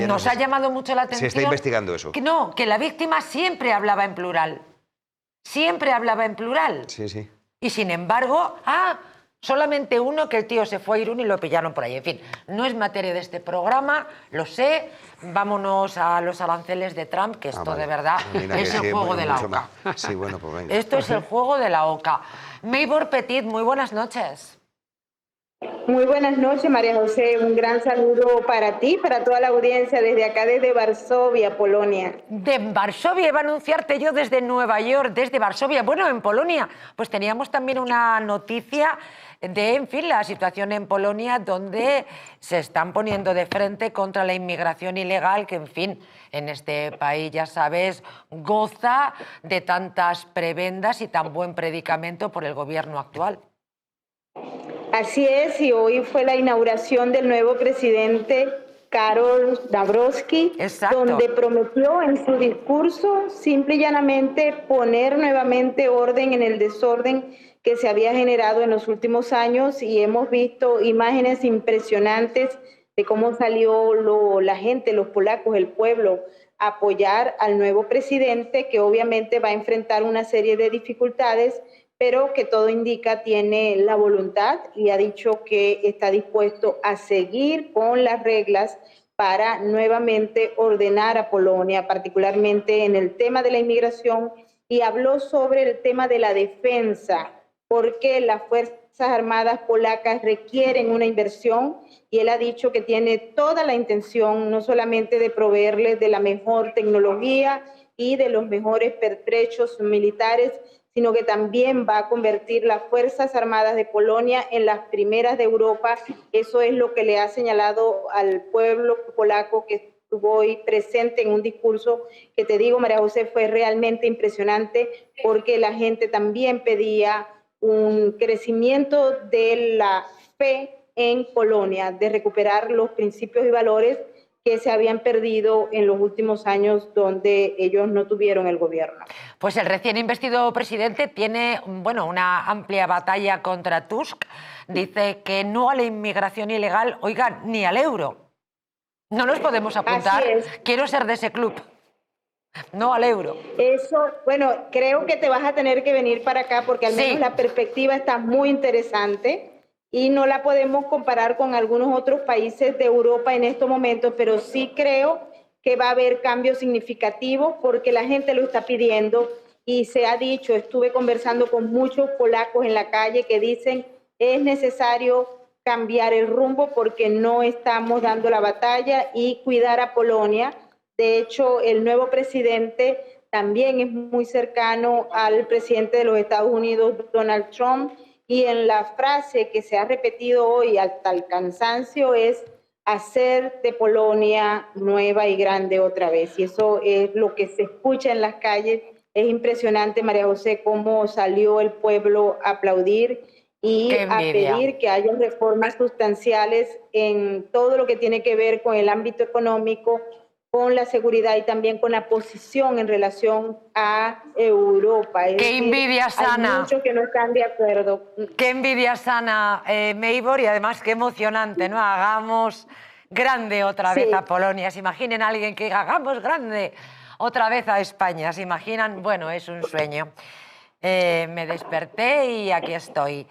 nos ha llamado mucho la atención... Se está investigando eso. Que la víctima siempre hablaba en plural. Siempre hablaba en plural. Sí. Y sin embargo, solamente uno, que el tío se fue a Irún y lo pillaron por ahí. En fin, no es materia de este programa, lo sé. Vámonos a los aranceles de Trump, que esto de verdad es el juego de la OCA. Sí, bueno, pues venga. Esto es el juego de la OCA. Maybor Petit, muy buenas noches. Muy buenas noches, María José. Un gran saludo para ti, para toda la audiencia, desde acá, desde Varsovia, Polonia. De Varsovia, iba a anunciarte yo desde Nueva York, desde Varsovia. Bueno, en Polonia, pues teníamos también una noticia de, en fin, la situación en Polonia, donde se están poniendo de frente contra la inmigración ilegal, que, en fin, en este país, ya sabes, goza de tantas prebendas y tan buen predicamento por el gobierno actual. Así es, y hoy fue la inauguración del nuevo presidente Karol Nawrocki, donde prometió en su discurso simple y llanamente poner nuevamente orden en el desorden que se había generado en los últimos años, y hemos visto imágenes impresionantes de cómo salió la gente, los polacos, el pueblo, apoyar al nuevo presidente, que obviamente va a enfrentar una serie de dificultades, pero que todo indica tiene la voluntad y ha dicho que está dispuesto a seguir con las reglas para nuevamente ordenar a Polonia, particularmente en el tema de la inmigración, y habló sobre el tema de la defensa, porque las Fuerzas Armadas polacas requieren una inversión y él ha dicho que tiene toda la intención no solamente de proveerles de la mejor tecnología y de los mejores pertrechos militares, sino que también va a convertir las Fuerzas Armadas de Polonia en las primeras de Europa. Eso es lo que le ha señalado al pueblo polaco, que estuvo hoy presente en un discurso que, te digo, María José, fue realmente impresionante, porque la gente también pedía un crecimiento de la fe en Polonia, de recuperar los principios y valores que se habían perdido en los últimos años donde ellos no tuvieron el gobierno. Pues el recién investido presidente tiene, bueno, una amplia batalla contra Tusk. Dice que no a la inmigración ilegal, oigan, ni al euro. No nos podemos apuntar. Quiero ser de ese club. No al euro. Eso, bueno, creo que te vas a tener que venir para acá porque al menos la perspectiva está muy interesante y no la podemos comparar con algunos otros países de Europa en estos momentos, pero sí creo que va a haber cambios significativos porque la gente lo está pidiendo y se ha dicho, estuve conversando con muchos polacos en la calle que dicen es necesario cambiar el rumbo porque no estamos dando la batalla y cuidar a Polonia. De hecho, el nuevo presidente también es muy cercano al presidente de los Estados Unidos, Donald Trump, y en la frase que se ha repetido hoy hasta el cansancio es hacer de Polonia nueva y grande otra vez. Y eso es lo que se escucha en las calles. Es impresionante, María José, cómo salió el pueblo a aplaudir y a pedir que haya reformas sustanciales en todo lo que tiene que ver con el ámbito económico, con la seguridad y también con la posición en relación a Europa. ¡Qué envidia sana! Hay muchos que no están de acuerdo. ¡Qué envidia sana, Meibor! Y además qué emocionante, ¿no? Hagamos grande otra vez a Polonia. ¿Se imaginen a alguien que diga, hagamos grande otra vez a España? ¿Se imaginan? Bueno, es un sueño. Me desperté y aquí estoy.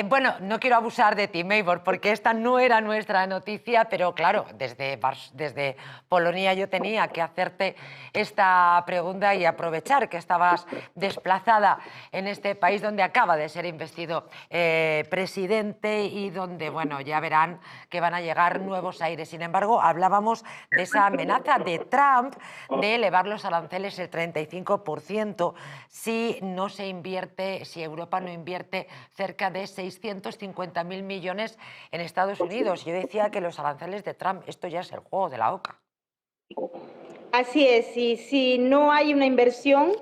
Bueno, no quiero abusar de ti, Meibor, porque esta no era nuestra noticia, pero claro, desde Polonia yo tenía que hacerte esta pregunta y aprovechar que estabas desplazada en este país donde acaba de ser investido presidente y donde, bueno, ya verán que van a llegar nuevos aires. Sin embargo, hablábamos de esa amenaza de Trump de elevar los aranceles el 35% si no se invierte, si Europa no invierte cerca de 650.000 millones en Estados Unidos. Yo decía que los aranceles de Trump, esto ya es el juego de la oca. Así es, y si no hay una inversión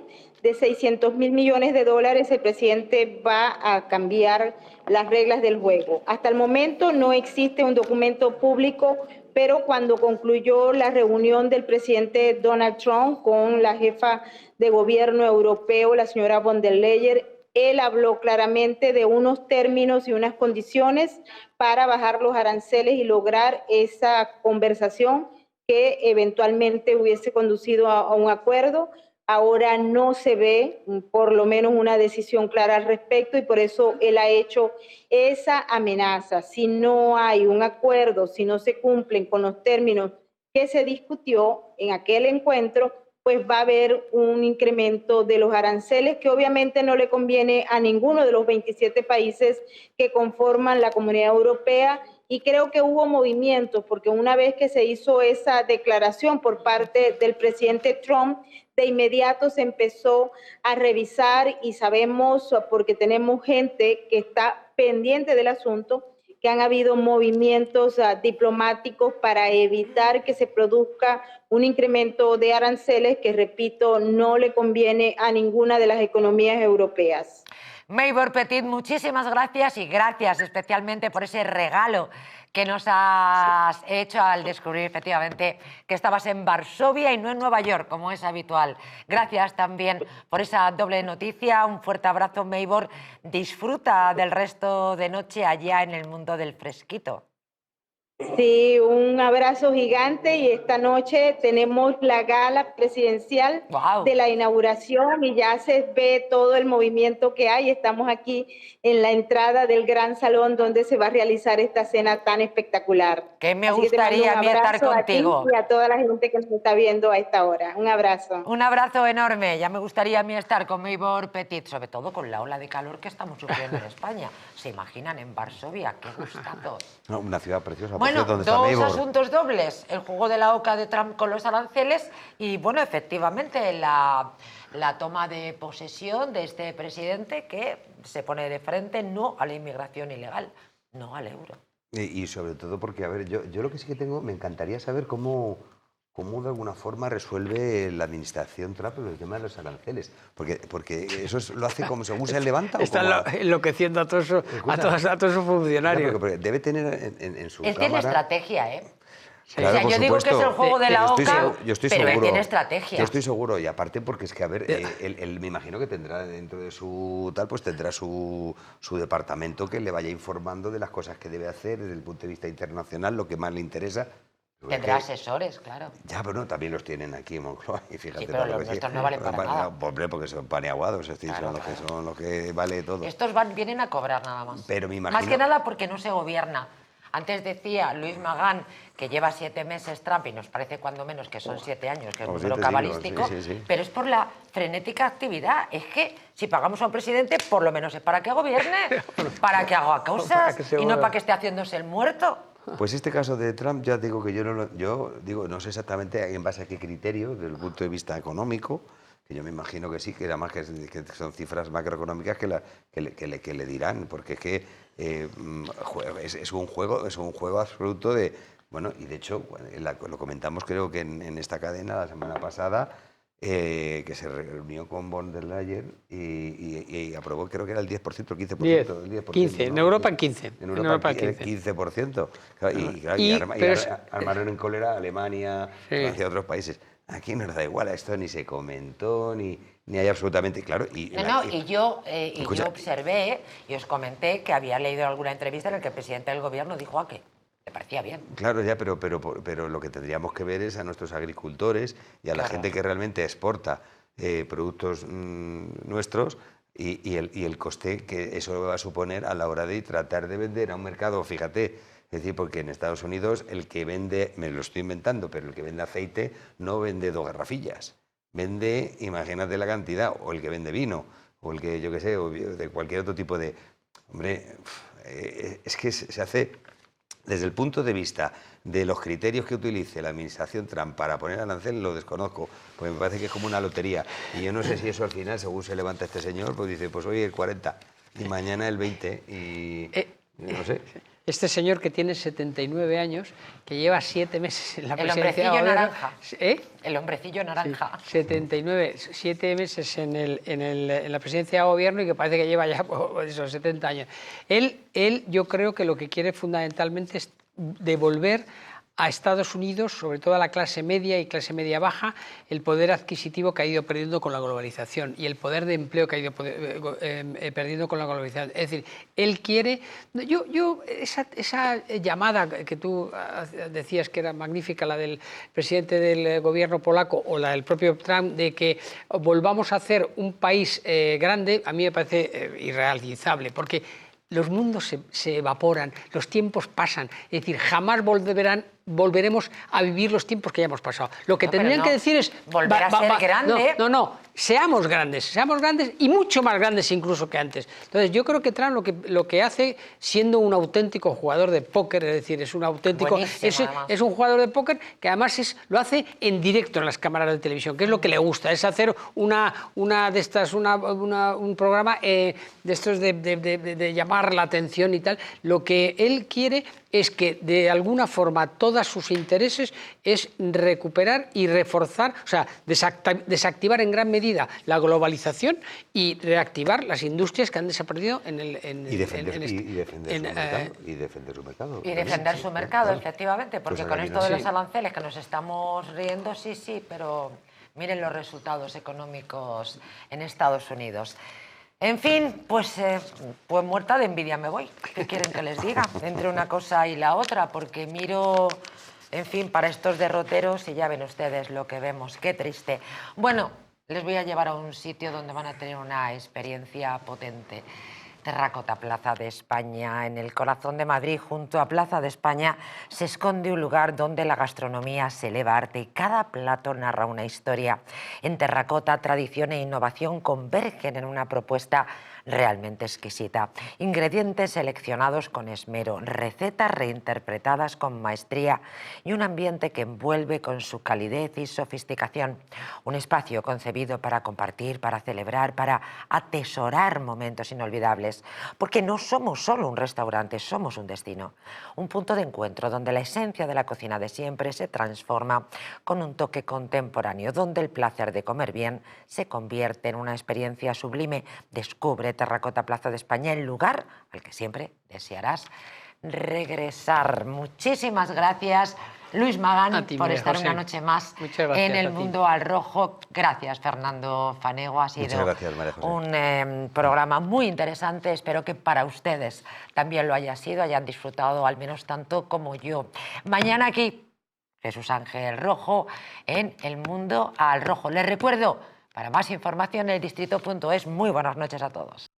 de 600.000 millones de dólares, el presidente va a cambiar las reglas del juego. Hasta el momento no existe un documento público, pero cuando concluyó la reunión del presidente Donald Trump con la jefa de gobierno europeo, la señora von der Leyen, él habló claramente de unos términos y unas condiciones para bajar los aranceles y lograr esa conversación que eventualmente hubiese conducido a un acuerdo. Ahora no se ve, por lo menos, una decisión clara al respecto y por eso él ha hecho esa amenaza. Si no hay un acuerdo, si no se cumplen con los términos que se discutió en aquel encuentro, pues va a haber un incremento de los aranceles que obviamente no le conviene a ninguno de los 27 países que conforman la Comunidad Europea. Y creo que hubo movimientos, porque una vez que se hizo esa declaración por parte del presidente Trump, de inmediato se empezó a revisar y sabemos, porque tenemos gente que está pendiente del asunto, que han habido movimientos diplomáticos para evitar que se produzca un incremento de aranceles que, repito, no le conviene a ninguna de las economías europeas. Meibor Petit, muchísimas gracias y gracias especialmente por ese regalo que nos has hecho al descubrir efectivamente que estabas en Varsovia y no en Nueva York, como es habitual. Gracias también por esa doble noticia. Un fuerte abrazo, Meibor. Disfruta del resto de noche allá en el mundo del fresquito. Sí, un abrazo gigante y esta noche tenemos la gala presidencial de la inauguración y ya se ve todo el movimiento que hay. Estamos aquí en la entrada del gran salón donde se va a realizar esta cena tan espectacular. Que me gustaría a mí estar contigo. Y a toda la gente que nos está viendo a esta hora. Un abrazo. Un abrazo enorme. Ya me gustaría a mí estar con Maybor Petit, sobre todo con la ola de calor que estamos sufriendo en España. ¿Se imaginan en Varsovia? ¡Qué gustazo! No, una ciudad preciosa. Bueno, ¿dónde dos está Maybor? asuntos dobles. El juego de la OCA de Trump con los aranceles y, bueno, efectivamente, la toma de posesión de este presidente que se pone de frente no a la inmigración ilegal, no al euro. Y sobre todo porque, a ver, yo lo que sí que tengo, me encantaría saber cómo de alguna forma resuelve la administración Trump el tema de los aranceles. Porque eso lo hace como según se levanta. Está enloqueciendo a todos sus funcionarios. Porque debe tener en su Él tiene estrategia, ¿eh? Claro, o sea, yo digo que es el juego de la OCA, pero él tiene estrategia. Yo estoy seguro, y aparte porque es que, a ver, él me imagino que tendrá dentro de su tal, pues tendrá su departamento que le vaya informando de las cosas que debe hacer desde el punto de vista internacional, lo que más le interesa. Tendrá asesores, claro. Ya, pero no, también los tienen aquí en Moncloa. Y fíjate, sí, pero los nuestros no valen para nada. Hombre, porque son paneaguados, son los que vale todo. Estos vienen a cobrar nada más. Pero me imagino... Más que nada porque no se gobierna. Antes decía Luis Magán que lleva 7 meses Trump y nos parece cuando menos que son 7 años, que es un número cabalístico, sí. Pero es por la frenética actividad. Es que si pagamos a un presidente, por lo menos es para que gobierne, para que haga cosas y no para que esté haciéndose el muerto. Pues este caso de Trump, ya digo que yo no sé exactamente en base a qué criterio, desde el punto de vista económico, que yo me imagino que sí, que además que son cifras macroeconómicas que le dirán, porque es que es un juego absoluto de... Bueno, y de hecho, lo comentamos creo que en esta cadena la semana pasada, que se reunió con von der Leyen y aprobó, creo que era el 10%, el 15%. 15, ¿no? En Europa 15. En Europa 15%. Y armaron en cólera a Alemania, Francia y otros países. Aquí nos da igual, esto ni se comentó, ni hay absolutamente claro. Y yo observé y os comenté que había leído alguna entrevista en la que el presidente del gobierno dijo que le parecía bien. Claro, ya, pero lo que tendríamos que ver es a nuestros agricultores y a la gente que realmente exporta productos nuestros y el coste que eso va a suponer a la hora de tratar de vender a un mercado, fíjate. Es decir, porque en Estados Unidos el que vende, me lo estoy inventando, pero el que vende aceite no vende 2 garrafillas. Vende, imagínate la cantidad, o el que vende vino, o el que, yo qué sé, o de cualquier otro tipo de... Hombre, es que se hace desde el punto de vista de los criterios que utilice la administración Trump para poner arancel, lo desconozco, porque me parece que es como una lotería. Y yo no sé si eso al final, según se levanta este señor, pues dice, pues hoy el 40 y mañana el 20 y... no sé. Este señor que tiene 79 años, que lleva 7 meses en la presidencia... El hombrecillo naranja. ¿Eh? El hombrecillo naranja. Sí, 79, 7 meses en la presidencia de gobierno y que parece que lleva ya esos 70 años. Él, yo creo que lo que quiere fundamentalmente es devolver a Estados Unidos, sobre todo a la clase media y clase media baja, el poder adquisitivo que ha ido perdiendo con la globalización y el poder de empleo que ha ido perdiendo con la globalización. Es decir, él quiere... Esa llamada que tú decías que era magnífica, la del presidente del gobierno polaco o la del propio Trump, de que volvamos a hacer un país grande, a mí me parece irrealizable, porque los mundos se evaporan, los tiempos pasan, es decir, jamás volveremos a vivir los tiempos que ya hemos pasado. Lo que tendrían que decir es... Volver a ser grande. Seamos grandes y mucho más grandes incluso que antes. Entonces yo creo que Trump lo que hace, siendo un auténtico jugador de póker, es decir, es un auténtico... Es un jugador de póker que además lo hace en directo en las cámaras de televisión, que es lo que le gusta, es hacer un programa de estos de llamar la atención y tal. Lo que él quiere es que de alguna forma todos sus intereses es recuperar y reforzar, o sea, desactivar en gran medida la globalización y reactivar las industrias que han desaparecido y defender su mercado. Y defender su mercado, efectivamente, porque con esto de los aranceles que nos estamos riendo, sí, pero miren los resultados económicos en Estados Unidos. En fin, pues muerta de envidia me voy. ¿Qué quieren que les diga? Entre una cosa y la otra, porque miro, en fin, para estos derroteros y ya ven ustedes lo que vemos. Qué triste. Bueno, les voy a llevar a un sitio donde van a tener una experiencia potente. Terracota, Plaza de España. En el corazón de Madrid, junto a Plaza de España, se esconde un lugar donde la gastronomía se eleva a arte y cada plato narra una historia. En terracota, tradición e innovación convergen en una propuesta realmente exquisita. Ingredientes seleccionados con esmero, recetas reinterpretadas con maestría y un ambiente que envuelve con su calidez y sofisticación. Un espacio concebido para compartir, para celebrar, para atesorar momentos inolvidables. Porque no somos solo un restaurante, somos un destino. Un punto de encuentro donde la esencia de la cocina de siempre se transforma con un toque contemporáneo, donde el placer de comer bien se convierte en una experiencia sublime. Descubre Terracota, Plaza de España, el lugar al que siempre desearás regresar. Muchísimas gracias, Luis Magán, por estar una noche más en El Mundo al Rojo. Gracias, Fernando Fanego. Ha sido un programa muy interesante. Espero que para ustedes también lo haya sido, hayan disfrutado al menos tanto como yo. Mañana aquí, Jesús Ángel Rojo en El Mundo al Rojo. Les recuerdo, para más información, eldistrito.es. Muy buenas noches a todos.